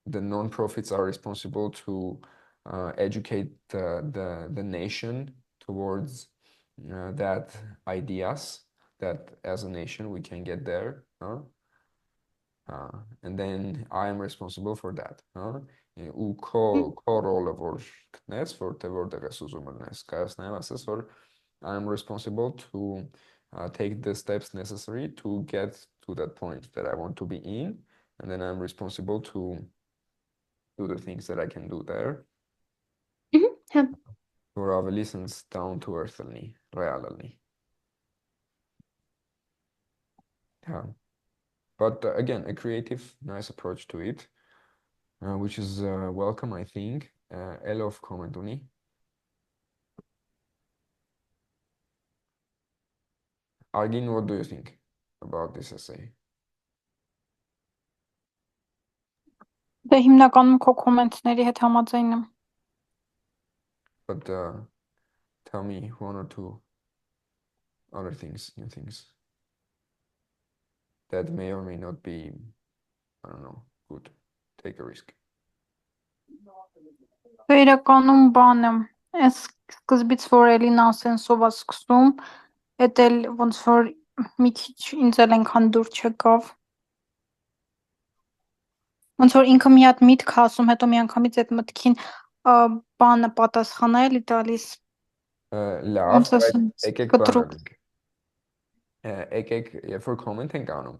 The non-profits are responsible to educate the nation towards that ideas that as a nation we can get there. And then I am responsible for that. ու քո ռոլը որ գտնես, որտեղ որտեղ ես ուզում լինես, կարաս նաև ասես, որ I am responsible to take the steps necessary to get to that point that I want to be in, and then I'm responsible to do the things that I can do there. Որ ավելի sense down to earth լինի, real լինի. But again, a creative, nice approach to it, which is welcome, I think. Elov comment ունի. Argin, what do you think about this essay? Դե հիմնականում քո կոմենտների հետ համաձայն եմ։ But tell me one or two other things, new things that may or may not be, I don't know, good. Take a risk. Դե իրականում բան եմ, այս սկզբից որ էլի նոնսենսով է սկսում, էդ էլ ոնց որ մի քիչ ինձ էլ այնքան դուր չեկավ։ Ոնց որ ինքը մի հատ միտք ասում, հետո միանգամից այդ մտքին բանը պատասխան է էլի տալիս։ Լավ, եկեք բան անենք։ Եկեք, երբ որ կոմենտ ենք անում,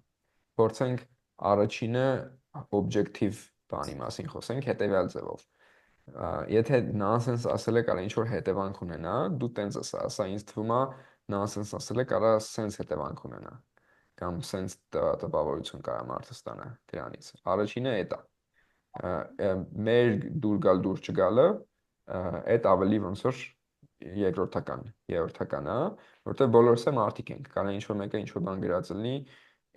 փորձենք առաջինը օբյեկտիվ բանի մասին խոսենք հետևյալ ձևով։ Եթե նոնսենս ասել է կարա ինչ որ հետևանք ունենա, դու տենց ես ասա, ինձ թվում է նոնսենս ասել է կարա սենց հետևանք ունենա կամ սենց տպավորություն կարա մարդը ստանա դրանից։ Առաջինը էդ է։ Մեր դուր գալ դուր չգալը, այդ ավելի ոնց որ երրորդականա, որտեղ բոլորս է մարդիկ ենք, կարող է ինչ-որ մեկը ինչ-որ բան գրած լինի,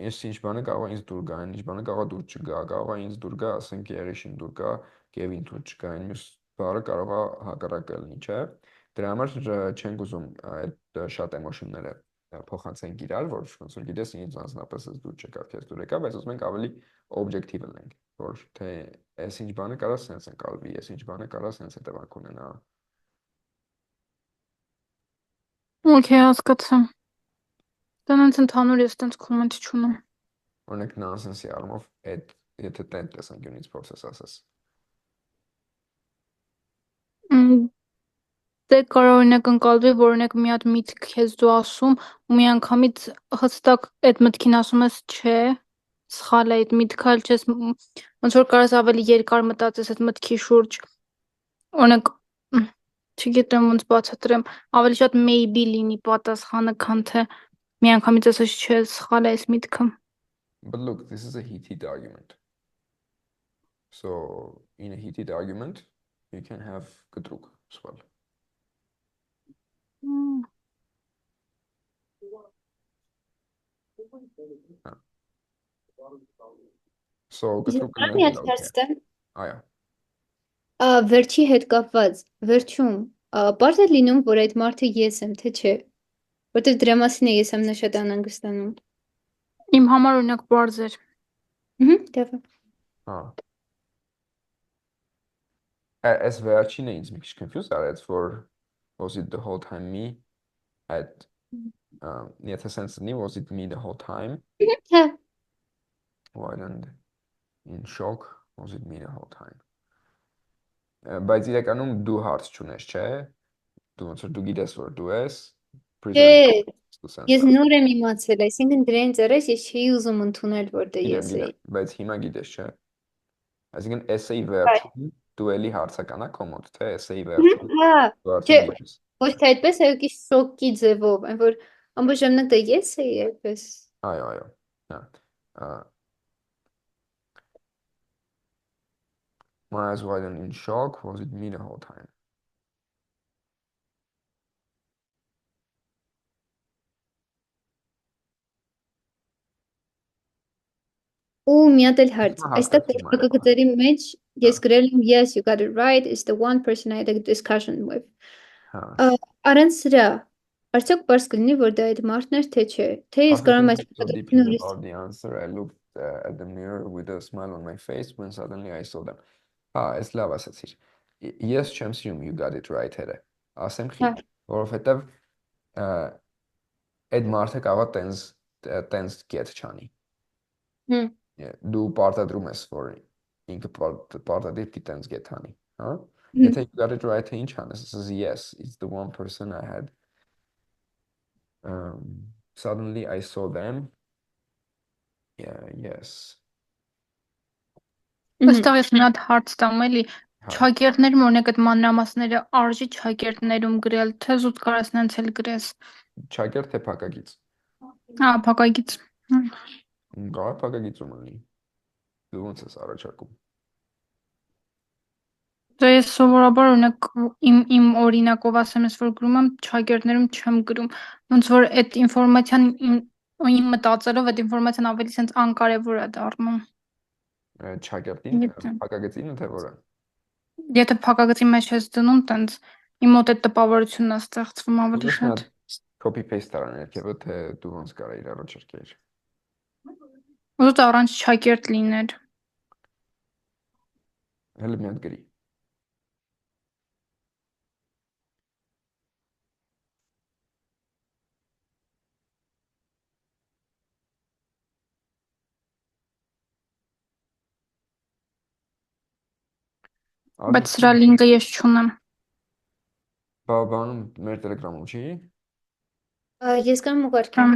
ինչ բանը կարող է ինձ դուր գա, ինչ բանը կարող է դուր չգա, կարող է ինձ դուր գա, ասենք Երիշին դուր գա, Կևին դուր չգա, այն մյուս բառը կարող է հակառակը լինի, չէ՞։ Դրա համար չենք ուզում այդ շատ էմոցիոնները փոխանցենք իրար, որ ոնց որ գիտես, ինձ անձնապես ես դուր չեկավ, քեզ դուր եկավ, բայց ուզում ենք ավելի օբյեկտիվ լինենք, որ թե այս ինչ բանը կարա սենց ընկալվի, այս ինչ բանը կարա սենց հետևանք ունենա։ Okay, հասկացա։ Դա նենց ընդհանուր ես տենց կոմենտ չունեմ։ Օրինակ նոնսենսի առումով այդ եթե տեն տեսանկյունից փորձես ասես։ Դե կարող օրինակ ընկալվի, որ օրինակ մի հատ միտք քեզ դու ասում ու մի անգամից հստակ այդ մտքին ասում ես չէ, սխալ է այդ միտքը, այլ չես ոնց որ կարաս ավելի երկար մտածես այդ մտքի շուրջ։ Օրինակ չգիտեմ ոնց բացատրեմ, ավելի շատ maybe լինի պատասխանը, քան թե մի անգամից ասես չէ, սխալ է այս միտքը։ But look, this is a heated argument. So in a heated argument, you can have կտրուկ as well. So կտրուկը Կարամ մենք միած էլ okay։ հարցնեմ, Այո։ վերջի հետ կապված, վերջում պարզ է լինում, որ այդ մարդը ես եմ, թե չէ, որտեղ դրա մասին է ես եմ շատ անհանգստանում։ Իմ համար օրինակ բարձ էր։ Դե Հա։ Այս վերջինը ինձ մի քիչ confused արեց, որ was it the whole time me at եթե sense լինի was it me the whole time? Հա։ Why and in shock was it me the whole time? Բայց իրականում դու հարց չունես, չէ՞։ Դու ոնց որ դու գիտես, որ դու ես present դու sense Ես նոր եմ իմացել, այսինքն դրան ծերես ես չի ուզում ընդունել, որ դե ես էի։ գիտեմ, բայց հիմա գիտես, չէ՞։ Այսինքն essay վերջում դու էլի հարցականա կոմոդ, թե essay վերջում Հա, դու չէ, արդեն գիտես։ ոչ թե այդպես, այլ կի շոկի ձևով, այն որ ամբողջ ժամանակ դա ես էի այդպես։ Այո, այո։ Հա։ My eyes wide and in shock, was it me the whole time? Ու մի հատ էլ հարց, Հիմա այստեղ հարկացի մայր։ փակագծերի մեջ ես գրել եմ yes, you got it right, it's the one person I had a discussion with։ Հա։ Առանց սրա, արդյոք պարզ կլինի, որ դա այդ մարդն էր, թե չէ, թե ես After կարող եմ այս thinking so deeply փակագծին ուրիշ։ about the answer, I looked at the mirror with a smile on my face when suddenly I saw them. Հա, այս լավ ասացիր։ Ես չեմ սիրում you got it right here։ Ասեմ խի, Հա։ որովհետև այդ մարդը կարող է տենց get չանի։ Դու պարտադրում ես, որ ինքը պարտադիր պիտի տենց get անի, հա։ Եթե you got it right, ինչ անես, ասես yes, it's the one person I had. Suddenly I saw them. Yeah, yes. Այստեղ ես մի հատ հարց տամ էլի, չակերտներում օրինակ այդ մանրամասները արժի չակերտներում գրել, թե զուտ կարաս նենց էլ գրես։ Չակերտ թե փակագիծ։ Հա, փակագիծ։ Կարող է փակագիծում լինի։ Դու ոնց ես առաջարկում։ Դե ես սովորաբար օրինակ իմ օրինակով ասեմ ես, որ գրում եմ չակերտներում չեմ գրում, ոնց որ այդ ինֆորմացիան իմ մտածելով այդ ինֆորմացիան ավելի sense անկարևոր է դառնում։ Չակերտին, փակագծին թե որը։ Եթե փակագծի մեջ ես դնում, տենց իմ մոտ այդ տպավորությունն է ստեղծվում ավելի շատ։ Copy paste արան երկևը, թե դու ոնց կարա իր առաջարկեիր։ Ուզում առանց չակերտ լիներ։ Հələ մի հատ գրի։ Բայց սրա լինկը ես չունեմ։ Բանում մեր Telegram-ում չի։ Ես կամ ուղարկեմ։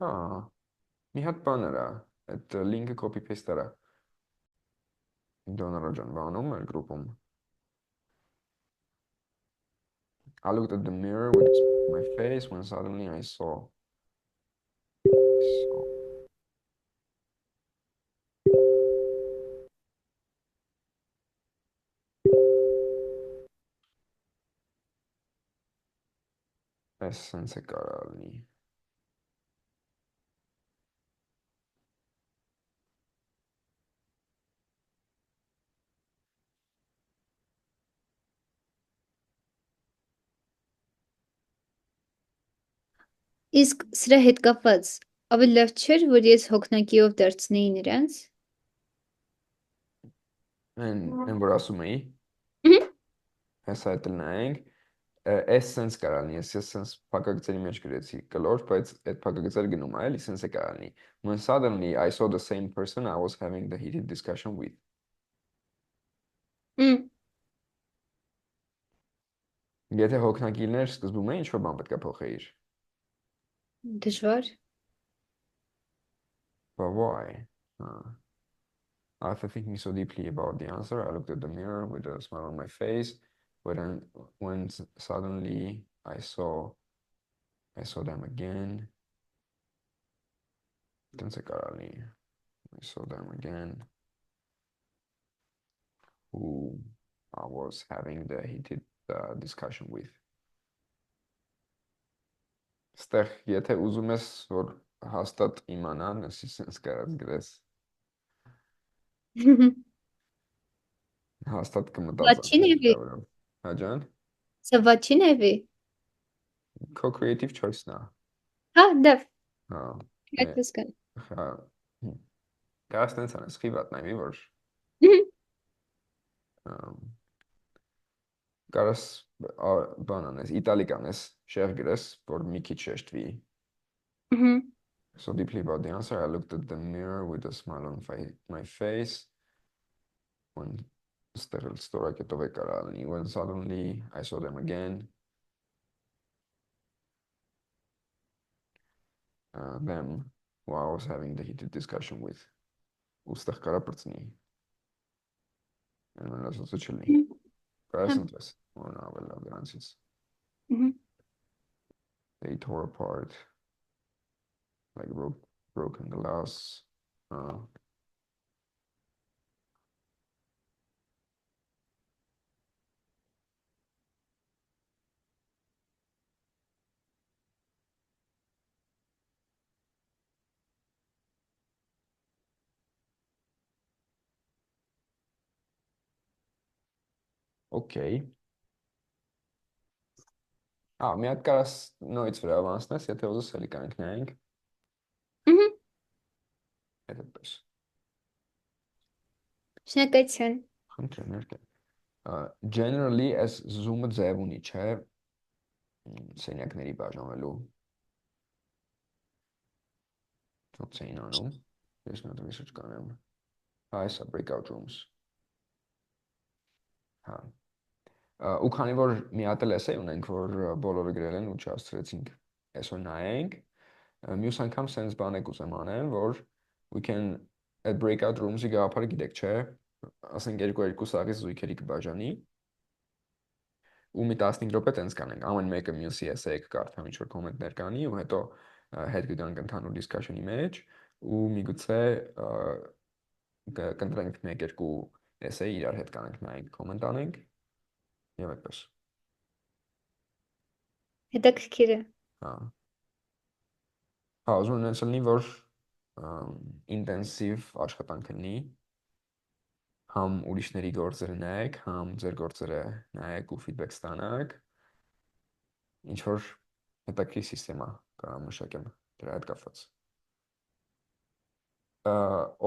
Հա։ Մի հատ բան արա, այդ լինկը copy paste արա։ Դոնարա ջան, բանում մեր գրուպում։ I looked at the mirror with my face when suddenly I saw. Այս սենց է կարա լինի։ Իսկ սրա հետ կապված ավելի լավ չէր, որ ես հոգնակիով դարձնեի նրանց։ Են որ ասում էի, Մհմ։ հեսա այդ նայենք, այս սենց կարա լինի, ես սենց փակագծերի մեջ գրեցի կլոր, բայց այդ փակագծերը գնում է, էլի սենց է կարա լինի։ When suddenly I saw the same person I was having the heated discussion with։ Եթե հոգնակիլներ սկզբում է, ինչ-որ բան պետք է փոխեիր։ Դժվար։ But why? After thinking so deeply about the answer, I looked at the mirror with a smile on my face. When suddenly I saw them again. I saw them again. Who I was having the heated discussion with. Ստեղ, եթե ուզում ես, որ հաստատ իմանան, ասի սենց կարած գրես։ Հաստատ Վաչին կմտածան էվի։ դրա վրա։ Հա ջան, Սա վաչին էվի։ քո creative choice-ն է։ Հա, դավ։ Հա։ Այդպես կան։ Հա։ Կարաս տենց անես, խիվատ նայմի, որ կարաս բան անես, իտալիկ անես, շեղ գրես, որ մի քիչ շեշտվի։ So deeply about the answer, I looked at the mirror with a smile on my face. When suddenly I saw them again. Them who I was having the heated discussion with. Ուստեղ կարա պրծնի։ Են մեն ասոցը չլնի։ Կարաս ընտրես, որ ավել լավ դրանցից։ They tore apart like broken glass. Okay. Մի հատ կարաս նորից վրա անցնես, եթե ուզես էլի կանք նայենք։ Այդպես։ Շնորհակալություն։ Խնդրեմ, ներկա։ Generally as zoom-ը ձև ունի, չէ, սենյակների բաժանվելու։ Ոնց էին անում։ Ես մի հատ research կանեմ։ Հա, այսա breakout rooms։ Հա։ Ու քանի որ մի հատ էլ էսեյ ունենք, որ բոլորը գրել են ու չհասցրեցինք այսօր նայենք, մյուս անգամ sense բան եք ուզեմ անեմ, որ we can at breakout rooms-ի գաղափարը գիտեք, չէ, ասենք 2-2 սաղից զույգերի կբաժանի ու մի 15 րոպե տենց կանենք, ամեն մեկը մյուսի էսեյ կարդամ ինչ-որ կոմենտներ կանի ու հետո հետ կգանք ընդհանուր դիսկաշնի մեջ ու միգուցե կընտրենք 1-2 էսեյ իրար հետ կանենք, նայենք, կոմենտ անենք եւ այդպես։ Հետաքրքիր է։ Հա։ Հա, ուզում եմ լինի, որ ինտենսիվ աշխատանք լինի, համ ուրիշների գործերը նայեք, համ ձեր գործերը նայեք ու ֆիդբեք ստանաք, ինչ որ հետաքրքիր սիստեմա կարող մշակեմ դրա հետ կապված։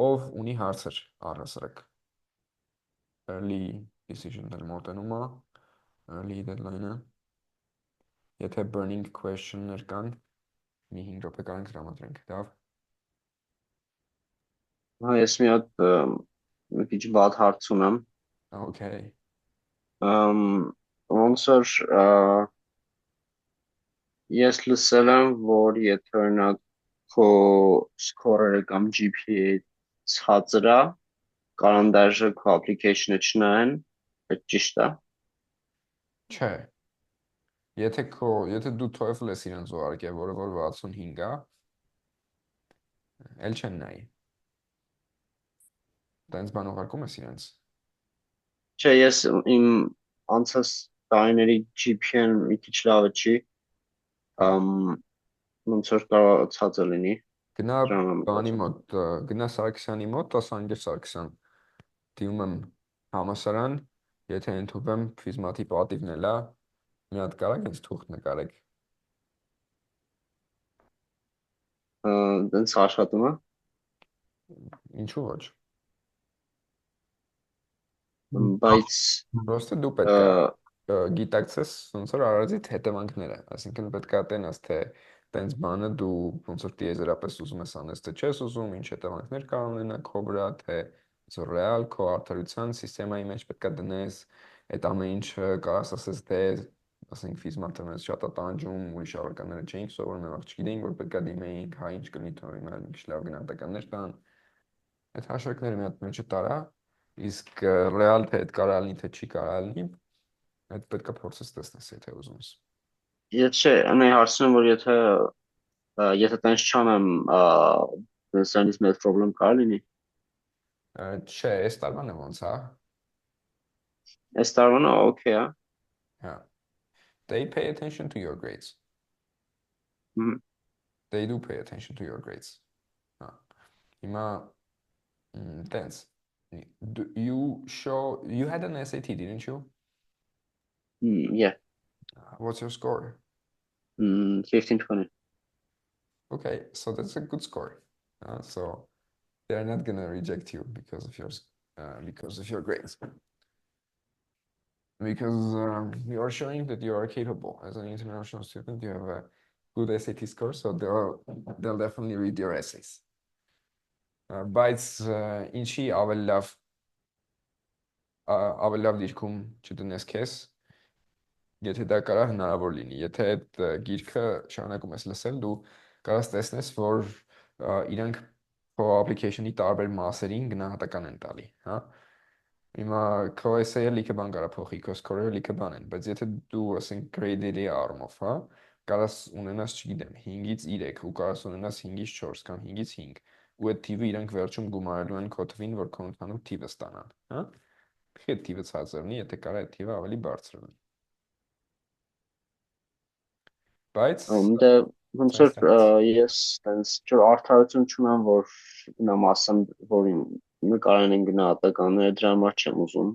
Ով ունի հարցեր առհասարակ։ Early decision-ն մոտենում է, early deadline-ը։ Եթե burning question-ներ կան, մի 5 րոպե կարող տրամադրենք, դավ։ Հա, ես մի հատ մի քիչ վատ հարց ունեմ։ Okay. Ոնց որ ես լսել եմ, որ եթե օրինակ քո score-ը կամ GPA ցածր է, կարող դաժե քո application-ը չնայեն, այդ ճիշտ է։ Չէ։ Եթե դու TOEFL ես իրեն զուգարկել, որը որ 65 է, էլ չեն նայի։ Տենց բան ուղարկում ես իրենց։ Չէ, ես իմ անցած տարիների GPA-ն մի քիչ լավը չի։ ոնց որ կարողացած է լինի Գնա դրան բանի մտածում։ մոտ, գնա Սարգսյանի մոտ, ասանգեր Սարգսյան, դիմում եմ համասարան, եթե ընդունվեմ ֆիզմաթի պատիվն էլ, մի հատ կարակ ինձ թուղթ նկարեք։ Դենց աշխատում է։ Ինչու ոչ։ Բայց Պրոստը դու պետք է գիտակցես ոնց որ արածիդ հետևանքները, այսինքն պետք է տենաս թե տենց բանը դու ոնց որ տիեզերապես ուզում ես անես, թե չես ուզում, ինչ հետևանքներ կարող ունենա քո վրա, թե ոնց որ ռեալ քո արդարության սիստեմայի մեջ պետք է դնես, այդ ամեն ինչը կարաս ասես թե ասենք ֆիզմաթը մեզ շատ է տանջում, ուրիշ առարկաները չէինք սովորում, մենք չգիտեինք, որ պետք է դիմեինք, հա ինչ կլինի թող հիմա մի քիչ լավ գնահատականներ տան։ Այդ հաշվարկները մի հատ մեջը տարա, իսկ ռեալ թե այդ կարա լինի, թե չի կարա լինի, այդ պետք է փորձես տեսնես, եթե ուզում ես։ եթե անե հարցնում որ եթե տենց չանեմ, դրանից մեծ խնդրեմ կարա լինի։ Չէ, այս տարվան է ոնց, հա։ Այս տարվանը օքեյ է։ Yeah. They pay attention to your grades. Մհմ։ They do pay attention to your grades. Հա։ Հիմա thanks. You had an SAT, didn't you? Yeah. What's your score? 15-20. Okay, so that's a good score. So they're not gonna reject you because of your grades. Because you are showing that you are capable as an international student. You have a good SAT score, so they'll definitely read your essays. Բայց ինչի ավելի լավ դիրքում չդնես քեզ, եթե դա կարա հնարավոր լինի, եթե այդ գիրքը շարունակում ես լսել, դու կարաս տեսնես, որ իրանք քո application-ի տարբեր մասերին գնահատական են տալի, հա։ Հիմա քո essay-ը լիքը բան կարա փոխի, քո score-ը լիքը բան են, բայց եթե դու ասենք grade-երի առումով, հա, կարաս ունենաս, չգիտեմ, 5-ից 3 ու կարաս ունենաս 5-ից 4 կամ 5-ից 5 ու այդ թիվը իրանք վերջում գումարելու են քո թվին, որ քո ընդհանուր թիվը ստանան, հա։ Պետք է այդ թիվը ցածր լինի, եթե կարա այդ թիվը ավելի բարձր լինի։ Բայց Դե ոնց որ ես տենց ջր արդարություն չունեմ, որ գնամ ասեմ, որ նկարեն են գնահատականները, դրա համար չեմ ուզում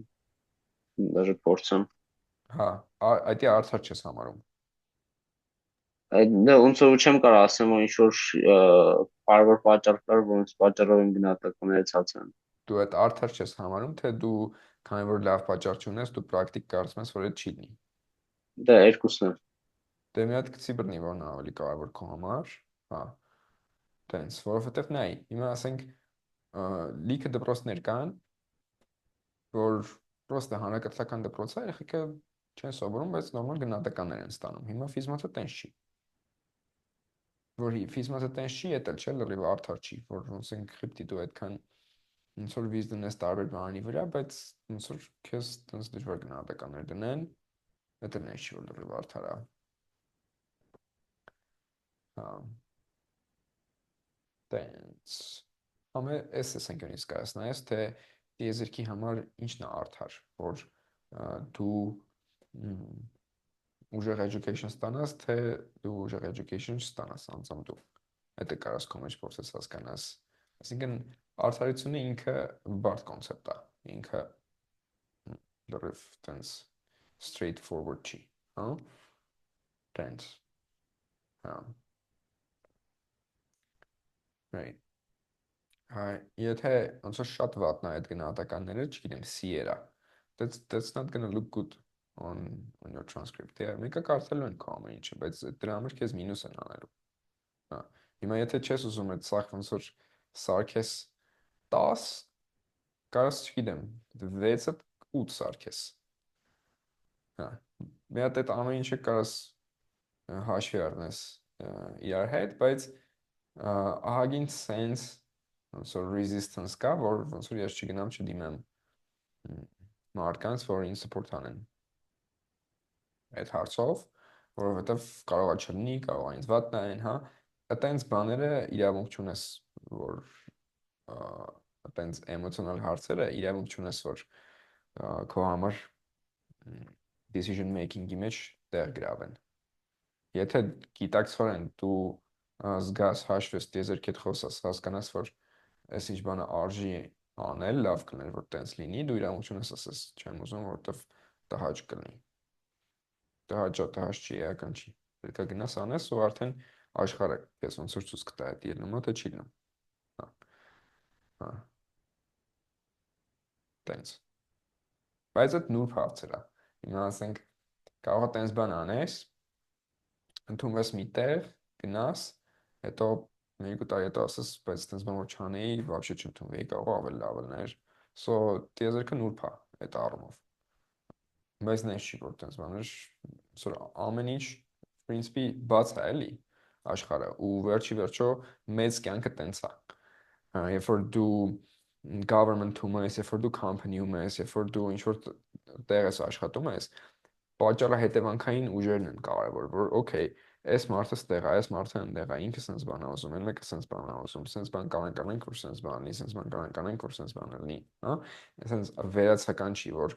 դեռ փորձեմ։ հա, այդ է արդար չես համարում։ Դա ոնց որ չեմ կարող ասեմ, որ ինչ որ կարևոր պատճառ կար, որոնց պատճառով եմ գնահատականները ցածր են։ Դու այդ արդար չես համարում, թե դու քանի որ լավ պատճառ չունես, դու պրակտիկ կարծում ես, որ այդ չի լինի։ Դա երկուսն է։ Դե մի հատ գցի բռնի, որն է ավելի կարևոր քո համար, հա։ Տենց, որովհետև նայ, հիմա ասենք լիքը դպրոցներ կան, որ պրոստը հանրակրթական դպրոցը երեխեքը չեն սովորում, բայց նորմալ գնահատականներ են ստանում։ Հիմա ֆիզմաթը տենց չի։ Որ ֆիզմաթը տենց չի, էդ էլ չէ, լրիվ արդար չի, որ ոնց են խիպտի դու այդքան ոնց որ վիզ դնես տարբեր բանի վրա, բայց ոնց որ քեզ տենց դժվար գնահատականներ դնեն, դա էլ չի որ լրիվ արդար է։ Հա։ Տենց։ Համը էս սենքյունից կարաս նայես, թե տիեզերքի համար ինչն է արդար, որ դու ուժեղ education ստանաս, թե դու ուժեղ education չստանաս անձամբ դու։ Այդ է կարաս քո մեջ փորձես հասկանաս։ Այսինքն արդարությունը ինքը բարդ կոնցեպտ է, ինքը լրիվ տենց straightforward չի, հա։ Տենց։ Հա։ Right. Եթե ոնց որ շատ վատնա այդ գնահատականները, չգիտեմ, C-երա, that's not gonna look good on your transcript։ Դե մեկը կարծելու են քո ամեն ինչը, բայց դրա համար քեզ մինուս են անելու։ Հա։ Հիմա եթե չես ուզում այդ սախ ոնց որ սարքես 10, կարաս չգիտեմ, 6-ը 8 սարքես։ Հա։ Մի հատ այդ ամեն ինչը կարաս հաշվի առնես իրար հետ, բայց ահագին sense ոնց որ resistance կա, որ ոնց որ ես չգնամ չդիմեմ մարդկանց, որ ինձ support անեն այդ հարցով, որովհետև կարող է չլինի, կարող է ինձ վատ նայեն, հա, այտենց բաները իրավունք չունես, որ այտենց էմոցիոնալ հարցերը իրավունք չունես, որ քո համար decision making-ի մեջ տեղ գրավեն։ Եթե գիտակց որեն դու զգաս հաշվես տիեզերքիդ խոսաս, հասկանաս, որ այս ինչ բանը արժի անել, լավ կներ, որ տենց լինի, դու իրավունքությունս ասես, չեմ ուզում, որովհետև տհաճ կլինի։ Տհաճ չի, էական չի։ Պետք է գնաս անես ու արդեն աշխարհը քեզ ոնց որ ցույց կտա այդ ելնումը, թե չի լինում։ Հա։ Հա։ Տենց։ Բայց այդ նուրբ հարցեր է։ Հիմա ասենք կարող է տենց բան անես, ընդունվես մի տեղ, գնաս, հետո մի տարի հետո ասես, բայց տենց բան որ չանեի, вообще չընդունվեի, կարող է ավելի լավ լիներ։ So տիեզերքը նուրբ է այդ առումով։ Բայց նենց չի, որ տենց բաներ, սոր ամեն ինչ, принципе, բաց է էլի աշխարհը, ու վերջի վերջո մեծ կյանքը տենց է։ Երբ որ դու government-ում ես, երբ որ դու company-ում ես, երբ որ դու ինչ-որ տեղ ես աշխատում ես, պատճառը հետևանքային ուժերն են կարևոր, որ okay, այս մարդը ստեղ է, այս մարդը այնտեղ է, ինքը sense բան է ուզում, այն մեկը sense բան է ուզում, sense բան կանենք, որ sense բան լինի, sense բան կանենք, որ sense բան լինի, հա? Sense վերացական չի, որ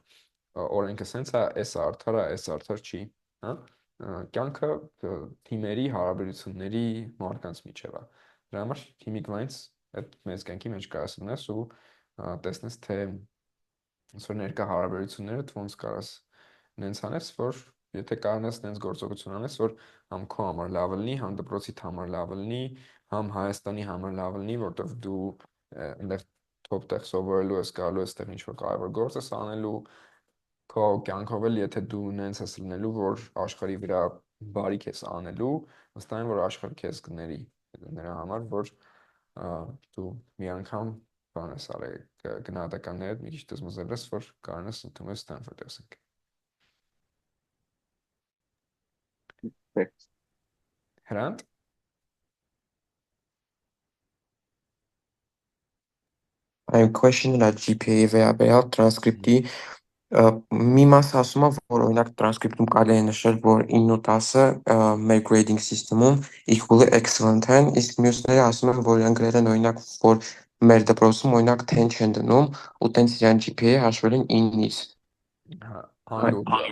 օրենքը sense է, այս արդար է, այս արդար չի, հա? Կյանքը թիմերի, հարաբերությունների, մարդկանց միջև է։ Դրա համար հիմիկվանից այդ մեծ կյանքի մեջ կարաս ունես ու տեսնես, թե որ ներկա հարաբերությունները ոնց կարաս նենց անես, որ եթե կարողանաս նենց գործողություն անես, որ համ քո համար լավը լինի, համ դպրոցիդ համար լավը լինի, համ Հայաստանի համար լավը լինի, որտեղ դու այնտեղ top տեղ սովորելու ես, գալու ես տեղ ինչ-որ կարևոր գործ ես անելու, քո կյանքով էլ եթե դու նենց ես լինելու, որ աշխարհի վրա բարիք ես անելու, վստահ եմ, որ աշխարհը քեզ կների նրա համար, որ դու մի անգամ բան ես արել գնահատականներդ մի քիչ դժվար ես, որ կարողանաս ընդունես Ստանֆորդի ասենք։ Հրանտ Այո, question-ը GPA-ի վերաբերյալ տրանսկրիպտի մի մասը ասում է, որ օրինակ տրանսկրիպտում կարելի է նշել, որ 9 ու 10-ը մեր grading system-ում equally excellent են, իսկ մյուսները ասում են, որ իրենք գրել են օրինակ, որ մեր դպրոցում օրինակ 10 չեն դնում ու տենց իրան GPA-ը հաշվել են 9-ից։ հա, անլուրջ է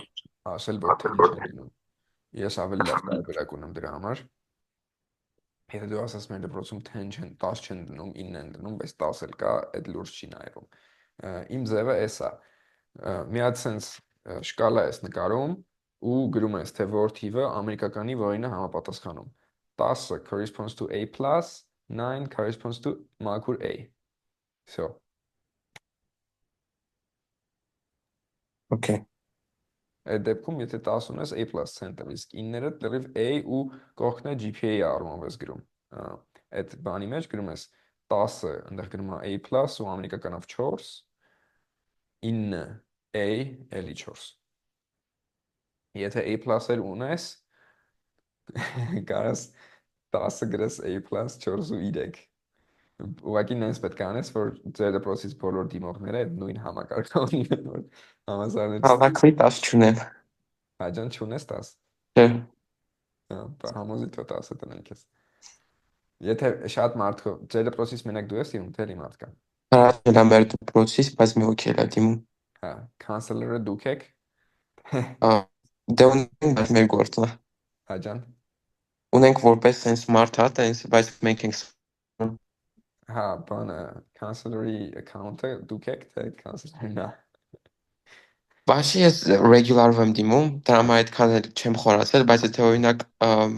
ասել, որ 10 չեն դնում։ Ես ավելի լավ տարբերակ ունեմ դրա համար։ Եթե դու ասես մեր դպրոցում 10 չեն դնում, 9 են դնում, բայց 10 էլ կա, այդ լուրջ չի նայվում։ Իմ ձևը էս է։ Մի հատ sense շկալա ես նկարում ու գրում ես, թե որ թիվը ամերիկականի որին է համապատասխանում։ 10-ը corresponds to A+, 9 corresponds to մաքուր A։ Всё։ Okay։ Այդ դեպքում եթե 10 ունես A+ center, իսկ 9-ը լրիվ A ու կողքն է GPA-ի առումով ես գրում։ Այդ բանի մեջ գրում ես 10-ը, այնտեղ գրում է A+ ու ամերիկականով 4, 9 A էլի 4։ Եթե A+-եր ունես, կարաս 10-ը գրես A+, 4 ու 3։ Ուղղակի նենց պետք է անես, որ ձեր դպրոցից բոլոր դիմողները այդ նույն համակարգով ունեն, որ համասարներից Հավաքվի 10 չունեն։ հաջան չունես 10։ Չէ։ Համոզի թո 10-ը տնենք ես։ Եթե շատ մարդ ձեր դպրոցից մենակ դու ես իմում, թե լի մարդ կա։ Հրաժարվել մեր դպրոցից, բայց մի հոգի էլ է դիմում։ Հա, կանսելերը դուք եք։ Դե ունենք, բայց մեր գործն է։ Հաջան։ Ունենք որպես sense մարդ հա, տենց, բայց մենք ենք Հա, բանը, կանսելերի account-ը դուք եք, թե կանսելերն է։ Բաշի ես regular-ով եմ դիմում, դրա համար այդքան էլ չեմ խորացել, բայց եթե օրինակ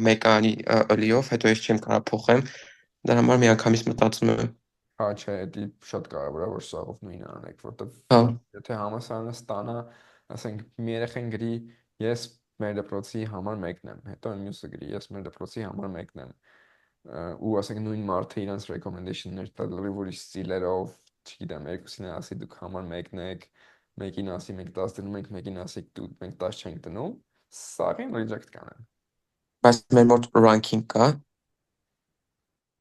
մեկը անի ըլիով, հետո ես չեմ կարող փոխեմ, դրա համար միանգամից մտածում եմ։ Հա, չէ, դա շատ կարևոր է, որ սաղով նույնը անեք, որտեվ Հա, եթե համասարանը ստանա, ասենք մի երեխան գրի, ես մեր դպրոցի համար մեկն եմ, հետո մյուսը գրի, ես մեր դպրոցի համար մեկն եմ, ու ասենք նույն մարդը իրանց recommendation-ներ տա լրիվ ուրիշ ստիլերով, չգիտեմ, երկուսին ասի դուք համար մեկն եք, մեկին ասի մենք 10 դնում ենք, մեկին ասի դու մենք 10 չենք դնում, սաղին reject կանեն։ բայց մեր մոտ ranking կա։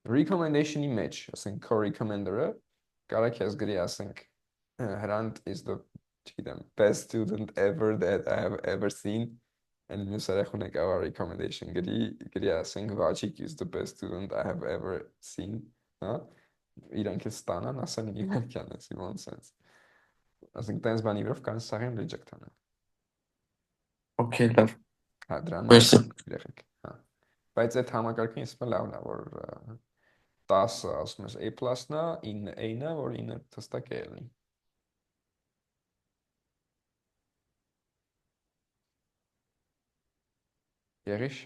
Recommendation-ի մեջ, ասենք քո recommender-ը կարա քեզ գրի, ասենք Hrant is the, չգիտեմ, best student ever that I have ever seen, and մյուս երեխուն է կարող recommendation գրի, ասենք Vachik is the best student I have ever seen, հա, իրանք էլ ստանան, ասեն իրանք անես, ոնց sense, ասենք տենց բանի վրով կան սաղին reject անեն, Okay, լավ։ հա, դրա համար Մերսի։ երեխեք, հա։ Բայց այդ համակարգը ինձ մը լավն է, որ 10-ը ասում ես A+-ն է, 9 A-ն է, որ 9 հստակ է լինի։ Եղիշ։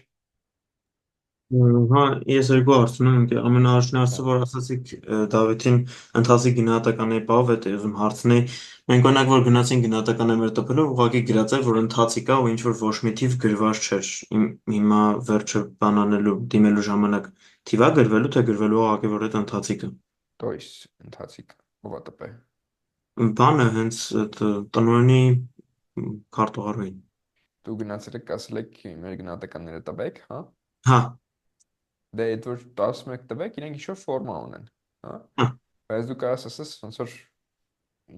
Հա, ես երկու հարց ունեմ, ամենաառաջին հարցը, որ ասացիք Դավիթին ընթացիկ գնահատական է պահով, այդ ուզում հարցնեի, մենք օրինակ որ գնացին գնահատականներ տպելով, ուղղակի գրած էր, որ ընթացիկ է ու ինչ որ ոչ մի թիվ գրված չէր։ Հիմա վերջը բան անելու, դիմելու ժամանակ թիվա գրվելու, թե գրվելու ուղղակի որ այդ ընթացիկ է։ То есть ընթացիկ ով է տպե։ Բանը հենց այդ տնօրենի քարտուղարուին։ Դու գնացել եք ասել եք մեր գնահատականները տվեք, հա։ Հա, Դե այդ որ 11 տվեք, իրենք ինչ-որ ֆորմա ունեն, հա։ հա, Բայց դու կարաս ասես ոնց որ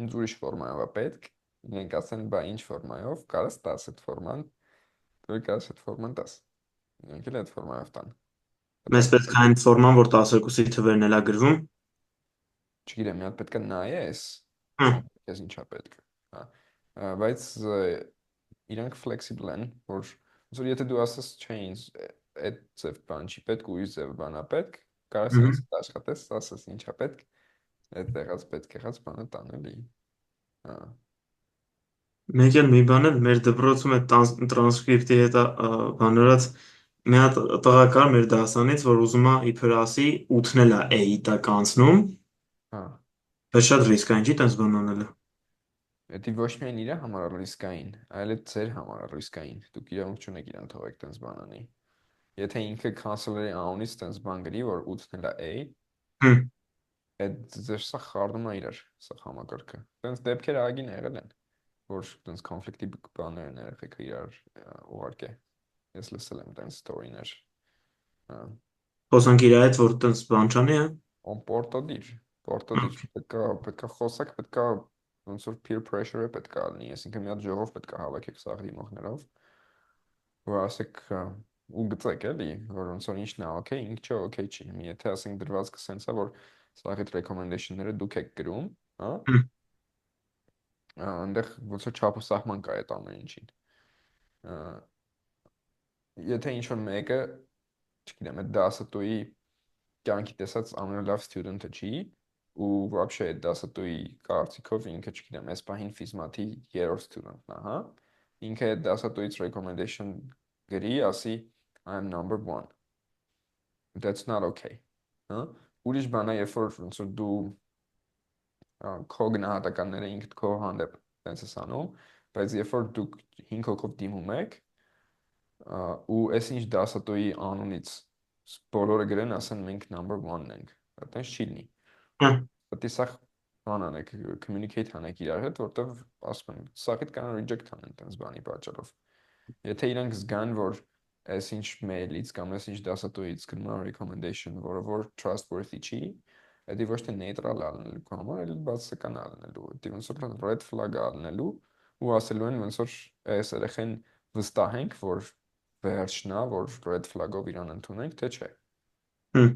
ինձ ուրիշ ֆորմայով է պետք, իրենք ասեն, բա ինչ ֆորմայով, կարաս տաս այդ ֆորման, դու կարաս այդ ֆորման տաս։ Իրենք էլ այդ ֆորմայով տան։ մեզ պետք է այն ֆորման, որ 12-ի թվերն էլա գրվում։ Չգիտեմ, մի հատ պետք է նայես, Հա, քեզ ինչա պետք, հա։ Բայց իրանք flexible են, որ ոնց որ եթե դու ասես, չէ, ինձ այդ ձև բան չի պետք ու ուրիշ ձև բան է պետք, կարաս ըհը։ ինձ աշխատես, ասես ինչա պետք, այդ եղած պետք եղած բանը տանելի։ Հա։ Մեկ էլ մի բան էլ մեր դպրոցում այդ տրանսկրիպտի հետ բանորած մի հատ տղա կար մեր դասանից, որ ուզում է իբր ասի 8-ն էլ է A-ի տակ անցնում, Հա։ բայց շատ ռիսկային չի տես բան անելը։ Դա ոչ միայն իր համար է ռիսկային, այլ էլ ձեր համար է ռիսկային։ Դուք իրավունք չունեք իրան թողեք տենց բան անի։ Եթե ինքը կանսելերի անունից տենց բան գրի, որ 8-ն էլ է A, Հմ, այդ ձեր սա խառնում է իրար, սա համակարգը։ Տենց դեպքեր ագին եղել են, որ տենց կոնֆլիկտի բաներ են երեխեքը իրար ուղարկե։ Ես լսել եմ տենց ստորիներ։ Հա։ խոսանք իր հետ, որ տես բան չանի, հա։ On պորտոդիր, պետքա խոսակ, պետքա ոնց որ peer pressure-ը պետքա լինի, այսինքն մի հատ ժողով պետքա հավաքեք սաղ դիմողներով, որ ասեք ու գծեք էլի, որ ոնց որ ինչն է օքեյ, ինչ չէ օքեյ չի։ Մի եթե ասենք դրվածքը սենց է, որ սաղ այդ recommendation-ները դուք եք գրում, հա, Հմ, այնտեղ ոնց որ չափը սահման կա այդ ամեն ինչին։ Եթե ինչ որ մեկը, չգիտեմ, այդ դասատուի կյանքի տեսած ամենալավ ստուդենտը չի ու вообще այդ դասատուի կարծիքով ինքը, չգիտեմ, այս պահին ֆիզմաթի 3-րդ ստուդենտն է, հա։ Ինքը այդ դասատուից recommendation գրի, ասի I am number 1. That's not okay, հա։ Ուրիշ բան է, երբ որ ոնց որ դու քո գնահատականները ինքդ քո հանդեպ տենց ես անում, բայց երբ որ դուք 5 հոգով դիմում եք, ու այս ինչ դասատուի անունից բոլորը գրեն, ասեն մենք number 1-ն ենք։ Այդպես չի լինի։ հա, Պետք է սա բան անեք, communicate անեք իրար հետ, որտեվ ասում եմ, սաղիդ կան reject անեն տենց բանի պատճառով։ Եթե իրանք զգան, որ այս ինչ mail-ից կամ այս ինչ դասատուից գնում է recommendation, որ trustworthy չի, դա ոչ թե neutral ալնելու համար, այլ բացասական ալնելու, դա ոնց որ red flag ալնելու ու ասելու են ոնց որ այս երեխեն վստահ ենք, որ վերջնա, որ red flag-ով իրան ընդունենք, թե չէ։ հմ,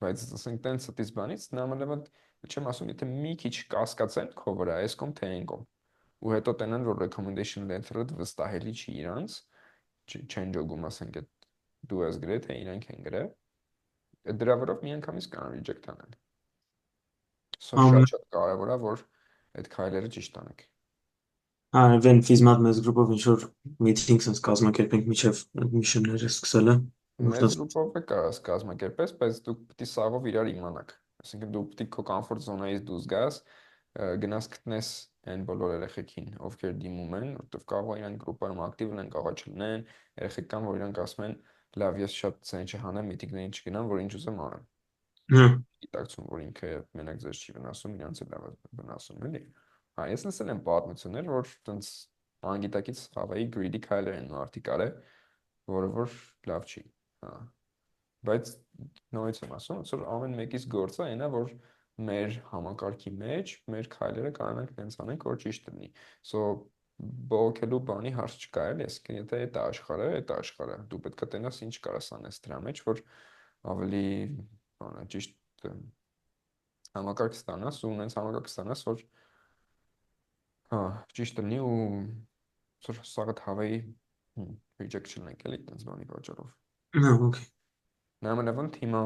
Բայց ասենք տենց այդպես բանից նամալավատ չեմ ասում, եթե մի քիչ կասկածեն քո վրա, այս կողմ թե այն կողմ, ու հետո տենան, որ recommendation letter-ը վստահելի չի իրանց, չեն ջոգում, ասենք այդ դու ես գրել, թե իրանք են գրել, դրա վրով մի անգամից կան reject անել։ Սա ամ, շատ կարևոր է, որ այդ քայլերը ճիշտ անեք։ հա, վեն ֆիզմատ մեզ գրուպով ինչ որ meeting sense կազմակերպենք միջև admission-ները սկսելը, որ Մեծ տես, գրուպով է կարաս կազմակերպես, բայց դուք պետք է սաղով իրար իմանաք։ Այսինքն դու պետք է քո comfort zone-ից դուրս գաս, գնաս գտնես այն բոլոր երեխեքին, ովքեր դիմում են, որտեվ կարող է իրանք գրուպարում ակտիվ լինեն, կարող է չլինեն, երեխեք կան, որ իրանք ասում են, լավ, ես շատ ցեն չհանեմ, միտինգներին չգնամ, որ ինչ ուզեմ անեմ։ հա, Գիտակցում, որ ինքը մենակ ձեզ չի վնասում, իրանց է լավ վնասում, էլի։ Հա, ես լսել եմ պատմություններ, որ տենց անգիտակից հավայի greedy քայլեր են մարդիկ արել, որը որ լավ չի։ Հա, բայց նորից եմ ասում, ոնց որ ամեն մեկից գործը այն է, որ մեր համակարգի մեջ մեր քայլերը կարողանանք տենց անենք, որ ճիշտ լինի։ So բողոքելու բանի հարց չկա էլի, այսինքն եթե այդ աշխարհը, դու պետք է տենաս ինչ կարաս անես դրա մեջ, որ ավելի բանը ճիշտ համակարգ ստանաս ու ունենց համակարգ ստանաս, որ հա, ճիշտ լինի ու որ սաղդ հավայի reject չլինենք էլի տենց բանի պատճառով։ հա, օքեյ։ Նամանավան թիմը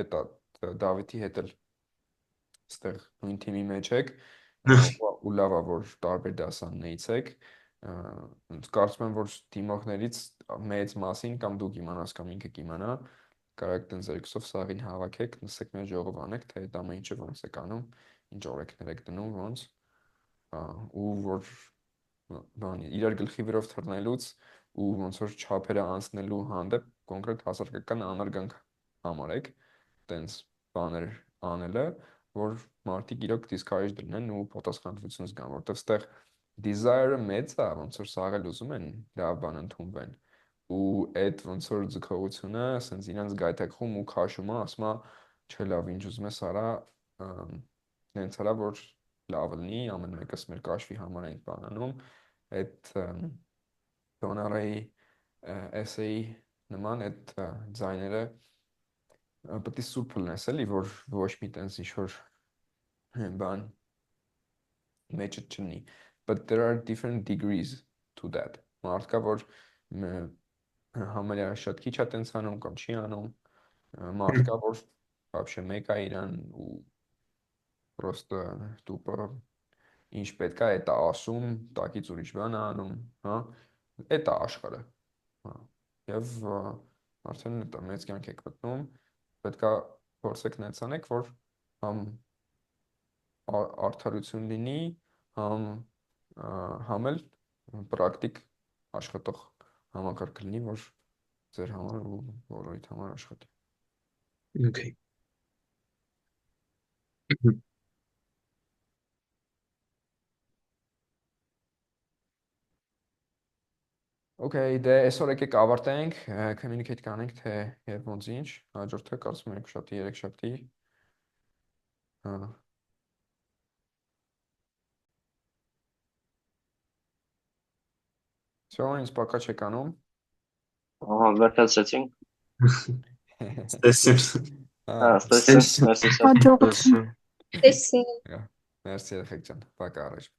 էտա Դավիթի հետ էլ ստեղ նույն թիմի մեջ եք ու լավ է որ տարբեր դասարաններից եք կարծում եմ որ թիմողներից մեծ մասին կամ դու կիմանաս կամ ինքը կիմանա կարաք տենց երկուսով սաղին հավաքեք նստեք մեր ժողով անեք թե այդ ամեն ինչը ոնց եք անում ինչ օրենքներ եք դնում ոնց ու որ բան իրար գլխի վրով թռնելուց ու ոնց որ չափերը անցնելու հանդեպ կոնկրետ հասարակական անարգանք համարեք տենց բաներ անելը որ մարդիկ իրոք դիսկարեջ դնեն ու պատասխանատվություն զգան որովհետև ստեղ desire-ը մեծ է ոնց որ սաղել ուզում են լավ բան ընդունվեն ու այդ ոնց որ ձգողությունը ասենց իրանց գայթակղում ու քաշում է ասում է չէ լավ ինչ ուզում ես արա նենց արա որ լավ լինի ամեն մեկս մեր կաշվի համար ենք բանանում այդ Դոնարայի էսեի նման այդ ձայները պետք է սուրբ լնես էլի որ ոչ մի տենց ինչ որ բան մեջը չնի but there are different degrees to that մարդ կա որ համարյա շատ քիչ է տենց անում կամ չի անում մարդ կա որ вообще մեկ է իրան ու просто тупо ինչ պետք է այդ ասում տակից ուրիշ բան է անում հա այդ է աշխարհը հա եւ արդեն դա մեծ կյանք եք մտնում պետք է փորձեք նենց անեք որ համ արդարություն լինի համ էլ պրակտիկ աշխատող համակարգ լինի որ ձեր համար ու բոլորիդ համար աշխատի Okay. Okay, դե այսօր եկեք ավարտենք, communicate կանենք թե երբ ոնց ինչ, հաջորդը կարծում եմ երկշաբթի, երեքշաբթի Всё, ինձ պակա չեք անում Վերջացրեցինք։ Ստեսին։ Ստեսին, Ստեսին։ merci շատ։ Հաջողություն։ Տեսին Մերսի երեխեք ջան, պակա առաջ